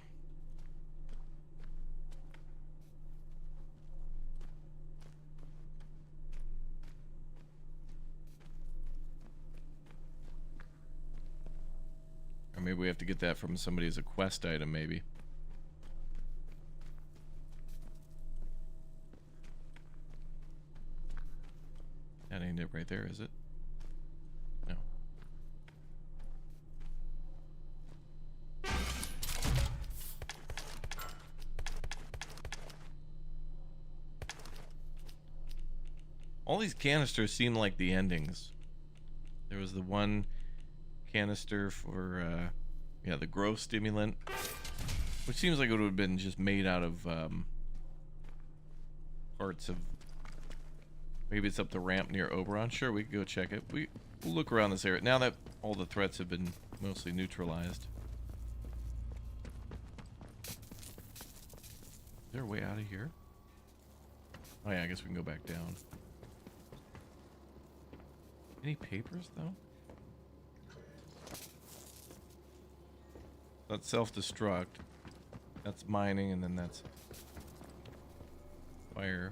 Or maybe we have to get that from somebody as a quest item, maybe. That ain't it right there, is it? No. All these canisters seem like the endings. There was the one canister for, yeah, the growth stimulant, which seems like it would have been just made out of parts of. Maybe it's up the ramp near Oberon. Sure, we can go check it. We'll look around this area now that all the threats have been mostly neutralized. Is there a way out of here? Oh yeah, I guess we can go back down. Any papers though? That's self-destruct. That's mining, and then that's fire.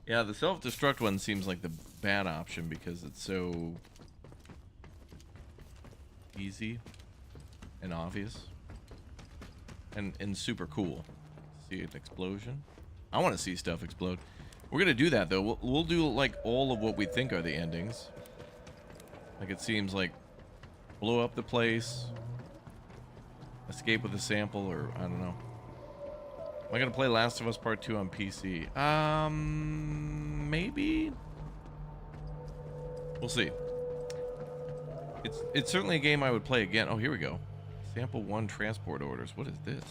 Yeah, the self-destruct one seems like the bad option because it's so easy and obvious and super cool. See an explosion. I want to see stuff explode. We're gonna do that though. We'll do like all of what we think are the endings. Like it seems like blow up the place, escape with a sample, or I don't know. Am I gonna play Last of Us Part 2 on PC? Maybe. We'll see. It's certainly a game I would play again. Oh, here we go. Sample 1 transport orders. What is this?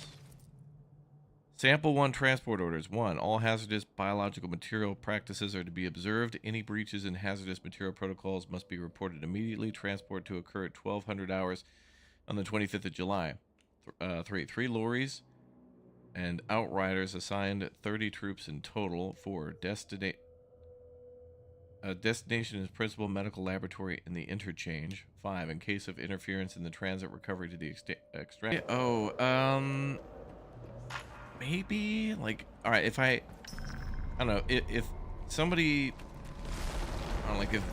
Sample 1 transport orders. 1. All hazardous biological material practices are to be observed. Any breaches in hazardous material protocols must be reported immediately. Transport to occur at 1200 hours on the 25th of July. 3 lorries and outriders assigned 30 troops in total for destination is principal medical laboratory in the Interchange. 5. In case of interference in the transit recovery to the extract. Oh, maybe like, all right, if I don't know, if somebody, I don't know, like if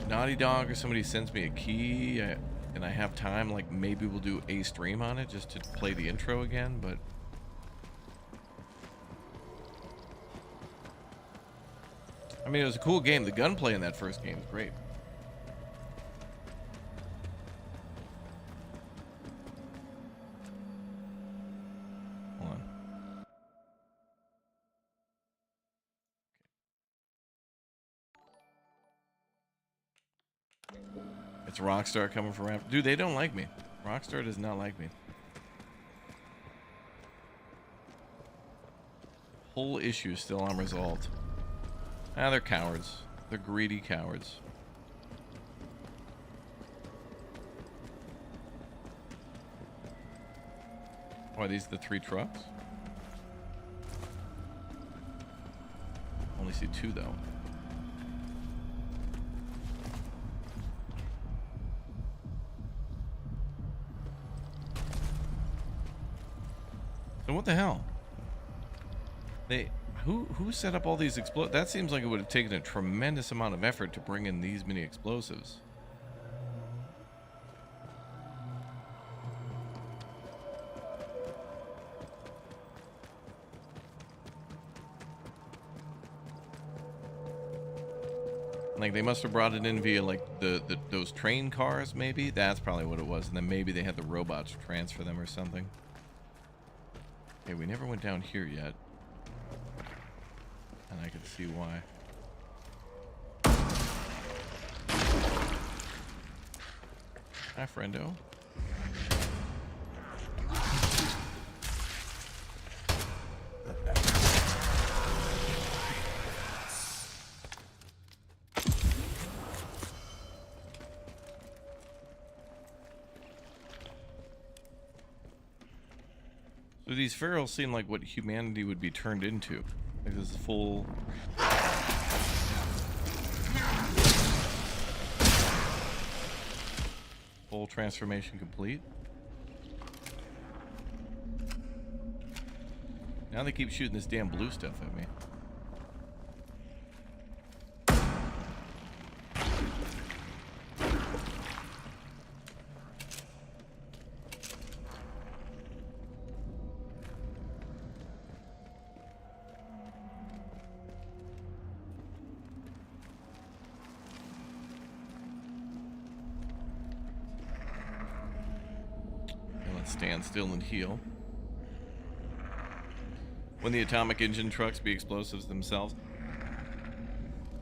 Naughty Dog or somebody sends me a key and I have time, like maybe we'll do a stream on it just to play the intro again. But I mean, it was a cool game. The gunplay in that first game is great. Hold on. It's Rockstar coming for rap. Dude, they don't like me. Rockstar does not like me. Whole issue is still unresolved. Ah, they're cowards. They're greedy cowards. Oh, are these the 3 trucks? Only see 2 though. So what the hell? Who set up all these explosives? That seems like it would have taken a tremendous amount of effort to bring in these many explosives. Like they must have brought it in via like those train cars, maybe. That's probably what it was, and then maybe they had the robots transfer them or something. Okay, we never went down here yet. And I can see why. Hi, friendo. So these ferals seem like what humanity would be turned into. Like this is full... Full transformation complete. Now they keep shooting this damn blue stuff at me. Stand still and heal. When the atomic engine trucks be explosives themselves.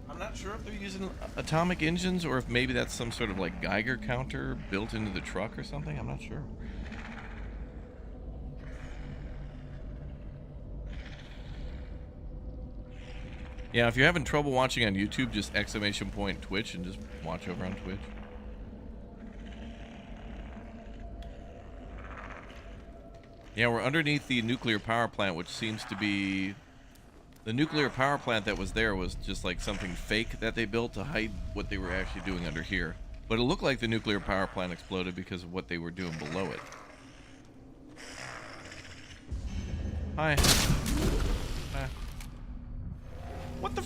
I'm not sure if they're using atomic engines or if maybe that's some sort of like Geiger counter built into the truck or something. I'm not sure. Yeah, if you're having trouble watching on YouTube, just !point Twitch and just watch over on Twitch. Yeah, we're underneath the nuclear power plant, which seems to be... The nuclear power plant that was there was just like something fake that they built to hide what they were actually doing under here. But it looked like the nuclear power plant exploded because of what they were doing below it. Hi. Hi. What the...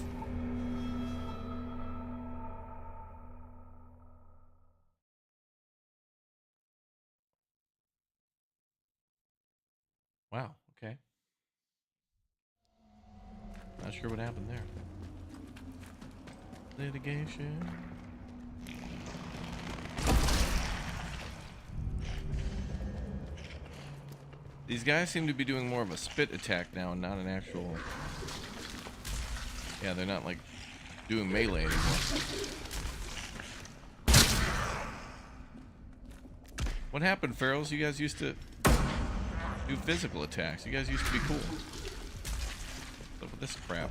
Wow, okay. Not sure what happened there. Litigation. These guys seem to be doing more of a spit attack now and not an actual... Yeah, they're not like doing melee anymore. What happened, Ferals? You guys used to do physical attacks. You guys used to be cool. What's up with this crap?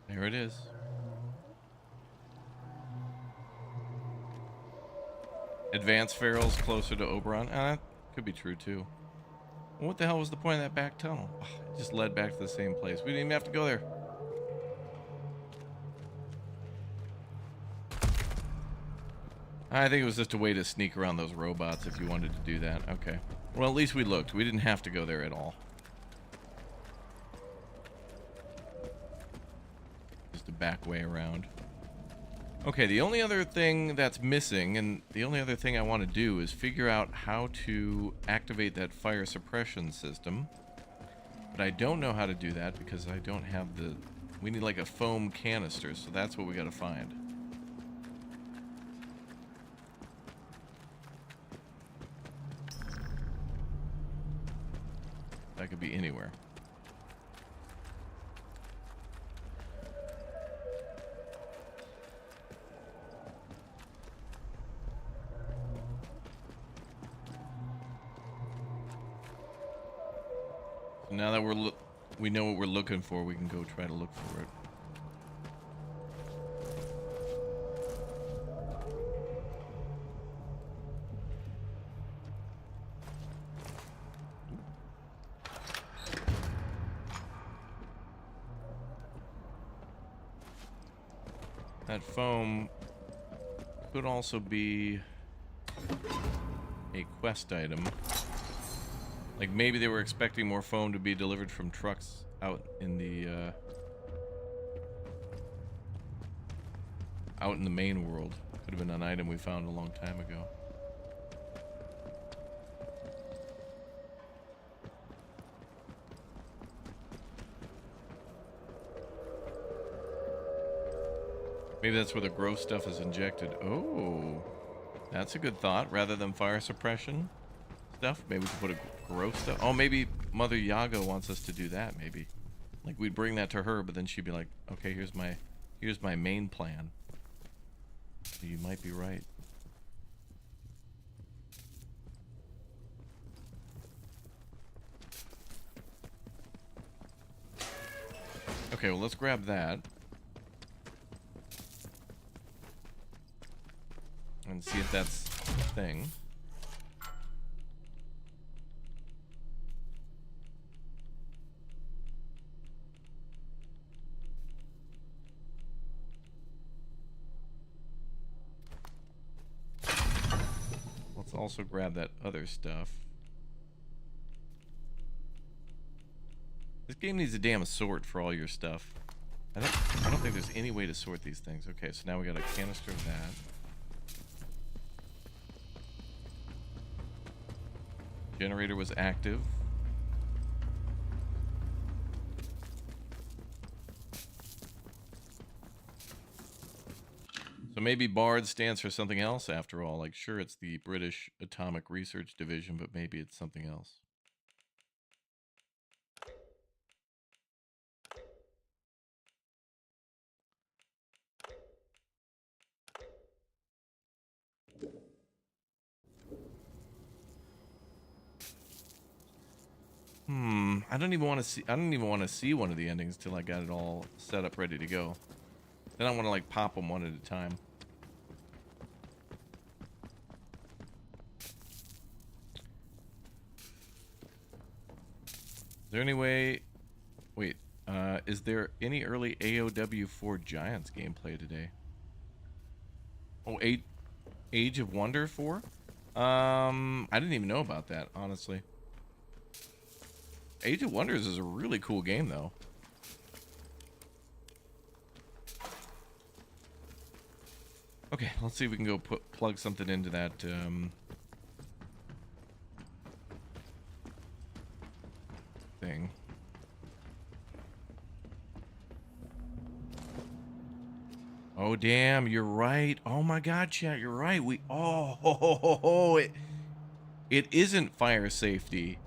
There it is. Advanced ferals closer to Oberon. That could be true too. What the hell was the point of that back tunnel? Oh, it just led back to the same place. We didn't even have to go there. I think it was just a way to sneak around those robots if you wanted to do that. Okay. Well, at least we looked. We didn't have to go there at all. Just a back way around. Okay, the only other thing that's missing, and the only other thing I want to do is figure out how to activate that fire suppression system. But I don't know how to do that because I don't have the... We need like a foam canister, so that's what we gotta find. That could be anywhere. So now that we know what we're looking for, we can go try to look for it. That foam could also be a quest item. Like maybe they were expecting more foam to be delivered from trucks out in the main world. Could have been an item we found a long time ago. Maybe that's where the gross stuff is injected. Oh, that's a good thought. Rather than fire suppression stuff, maybe we could put a gross stuff. Oh, maybe Mother Yaga wants us to do that. Maybe, like we'd bring that to her, but then she'd be like, "Okay, here's my main plan." You might be right. Okay, well let's grab that. And see if that's the thing. Let's also grab that other stuff. This game needs a damn sort for all your stuff. I don't think there's any way to sort these things. Okay, so now we got a canister of that. Generator was active. So maybe BARD stands for something else after all. Like, sure, it's the British Atomic Research Division, but maybe it's something else. I don't even want to see one of the endings till I got it all set up ready to go. Then I want to like pop them one at a time. Is there any way... Wait, is there any early AOW4 Giants gameplay today? Oh, Age of Wonder 4? I didn't even know about that, honestly. Age of Wonders is a really cool game, though. Okay, let's see if we can go plug something into that thing. Oh damn, you're right. Oh my god, chat, you're right. It isn't fire safety.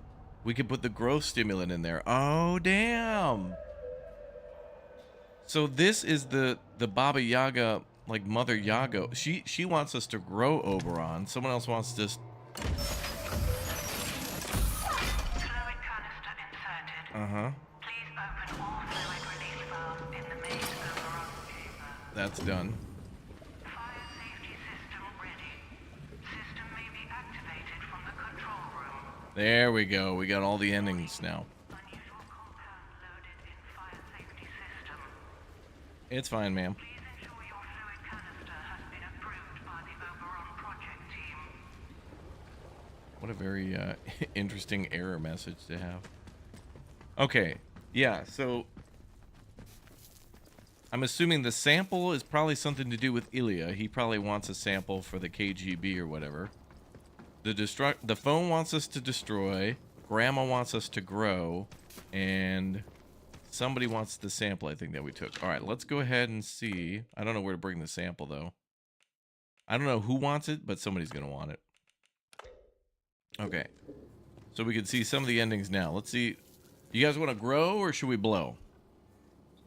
We could put the growth stimulant in there. Oh damn. So this is the Baba Yaga, like Mother Yaga. She wants us to grow Oberon. Someone else wants this. Fluid canister inserted. Uh-huh. Please open all fluid release valves in the main Oberon chamber. That's done. Fire safety system ready. System may be activated from the control room. There we go. We got all the endings now. Unusual compound loaded in fire safety system. It's fine, ma'am. Please ensure your fluid canister has been approved by the Oberon project team. What a very interesting error message to have. Okay, yeah, so I'm assuming the sample is probably something to do with Ilya. He probably wants a sample for the KGB or whatever. The phone wants us to destroy. Grandma wants us to grow. And somebody wants the sample, I think, that we took. All right, let's go ahead and see. I don't know where to bring the sample, though. I don't know who wants it, but somebody's going to want it. Okay. So we can see some of the endings now. Let's see. You guys want to grow or should we blow?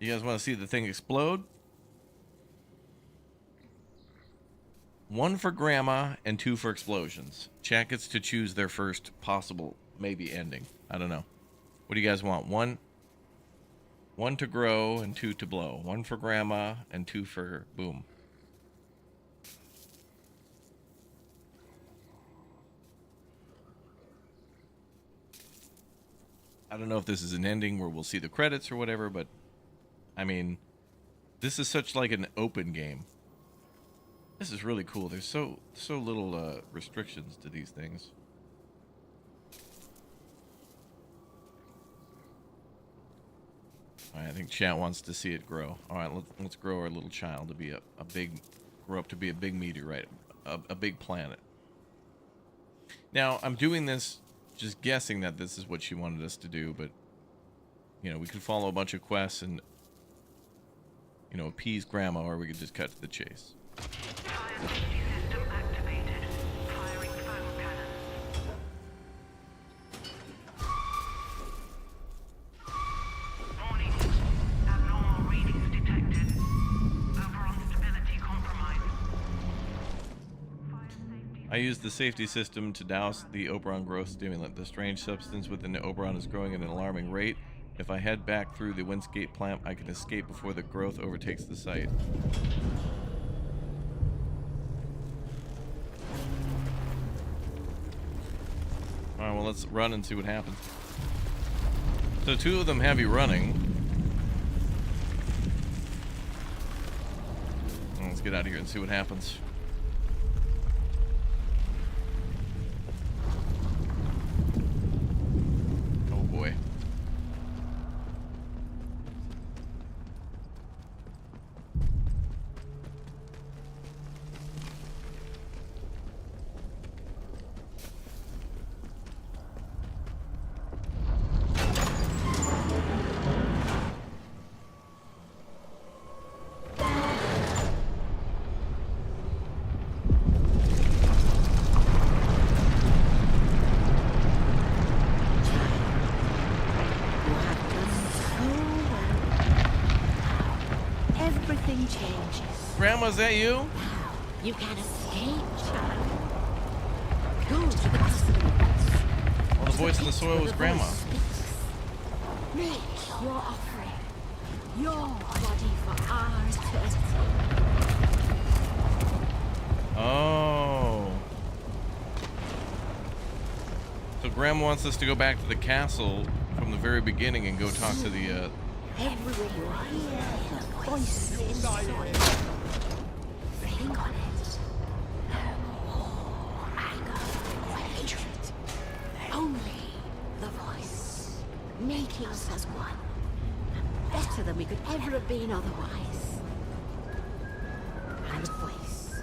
You guys want to see the thing explode? 1 for grandma and 2 for explosions. Chat gets to choose their first possible maybe ending. I don't know. What do you guys want? 1 to grow and 2 to blow. 1 for grandma and 2 for boom. I don't know if this is an ending where we'll see the credits or whatever, but I mean, this is such like an open game. This is really cool. There's so little restrictions to these things. All right, I think chat wants to see it grow. All right, let's grow our little child to be grow up to be a big meteorite, a big planet. Now, I'm doing this just guessing that this is what she wanted us to do, but you know, we could follow a bunch of quests and, you know, appease grandma, or we could just cut to the chase. Fire safety system activated. Firing foam cannons. Warning. Abnormal readings detected. Oberon stability compromised. Fire safety. I used the safety system to douse the Oberon growth stimulant. The strange substance within the Oberon is growing at an alarming rate. If I head back through the Windscale plant, I can escape before the growth overtakes the site. Alright, well, let's run and see what happens. So 2 of them have you running. Well, let's get out of here and see what happens. Oh boy. Everything changes. Grandma, is that you? You can escape, child. Go to the considerate. Well, the voice in the soil was grandma. Make your offering. Your body for our eternity. Oh. So grandma wants us to go back to the castle from the very beginning and go talk to the Everywhere you hear the voice inside. Think on it. No more anger or hatred. Only the voice. Making us as one. Better than we could ever have been otherwise. And the voice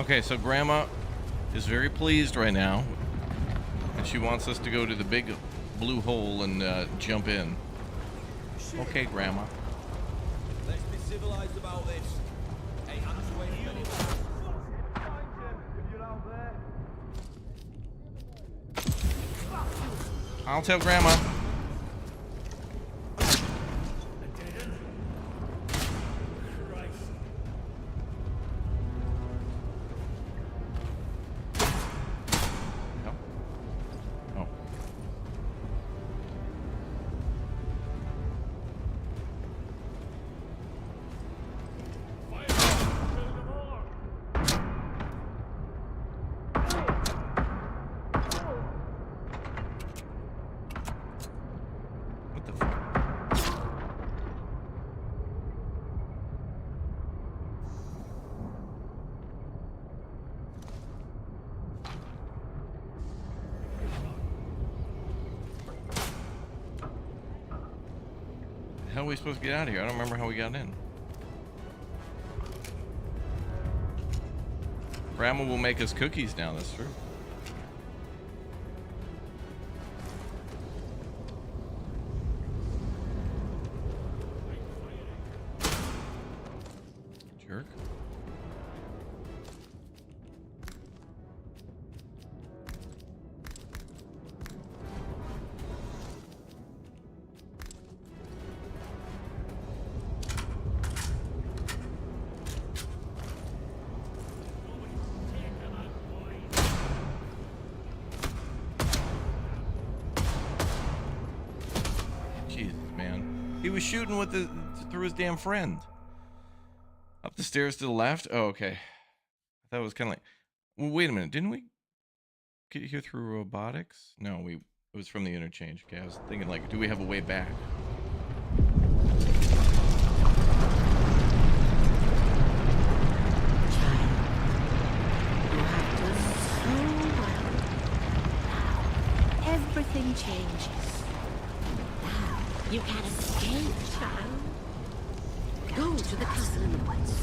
Okay, so Grandma is very pleased right now, and she wants us to go to the big blue hole and jump in. Okay, Grandma. Let's be civilized about this. Hey, hands away from anyone. I'll tell Grandma. How are we supposed to get out of here? I don't remember how we got in. Grandma will make us cookies now, that's true. Jerk. He was shooting with through his damn friend. Up the stairs to the left. Oh, okay. That was kind of like. Well, wait a minute. Didn't we get here through robotics? No, it was from the interchange. Okay, I was thinking like, do we have a way back? Everything changes. Now you can escape, child. Go to the castle in the woods,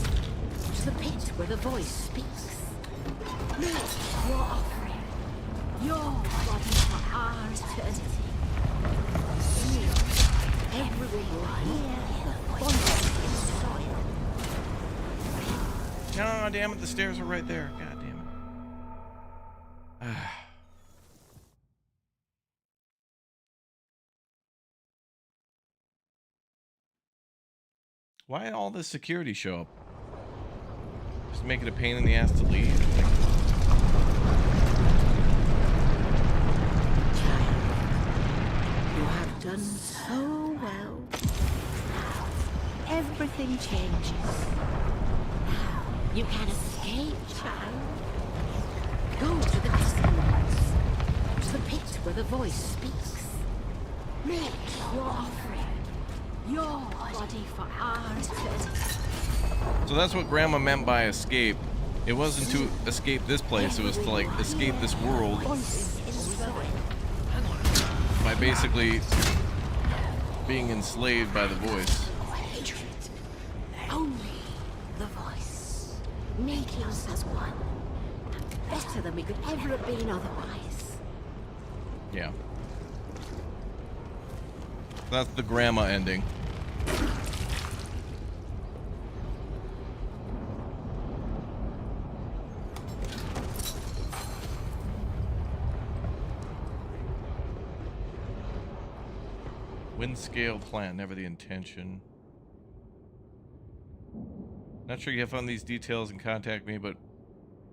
to the pit where the voice speaks. Make your offering, your body for our eternity. Soon, everyone will hear the voice in soil. No, damn it, the stairs are right there. God damn it. Why did all this security show up? Just make it a pain in the ass to leave. You have done so well. Everything changes. Now you can escape, child. Go to the castle in the woods, to the pit where the voice speaks. Make your offering. Your body for our eternity. So that's what Grandma meant by escape. It wasn't to escape this place, it was to like escape this world by basically being enslaved by the voice. Only the voice, making us as one. Better than we could ever have been otherwise. Yeah. That's the Grandma ending. Windscale plan, never the intention. Not sure you have found these details and contact me, but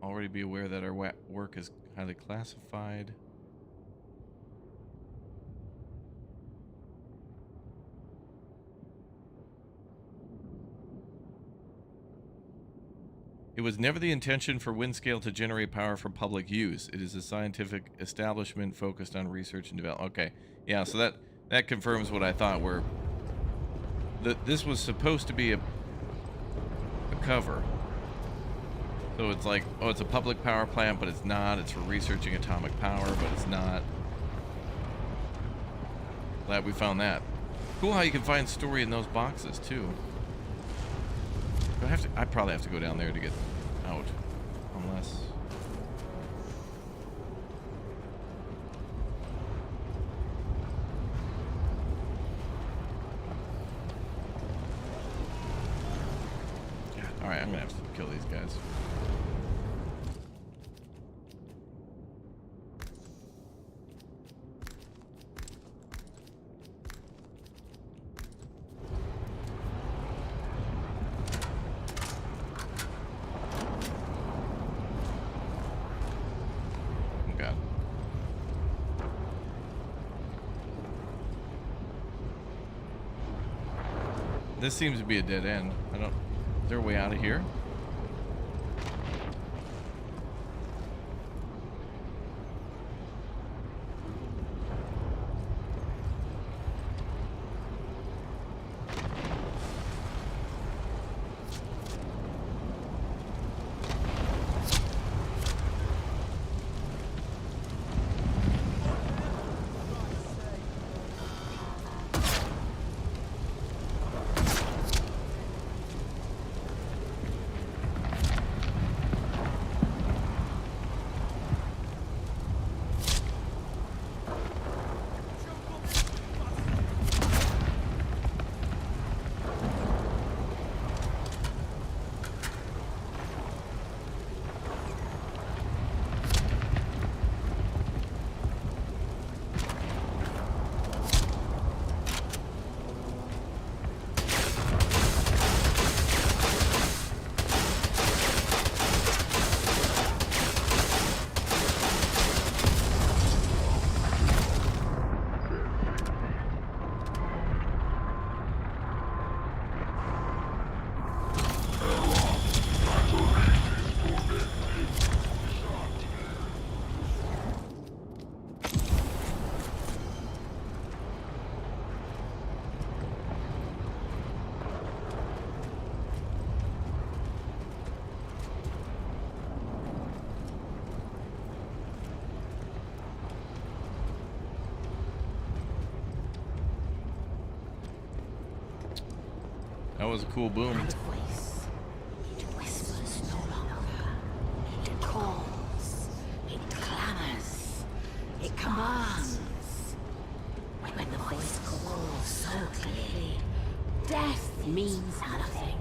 already be aware that our work is highly classified. It was never the intention for Windscale to generate power for public use. It is a scientific establishment focused on research and development. Okay, yeah, so that confirms what I thought, where this was supposed to be a cover. So it's like, oh, it's a public power plant, but it's not. It's for researching atomic power, but it's not. Glad we found that. Cool how you can find story in those boxes, too. I probably have to go down there to get out. Unless... God, alright, I'm gonna have to kill these guys. This seems to be a dead end. I don't... Is there a way out of here? That was a cool boom. And voice. It whispers no longer. It calls. It clamors. It commands. When the voice calls so clearly, death means nothing.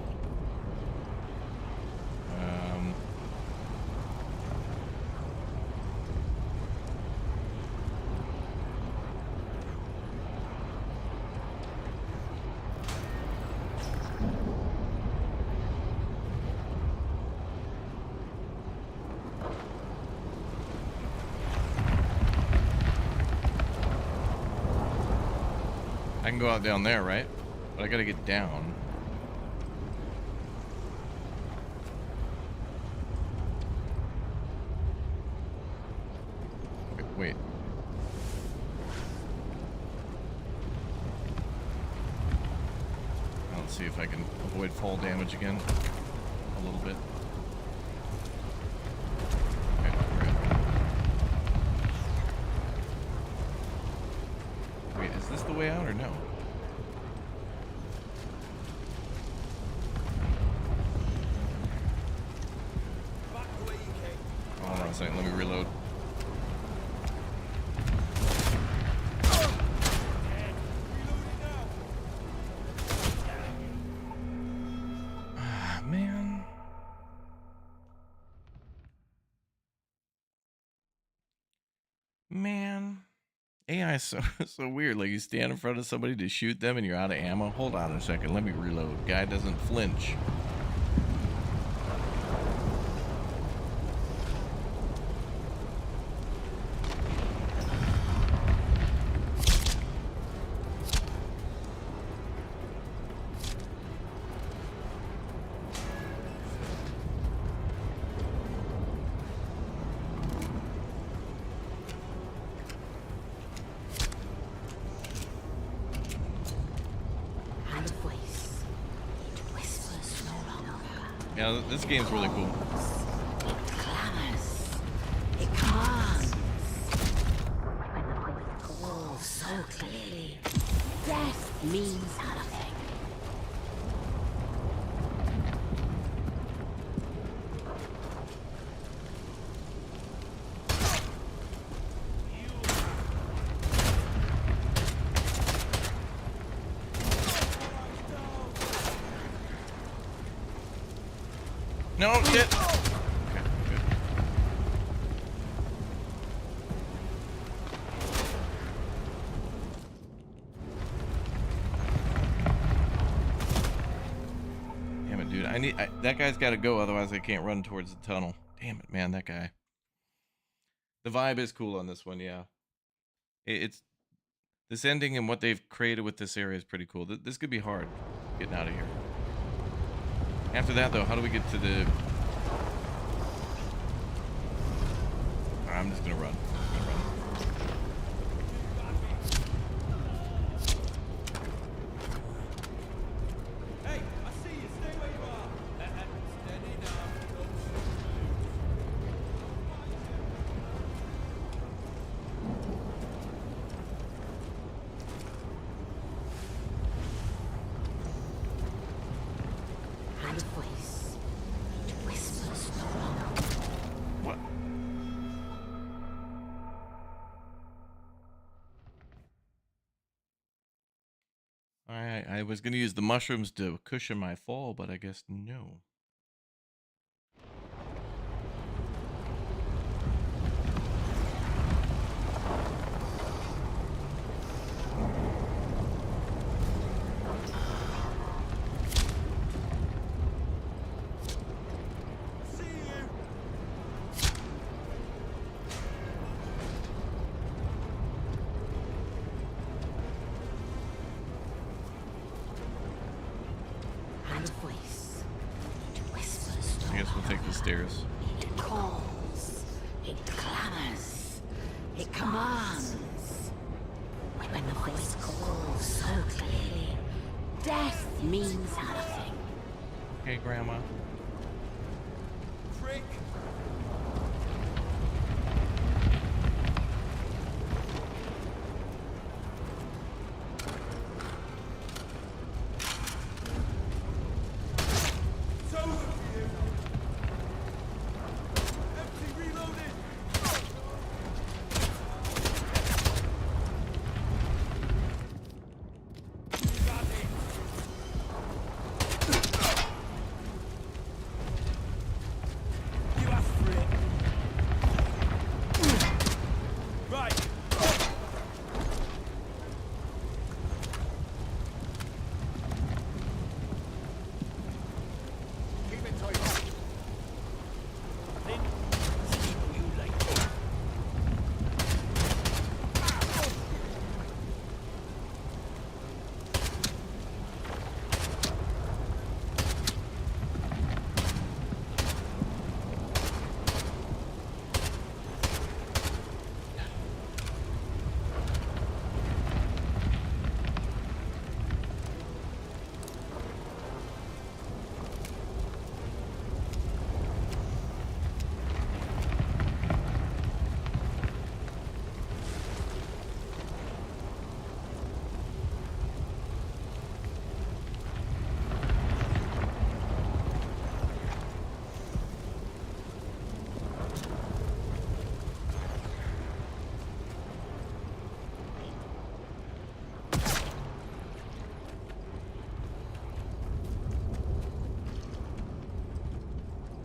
I can go out down there, right? But I gotta get down. Wait. Let's see if I can avoid fall damage again a little bit. Okay, great. Wait, is this the way out or no? Hold on a second, let me reload. Man, AI is so weird. Like, you stand in front of somebody to shoot them and you're out of ammo. Hold on a second, let me reload. Guy doesn't flinch. Yeah, this game's really cool. It clamors. It commands. When the voice calls so clearly, death means nothing. No, shit. Okay, good. Damn it, dude. That guy's got to go, otherwise I can't run towards the tunnel. Damn it, man, that guy. The vibe is cool on this one, yeah. It's this ending and what they've created with this area is pretty cool. This could be hard getting out of here. After that, though, how do we get to the... I'm just gonna run. Hey, I see you. Stay where you are. Steady now. And a voice. It whispers no longer. What? Alright, I was gonna use the mushrooms to cushion my fall, but I guess no. See you. And a voice. It whispers no I guess we'll take the stairs. It calls, it clamors, it commands. When the voice calls so clearly, death means nothing. Okay, Grandma. Prick. It's over for you. Empty reloaded. Got it. You asked for it. Right. Keep it tight. Then see you later.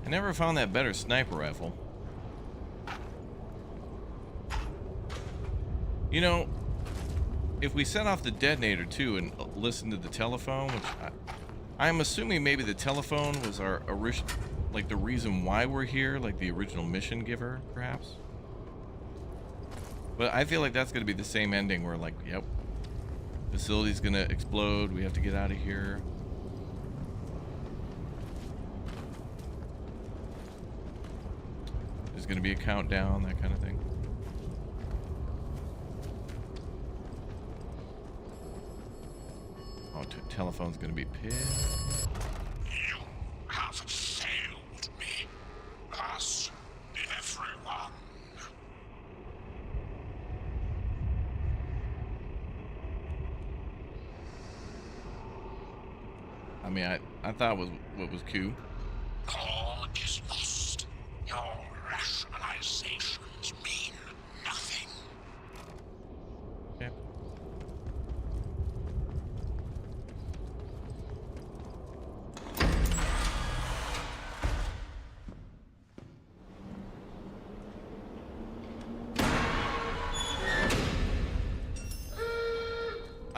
I never found that better sniper rifle. You know, if we set off the detonator too and listen to the telephone, which I'm assuming maybe the telephone was our original, like the reason why we're here, like the original mission giver, perhaps. But I feel like that's gonna be the same ending where, like, yep, facility's gonna explode, we have to get out of here. There's gonna be a countdown, that kind of thing. Oh, telephone's gonna be pissed. You have failed me. Us, everyone. I mean, I thought was what was Q. All is lost. Your rationalizations mean nothing. Okay.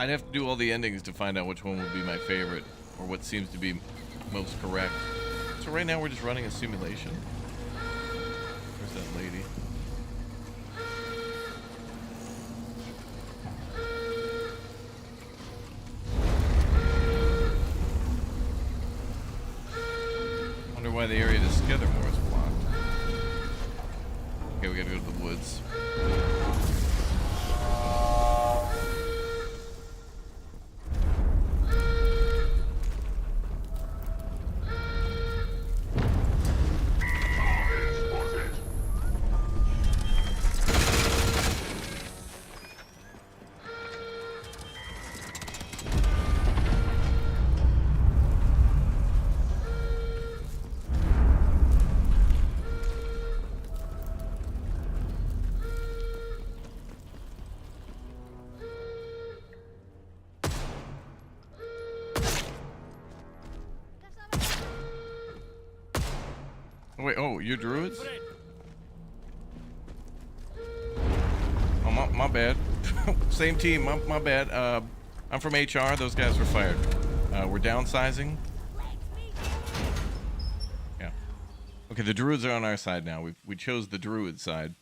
I'd have to do all the endings to find out which one would be my favorite, or what seems to be most correct. So right now we're just running a simulation. Where's that lady? Wonder why the area to Skithermore is blocked. Okay, we gotta go to the woods. Wait, oh, you're druids? Oh, my bad. Same team, my bad. I'm from HR, those guys were fired. We're downsizing. Yeah. Okay, the druids are on our side now. We chose the druid side,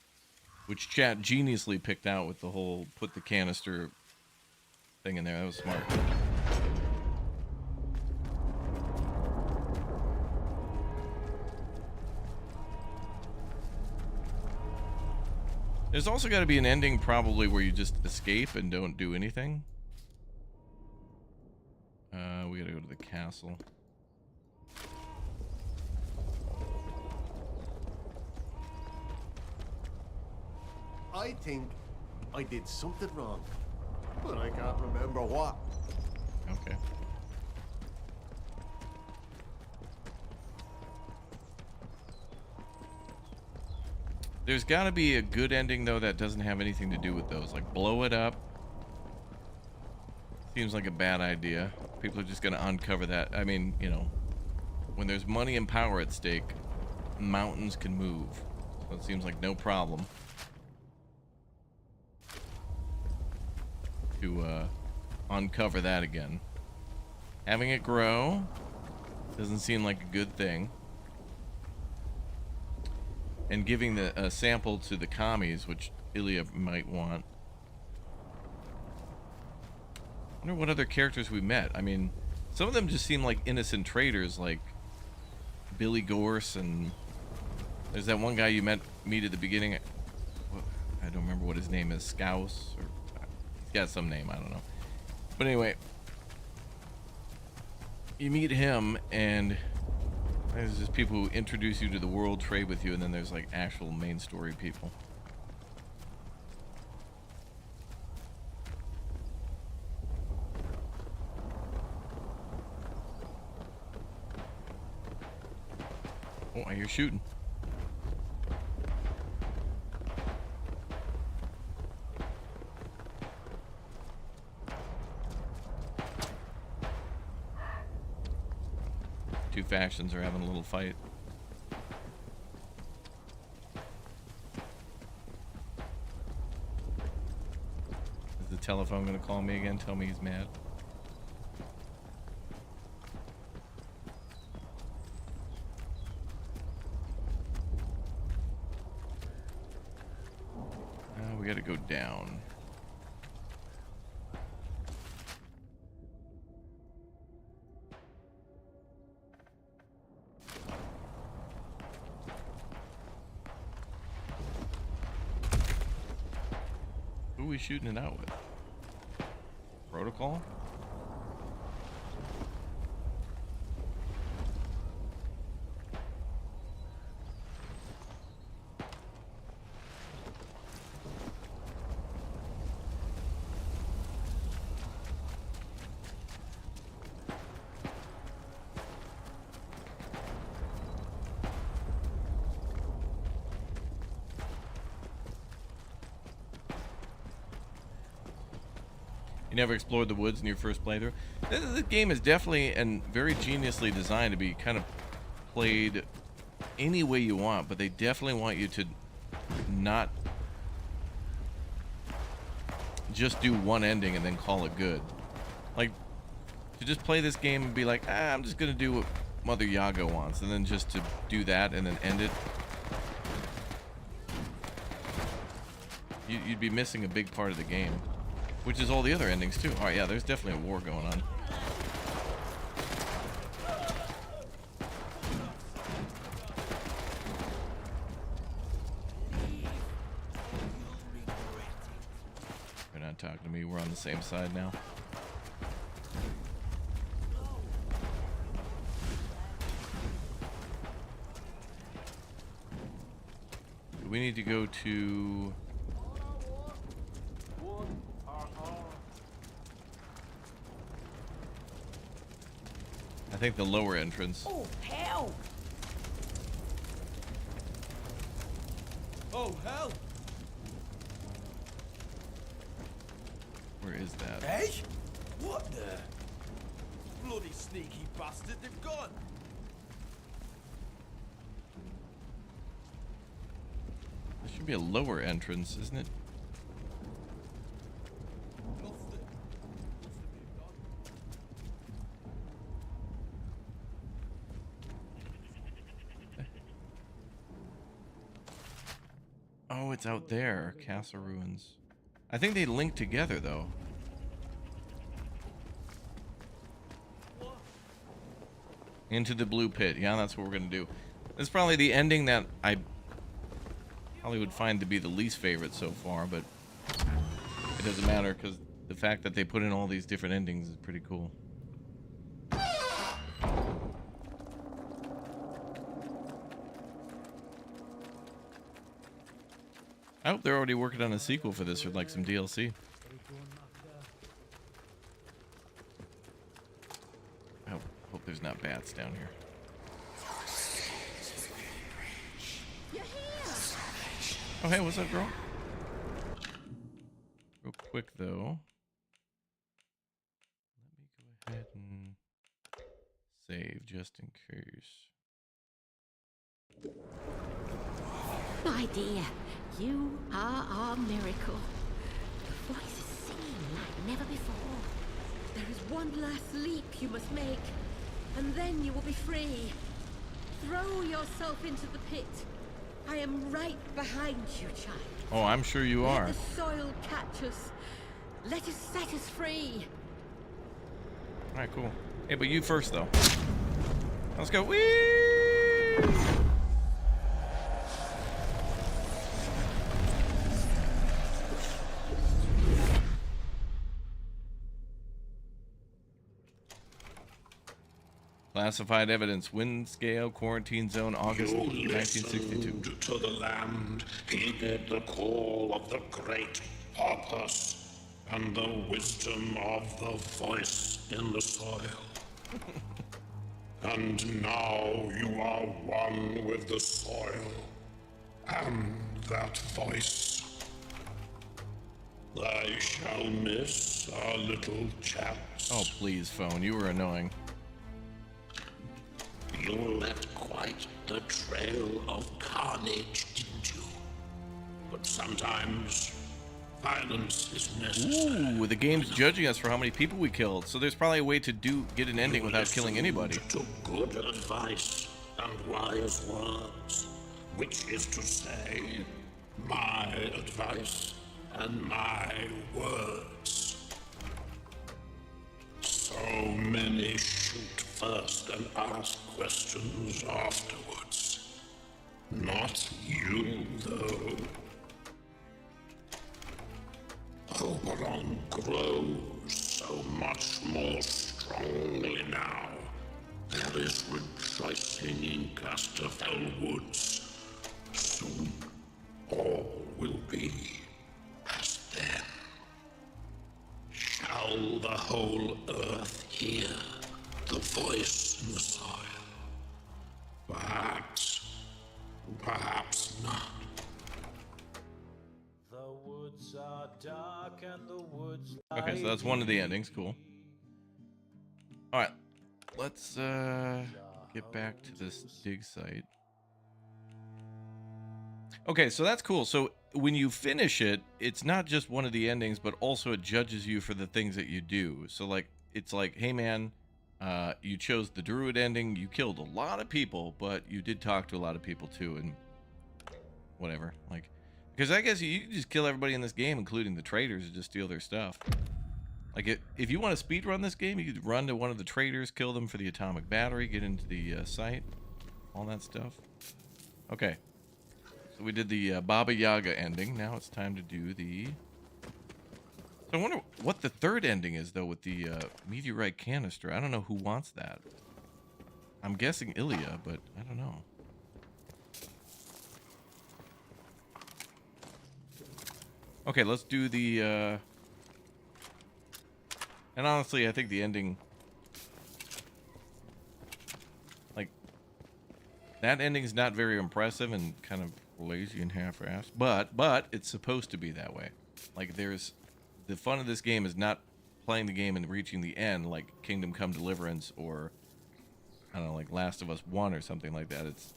which chat geniusly picked out with the whole put the canister thing in there. That was smart. There's also got to be an ending probably where you just escape and don't do anything. We gotta go to the castle. I think I did something wrong, but I can't remember what. Okay. There's got to be a good ending, though, that doesn't have anything to do with those. Like, blow it up. Seems like a bad idea. People are just going to uncover that. I mean, you know, when there's money and power at stake, mountains can move. So it seems like no problem to uncover that again. Having it grow doesn't seem like a good thing. And giving the sample to the commies, which Ilya might want. I wonder what other characters we met. I mean, some of them just seem like innocent traders, like Billy Gorse, and there's that one guy you meet at the beginning. I don't remember what his name is. Scouse, or he's got some name, I don't know. But anyway, you meet him, and there's just people who introduce you to the world, trade with you, and then there's like actual main story people. Oh, I hear shooting. Two factions are having a little fight. Is the telephone gonna call me again? Tell me he's mad. We gotta go down. Who are we shooting it out with? Protocol? You never explored the woods in your first playthrough? This game is definitely and very geniusly designed to be kind of played any way you want, but they definitely want you to not just do one ending and then call it good. Like, to just play this game and be like, I'm just gonna do what Mother Yaga wants, and then just to do that and then end it. You'd be missing a big part of the game, which is all the other endings too. All right, yeah, there's definitely a war going on. You're not talking to me. We're on the same side now. We need to go to... I think the lower entrance. Oh, hell! Oh, hell! Where is that? Hey? What the? Bloody sneaky bastard, they've gone! There should be a lower entrance, isn't it? Oh, it's out there. Castle ruins. I think they link together, though. Into the blue pit. Yeah, that's what we're going to do. It's probably the ending that I probably would find to be the least favorite so far, but it doesn't matter because the fact that they put in all these different endings is pretty cool. I hope they're already working on a sequel for this or like some DLC. I hope there's not bats down here. Oh, hey, what's up, girl? Real quick, though. Let me go ahead and save just in case. My dear, you are our miracle. The voices sing like never before. There is one last leap you must make, and then you will be free. Throw yourself into the pit. I am right behind you, child. Oh, I'm sure you are. Let the soil catch us. Let it set us free. All right, cool. Hey, but you first, though. Let's go. Whee! Classified evidence. Windscale quarantine zone, August 1962. To the land, heeded the call of the great purpose and the wisdom of the voice in the soil. And now you are one with the soil and that voice. I shall miss our little chaps. Oh, please, phone. You were annoying. You left quite the trail of carnage, didn't you? But sometimes violence is necessary. Ooh, the game's judging us for how many people we killed, so there's probably a way to get an ending without killing anybody. To good advice and wise words, which is to say, my advice and my words. So many shoot first and ask questions afterwards. Not you, though. Oberon grows so much more strongly now. There is rejoicing in Casterfell Woods. Soon, all will be as then. Shall the whole earth hear the voice in the soil? Perhaps, perhaps not. The woods are dark and the woods Okay, so that's one of the endings. Cool. All right, let's get back to this dig site. Okay, so that's cool. So when you finish it, it's not just one of the endings, but also it judges you for the things that you do. So like, it's like, hey man, you chose the druid ending. You killed a lot of people, but you did talk to a lot of people too, and whatever. Like, because I guess you can just kill everybody in this game, including the traders, and just steal their stuff. Like, if you want to speed run this game, you could run to one of the traders, kill them for the atomic battery, get into the site, all that stuff. Okay. So we did the Baba Yaga ending. Now it's time to do the... So I wonder what the third ending is, though, with the meteorite canister. I don't know who wants that. I'm guessing Ilya, but I don't know. Okay, let's do the... And honestly, I think the ending... Like, that ending's not very impressive and kind of lazy and half-assed. But it's supposed to be that way. Like, there's... The fun of this game is not playing the game and reaching the end, like Kingdom Come Deliverance or, I don't know, like Last of Us 1 or something like that. It's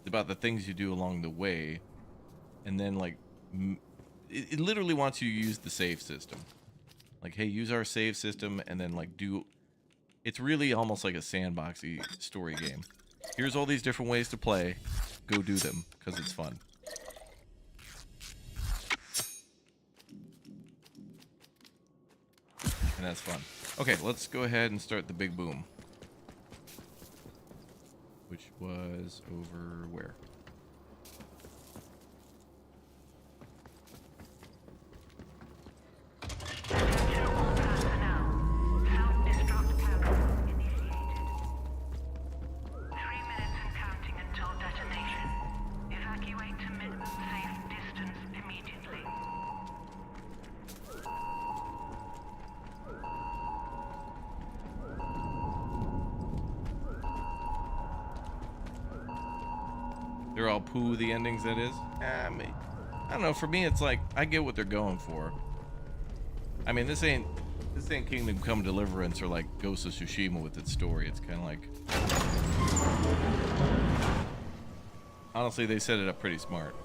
about the things you do along the way. And then, like, it literally wants you to use the save system. Like, hey, use our save system, and then, like, do... It's really almost like a sandboxy story game. Here's all these different ways to play. Go do them, because it's fun. And that's fun. Okay, let's go ahead and start the big boom. Which was over where? They're all poo, the endings, that is. I mean, I don't know. For me, it's like, I get what they're going for. I mean, this ain't Kingdom Come Deliverance or like Ghost of Tsushima with its story. It's kind of like... Honestly, they set it up pretty smart.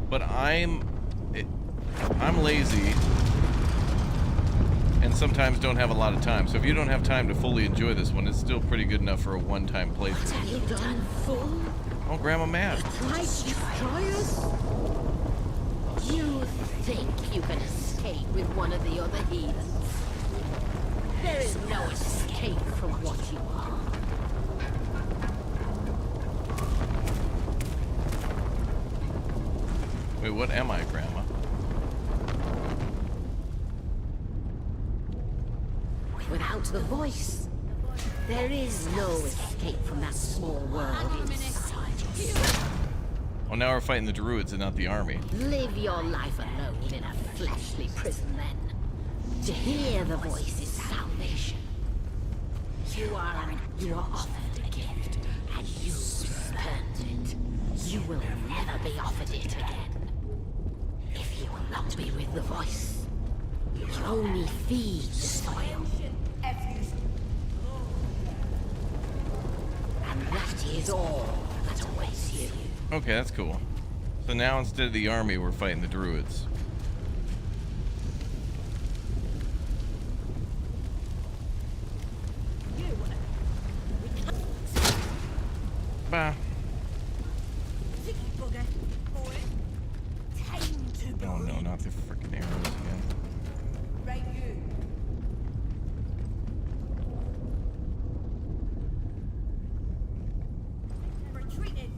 But I'm lazy and sometimes don't have a lot of time. So if you don't have time to fully enjoy this one, it's still pretty good enough for a one-time playthrough. What have you done, fool? Oh, Grandma Mad. Tried to destroy us? You think you can escape with one of the other heathens? There is no escape from what you are. Wait, what am I, Grandma? Without the voice, there is no escape from that small world inside you. Oh, now we're fighting the druids and not the army. Live your life alone in a fleshly prison, then. To hear the voice is salvation. You are offered a gift, and you spurned it. You will never be offered it again. If you will not be with the voice, you will only feed the soil. And that is all that awaits you. Okay, that's cool. So now instead of the army, we're fighting the druids. Bah. Oh no, not the freaking arrows again. Right, you. Retreating.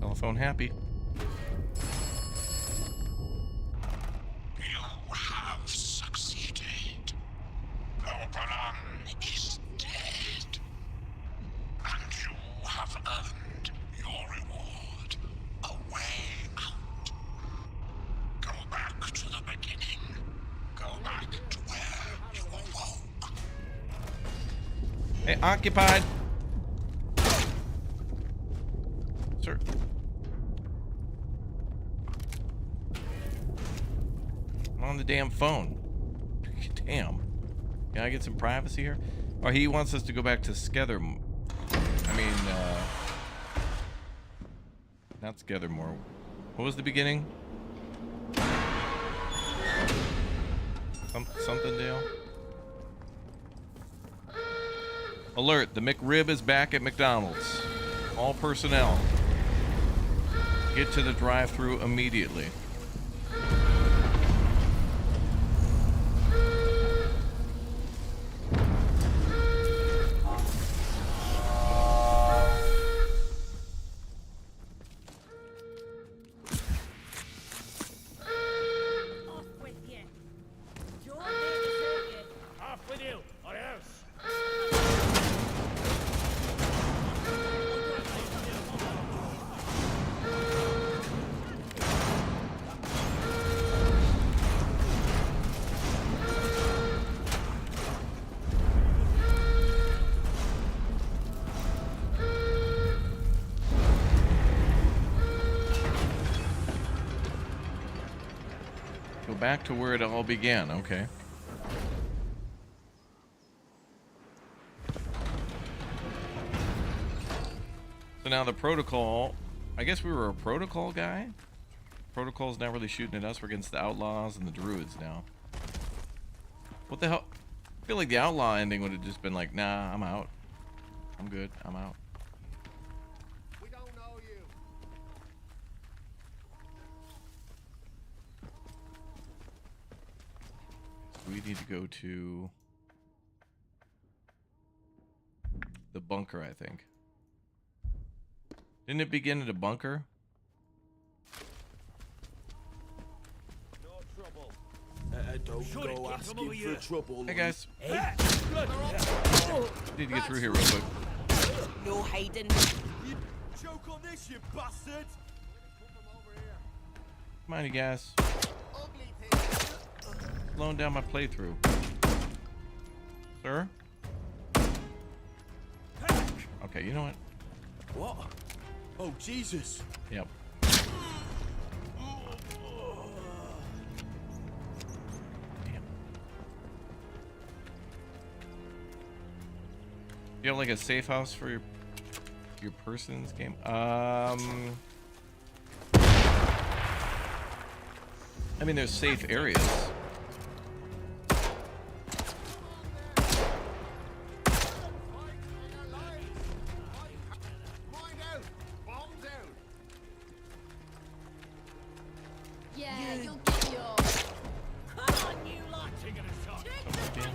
Telephone happy. You have succeeded. Oberon is dead. And you have earned your reward. A way out. Go back to the beginning. Go back to where you awoke. Hey, occupied. Sir. I'm on the damn phone. Damn. Can I get some privacy here? Or he wants us to go back to Skethermore. I mean, not Skethermore. What was the beginning? Something Dale? Alert, the McRib is back at McDonald's. All personnel, get to the drive-thru immediately. Off with you. You're there to serve you. Off with you, or else. Go back to where it all began, okay. So now the protocol, I guess we were a protocol guy? Protocol's not really shooting at us, we're against the outlaws and the druids now. What the hell? I feel like the outlaw ending would have just been like, nah, I'm out. I'm good, I'm out. We don't know you. We need to go to the bunker, I think. Didn't it begin at a bunker? No trouble. Don't go asking for trouble. Hey guys, Hey, need to get through here real quick. No hiding. you choke on this, you bastard! Come on, you guys. Ugly thing. Slowing down my playthrough. Sir? Okay, you know what? What? Oh, Jesus. Yep. Damn. You have like a safe house for your person in this game? I mean, there's safe areas. Mind out. Bombs out. Yeah, you'll get yours. Come on, you lot. Taking a shot. Damn.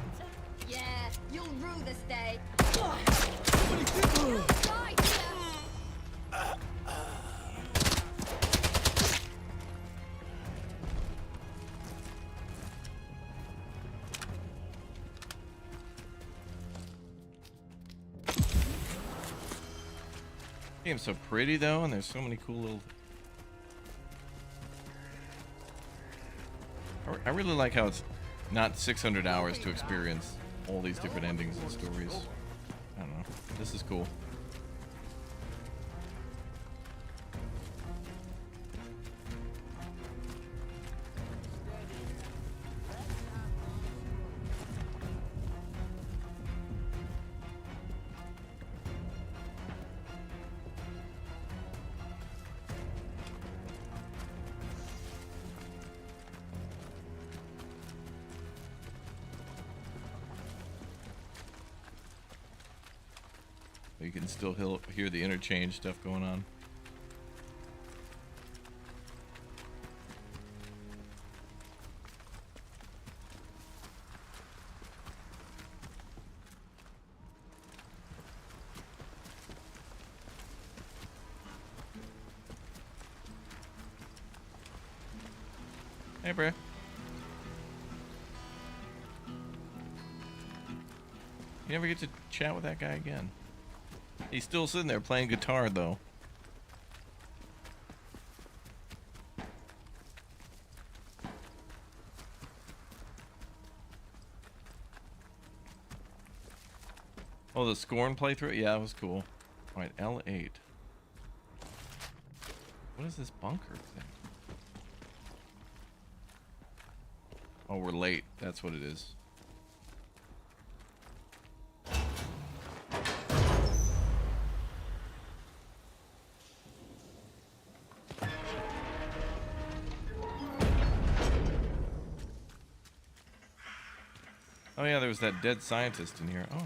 Yeah, you'll rue this day. Oh. Right here. Game's so pretty though, and there's so many cool little. I really like how it's not 600 hours to experience all these different endings and stories. I don't know. This is cool. You can still hear the interchange stuff going on. Hey, bro. You never get to chat with that guy again. He's still sitting there playing guitar, though. Oh, the Scorn playthrough? Yeah, that was cool. Alright, L8. What is this bunker thing? Oh, we're late. That's what it is. Oh yeah, there was that dead scientist in here. Oh.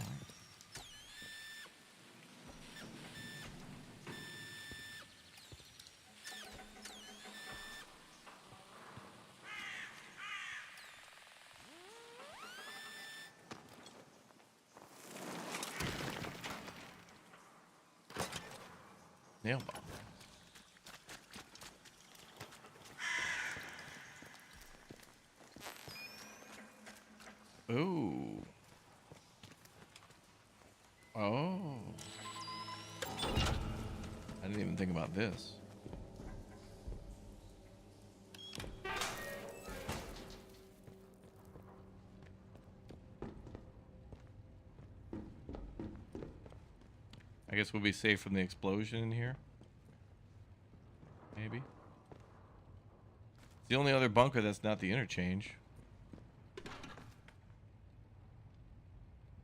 Nail bomb. Ooh. Oh. I didn't even think about this. I guess we'll be safe from the explosion in here. Maybe. It's the only other bunker that's not the interchange.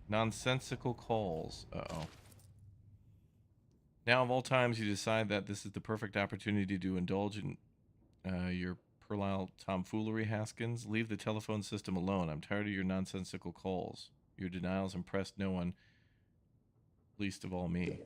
Nonsensical calls. Uh-oh. Now of all times, you decide that this is the perfect opportunity to indulge in your puerile tomfoolery, Haskins. Leave the telephone system alone. I'm tired of your nonsensical calls. Your denials impressed no one, least of all me.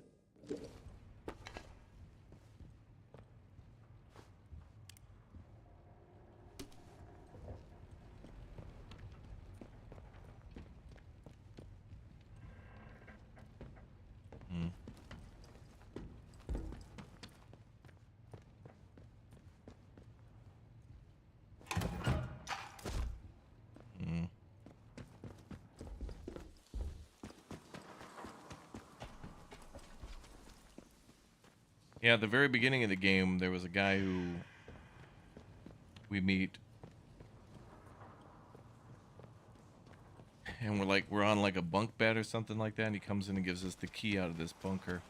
Yeah, at the very beginning of the game, there was a guy who we meet, and we're on like a bunk bed or something like that, and he comes in and gives us the key out of this bunker.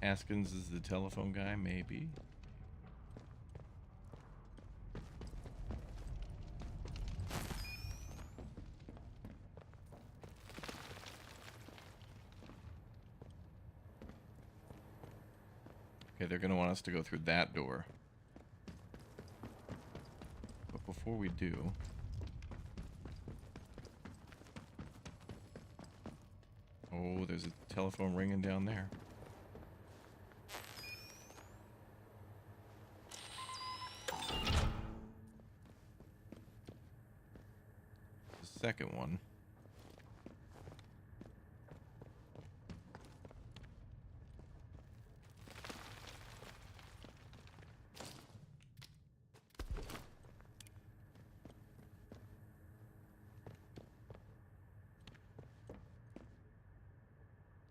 Haskins is the telephone guy, maybe. Okay, they're going to want us to go through that door. But before we do... Oh, there's a telephone ringing down there. The second one.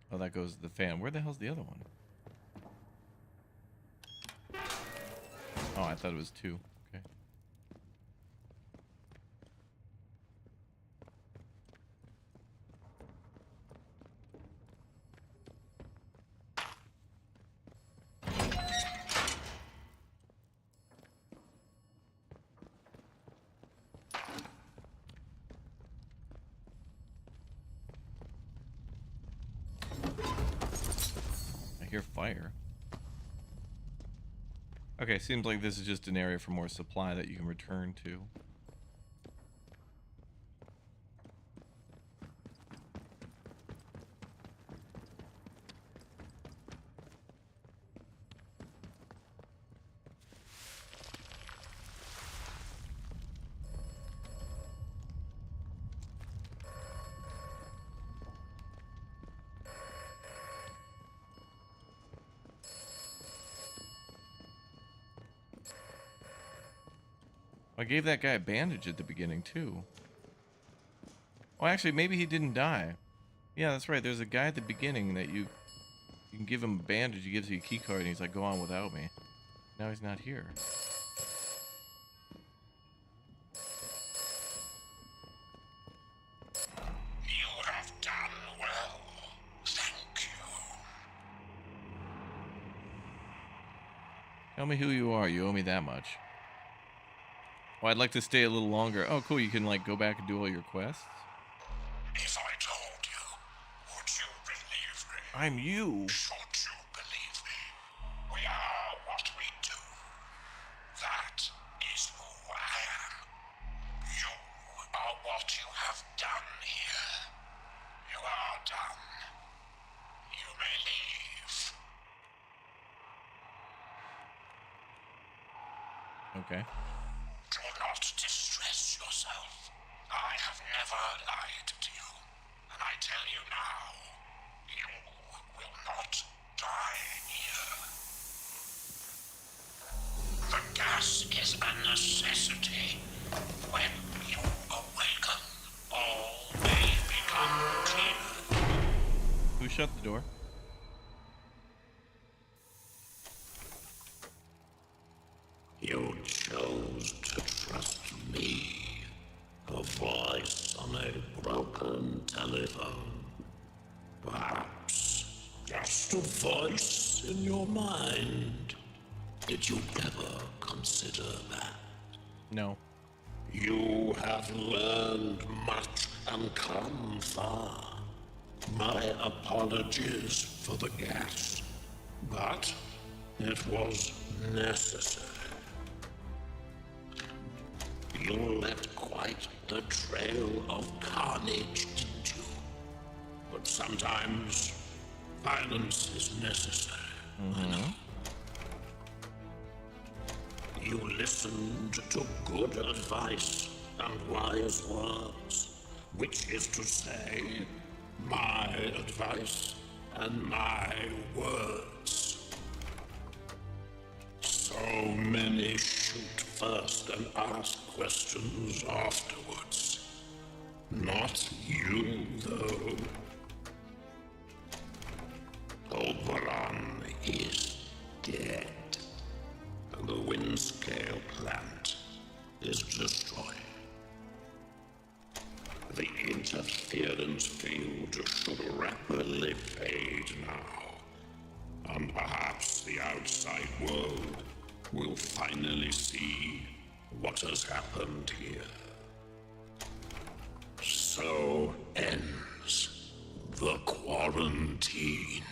Oh, that goes to the fan. Where the hell's the other one? Oh, I thought it was two. Okay. I hear fire. Okay, seems like this is just an area for more supply that you can return to. I gave that guy a bandage at the beginning, too. Oh, actually, maybe he didn't die. Yeah, that's right. There's a guy at the beginning that you can give him a bandage. He gives you a key card, and he's like, go on without me. Now he's not here. You have done well. Thank you. Tell me who you are. You owe me that much. Oh, I'd like to stay a little longer. Oh, cool. You can, like, go back and do all your quests? If I told you, would you believe me? I'm you. Should you believe me? Okay. Do not distress yourself. I have never lied to you. And I tell you now, you will not die here. The gas is a necessity. When you awaken, all may become clear. Who shut the door? You chose to trust me. A voice on a broken telephone. Perhaps just a voice in your mind. Did you ever consider that? No. You have learned much and come far. My apologies for the gas, but it was necessary. You left quite the trail of carnage, didn't you? But sometimes violence is necessary. I know. You listened to good advice and wise words, which is to say, my advice and my words. So many shoot first and ask questions afterwards. Not you, though. Oberon is dead. And the Windscale plant is destroyed. The interference field should rapidly fade now. And perhaps the outside world will finally see what has happened here. So ends the quarantine.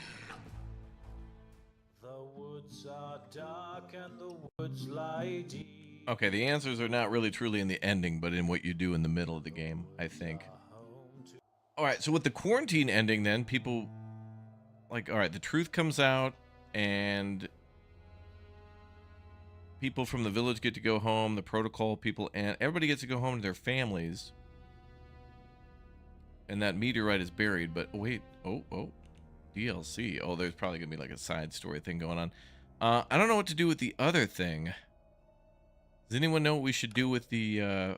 The woods are dark and the woods lie deep. Okay, the answers are not really truly in the ending, but in what you do in the middle of the game, I think. Alright, so with the quarantine ending then, people... Like, alright, the truth comes out, and... people from the village get to go home, the protocol people, and everybody gets to go home to their families. And that meteorite is buried, but wait, oh, DLC. Oh, there's probably gonna be like a side story thing going on. I don't know what to do with the other thing. Does anyone know what we should do with the,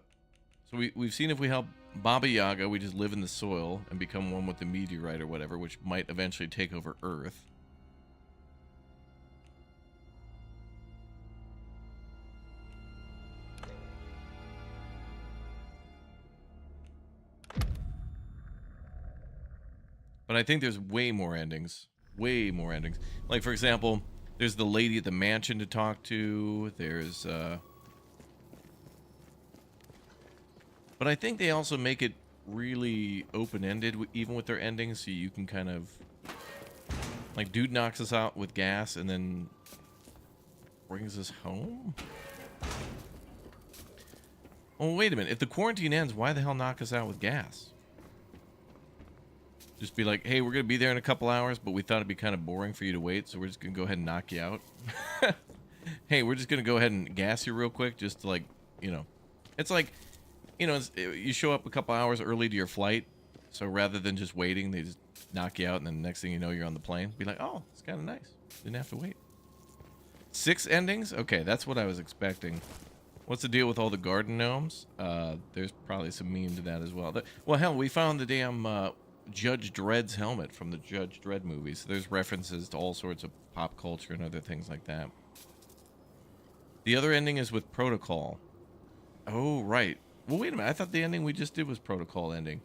so we've seen if we help Baba Yaga, we just live in the soil and become one with the meteorite or whatever, which might eventually take over Earth. But I think there's way more endings. Way more endings. Like, for example, there's the lady at the mansion to talk to. There's, But I think they also make it really open-ended, even with their endings, so you can kind of... Like, dude knocks us out with gas and then brings us home? Oh, wait a minute. If the quarantine ends, why the hell knock us out with gas? Just be like, hey, we're going to be there in a couple hours, but we thought it'd be kind of boring for you to wait, so we're just going to go ahead and knock you out. Hey, we're just going to go ahead and gas you real quick, just to, like, you know. It's like, you know, you show up a couple hours early to your flight, so rather than just waiting, they just knock you out, and then the next thing you know, you're on the plane. Be like, oh, it's kind of nice. Didn't have to wait. 6 endings? Okay, that's what I was expecting. What's the deal with all the garden gnomes? There's probably some meme to that as well. Well, hell, we found the damn... Judge Dredd's helmet from the Judge Dredd movies. So there's references to all sorts of pop culture and other things like that. The other ending is with Protocol. Oh, right. Well, wait a minute. I thought the ending we just did was Protocol ending.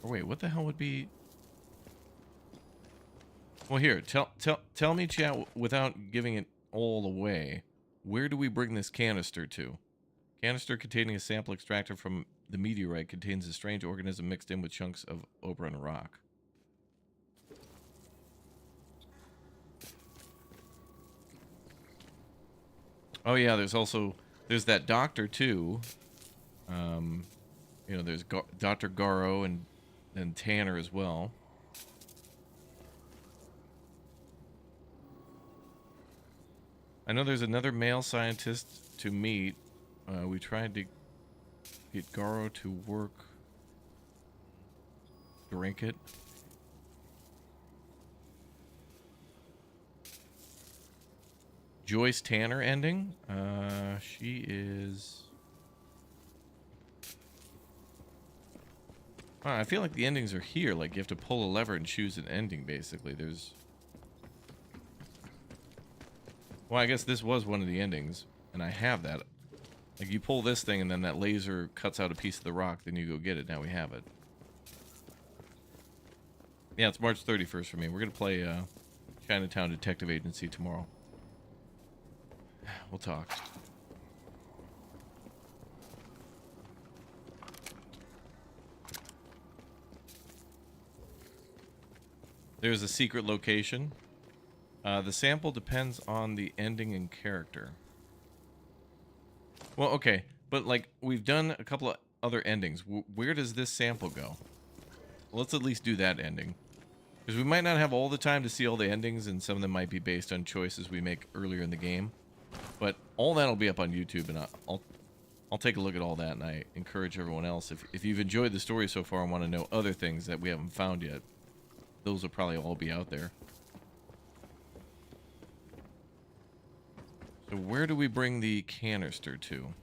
Or wait, what the hell would be... Well, here, tell me, chat, without giving it all away. Where do we bring this canister to? Canister containing a sample extracted from the meteorite contains a strange organism mixed in with chunks of Oberon rock. Oh yeah, there's that doctor too. You know, there's Dr. Garrow and Tanner as well. I know there's another male scientist to meet. We tried to get Garrow to work. Drink it. Joyce Tanner ending. She is... I feel like the endings are here. Like, you have to pull a lever and choose an ending, basically. There's... Well, I guess this was one of the endings, and I have that. Like, you pull this thing, and then that laser cuts out a piece of the rock, then you go get it. Now we have it. Yeah, it's March 31st for me. We're going to play Chinatown Detective Agency tomorrow. We'll talk. There's a secret location. The sample depends on the ending and character. Well, okay, but like we've done a couple of other endings. Where does this sample go? Let's at least do that ending. Because we might not have all the time to see all the endings, and some of them might be based on choices we make earlier in the game. But all that will be up on YouTube, and I'll take a look at all that, and I encourage everyone else, if you've enjoyed the story so far and want to know other things that we haven't found yet, those will probably all be out there. So where do we bring the canister to?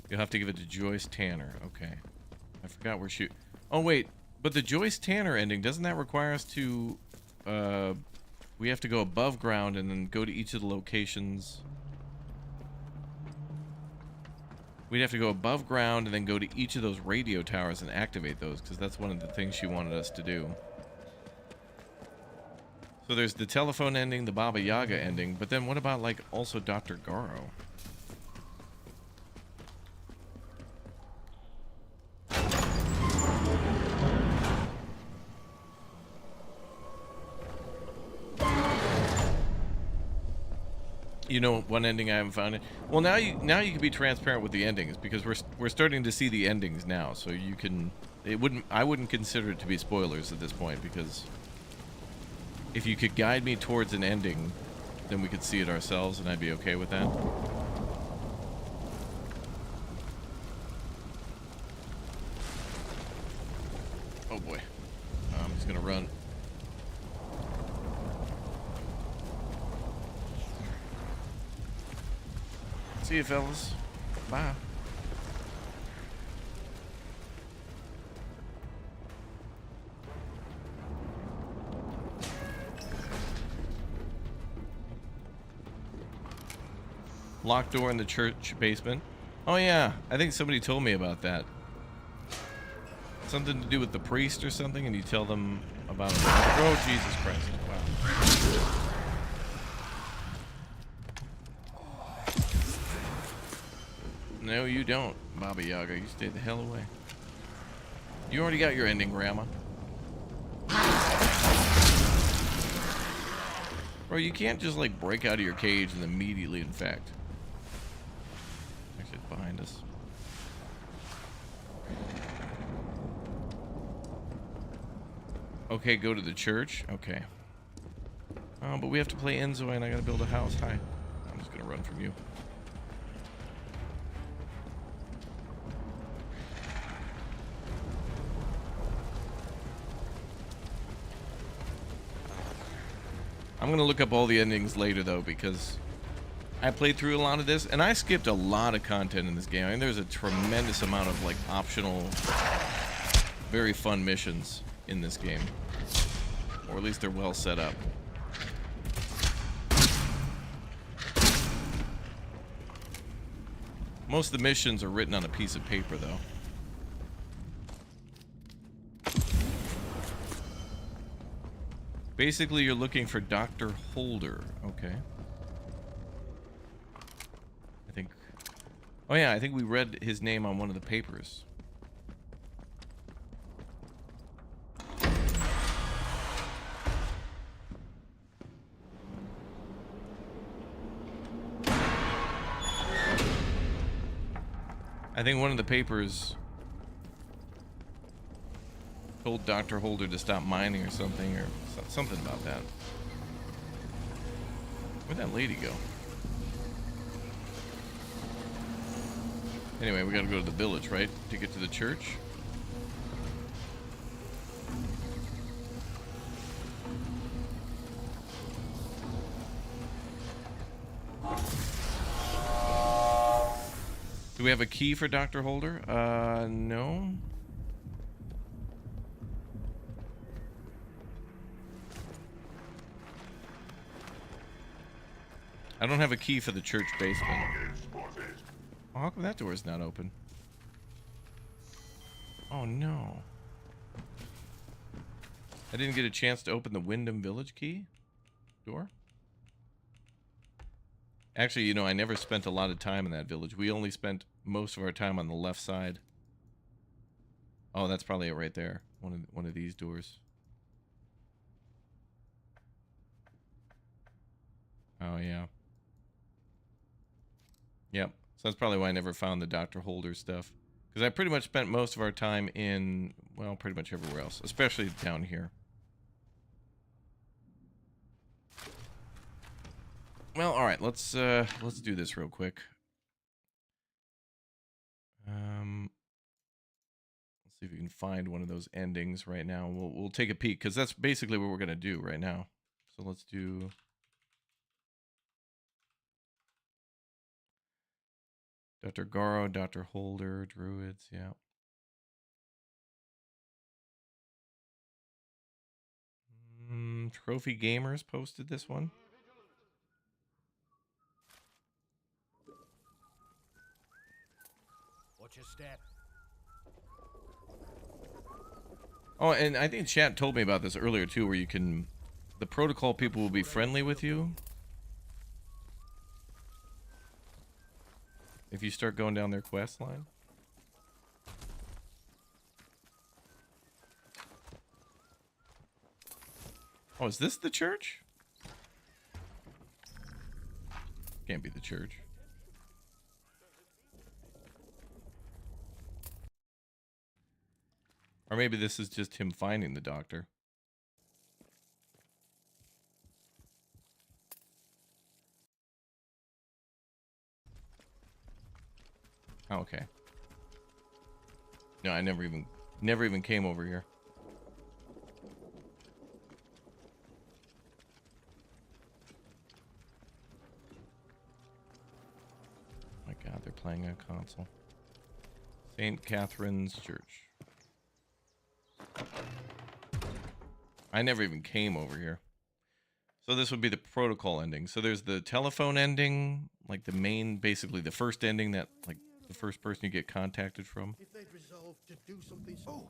You'll have to give it to Joyce Tanner. Okay. I forgot where she... Oh, wait. But the Joyce Tanner ending, doesn't that require us to... we have to go above ground and then go to each of the locations. We'd have to go above ground and then go to each of those radio towers and activate those, because that's one of the things she wanted us to do. So there's the telephone ending, the Baba Yaga ending, but then what about, like, also Dr. Garrow? You know, one ending I haven't found it. Well, now you can be transparent with the endings, because we're starting to see the endings now, so you can. I wouldn't consider it to be spoilers at this point, because if you could guide me towards an ending, then we could see it ourselves, and I'd be okay with that. Oh boy, I'm just gonna run. See you, fellas. Bye. Locked door in the church basement. Oh yeah, I think somebody told me about that. Something to do with the priest or something, and you tell them about it. Oh, Jesus Christ. Wow. No, you don't, Baba Yaga. You stay the hell away. You already got your ending, Grandma. Bro, you can't just, like, break out of your cage and immediately infect. Actually, it's behind us. Okay, go to the church. Okay. Oh, but we have to play Enzo, and I gotta build a house. Hi. I'm just gonna run from you. I'm gonna look up all the endings later, though, because I played through a lot of this, and I skipped a lot of content in this game. I mean, there's a tremendous amount of, like, optional, very fun missions in this game. Or at least they're well set up. Most of the missions are written on a piece of paper, though. Basically, you're looking for Dr. Holder. Okay. I think... Oh yeah, I think we read his name on one of the papers. I think one of the papers told Dr. Holder to stop mining or something, or something about that. Where'd that lady go? Anyway, we gotta go to the village, right? To get to the church. Do we have a key for Dr. Holder? No. I don't have a key for the church basement. Oh, how come that door is not open? Oh no. I didn't get a chance to open the Wyndham Village key door. Actually, you know, I never spent a lot of time in that village. We only spent most of our time on the left side. Oh, that's probably it right there. One of these doors. Oh yeah. Yep. So that's probably why I never found the Dr. Holder stuff. Because I pretty much spent most of our time in, well, pretty much everywhere else. Especially down here. Well, alright, let's do this real quick. Let's see if we can find one of those endings right now. We'll take a peek, because that's basically what we're going to do right now. So let's do... Dr. Garrow, Dr. Holder, Druids, yeah. Trophy Gamers posted this one. Watch your step. Oh, and I think chat told me about this earlier too, where you can... The protocol people will be friendly with you if you start going down their quest line. Oh, is this the church? Can't be the church. Or maybe this is just him finding the doctor. Oh, okay. No, I never even came over here. My God, they're playing a console. St. Catherine's Church. I never even came over here. So this would be the protocol ending. So there's the telephone ending, like the main, basically the first ending that, like, the first person you get contacted from. If they'd resolved to do something... Oh,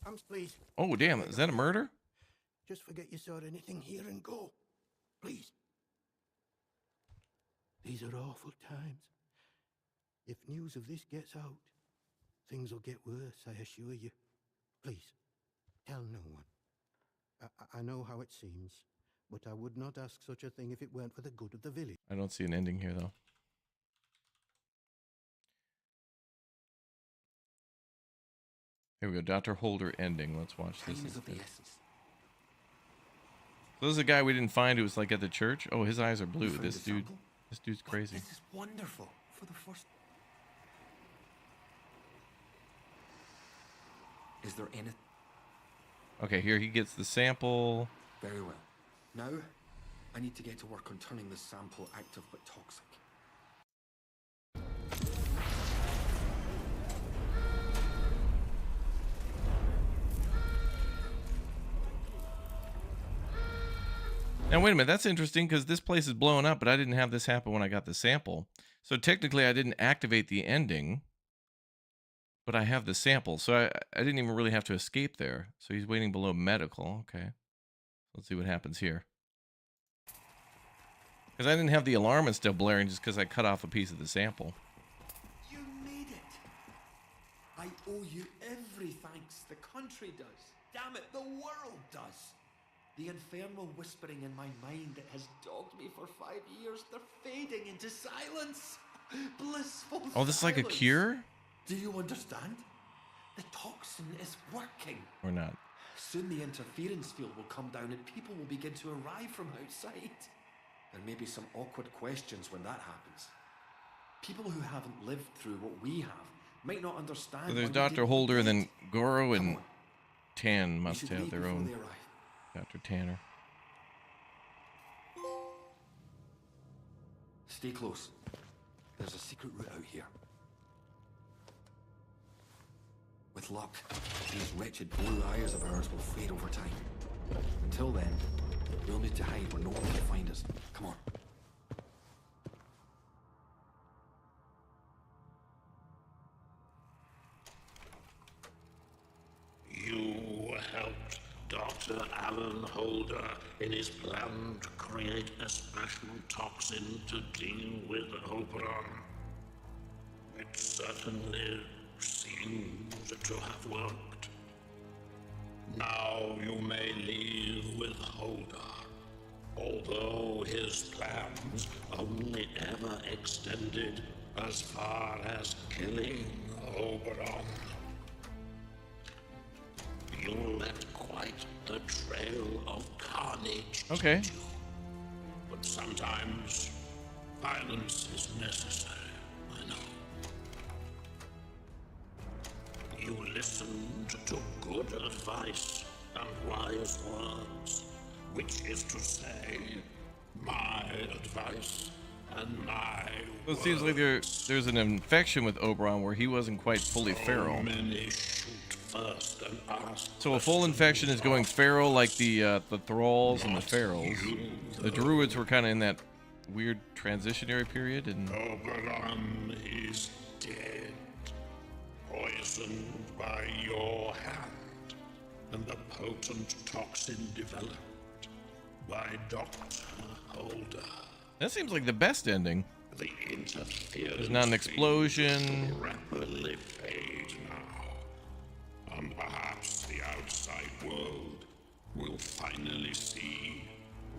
I'm pleased. Oh, damn, is that a murder? Just forget you saw anything here and go. Please. These are awful times. If news of this gets out, things will get worse, I assure you. Please, tell no one. I know how it seems, but I would not ask such a thing if it weren't for the good of the village. I don't see an ending here, though. Here we go, Dr. Holder ending. Let's watch this instead. So this is a guy we didn't find who was like at the church. Oh, his eyes are blue. This dude's crazy. This is wonderful. For the first... Is there anything? Okay, here he gets the sample. Very well. Now, I need to get to work on turning this sample active but toxic. Now, wait a minute. That's interesting because this place is blowing up, but I didn't have this happen when I got the sample. So technically, I didn't activate the ending, but I have the sample. So I didn't even really have to escape there. So he's waiting below medical. Okay. Let's see what happens here. Because I didn't have the alarm and stuff blaring just because I cut off a piece of the sample. You made it. I owe you every thanks. The country does. Damn it, the world does. The infernal whispering in my mind that has dogged me for 5 years, they're fading into silence. Blissful Oh, this is like a silence. cure? Do you understand? The toxin is working. Or not? Soon the interference field will come down and people will begin to arrive from outside. There may be some awkward questions when that happens. People who haven't lived through what we have might not understand. So there's why we Dr. did what we Holder, and did. then Garrow Come and on, Tan we must should have leave their before own. they arrive. Dr. Tanner. Stay close. There's a secret route out here. With luck, these wretched blue eyes of ours will fade over time. Until then, we'll need to hide where no one can find us. Come on. You helped Dr. Alan Holder in his plan to create a special toxin to deal with Oberon. It certainly seems to have worked. Now you may leave with Holder, although his plans only ever extended as far as killing Oberon. You left quite the trail of carnage. Okay. didn't you? But sometimes violence is necessary, I know. You listened to good advice and wise words, which is to say, my advice and my So it seems like there's an infection with Oberon where he wasn't quite fully feral. many shoot first and ask. So a full infection is going feral like the thralls and the ferals. The druids were kind of in that weird transitionary period, and Oberon is dead, poisoned by your hand, and the potent toxin developed by Dr. Holder. that seems like the best ending. The interference There's not an explosion. will rapidly fade now, and perhaps the outside world will finally see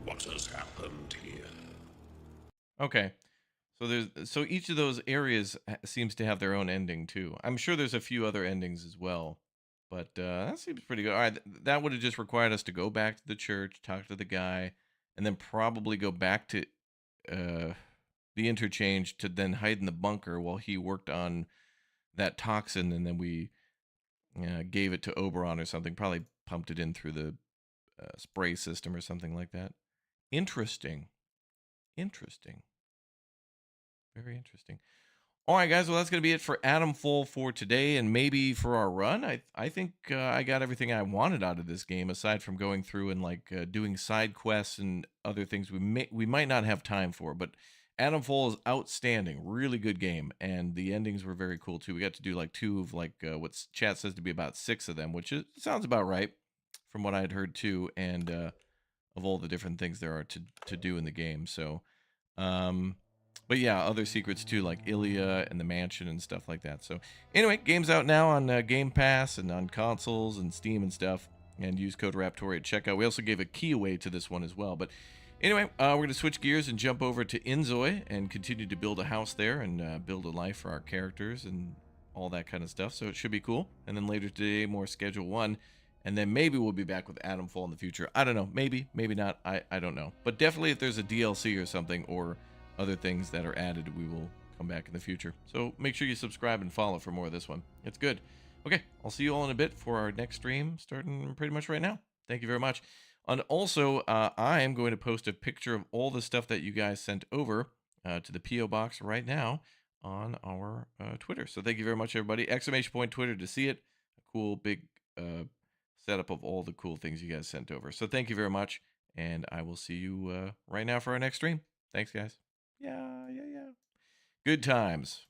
what has happened here. Okay. So each of those areas seems to have their own ending too. I'm sure there's a few other endings as well, but that seems pretty good. All right, that would have just required us to go back to the church, talk to the guy, and then probably go back to the interchange to then hide in the bunker while he worked on that toxin, and then we gave it to Oberon or something. Probably pumped it in through the spray system or something like that. Interesting. Very interesting. All right, guys. Well, that's going to be it for ATOMFALL for today, and maybe for our run. I think I got everything I wanted out of this game, aside from going through and doing side quests and other things we might not have time for. But ATOMFALL is outstanding, really good game, and the endings were very cool too. We got to do two of what chat says to be about 6 of them, which sounds about right from what I had heard too, and of all the different things there are to do in the game. So. But yeah, other secrets too, like Ilya and the mansion and stuff like that. So anyway, game's out now on Game Pass and on consoles and Steam and stuff. And use code Raptori at checkout. We also gave a key away to this one as well. But anyway, we're going to switch gears and jump over to Inzoi and continue to build a house there and build a life for our characters and all that kind of stuff. So it should be cool. And then later today, more Schedule 1. And then maybe we'll be back with ATOMFALL in the future. I don't know. Maybe not. I don't know. But definitely if there's a DLC or something or other things that are added, we will come back in the future. So make sure you subscribe and follow for more of this one. It's good. Okay, I'll see you all in a bit for our next stream, starting pretty much right now. Thank you very much. And also, I am going to post a picture of all the stuff that you guys sent over to the P.O. Box right now on our Twitter. So thank you very much, everybody. ! Twitter to see it. A cool big setup of all the cool things you guys sent over. So thank you very much, and I will see you right now for our next stream. Thanks, guys. Yeah. Good times.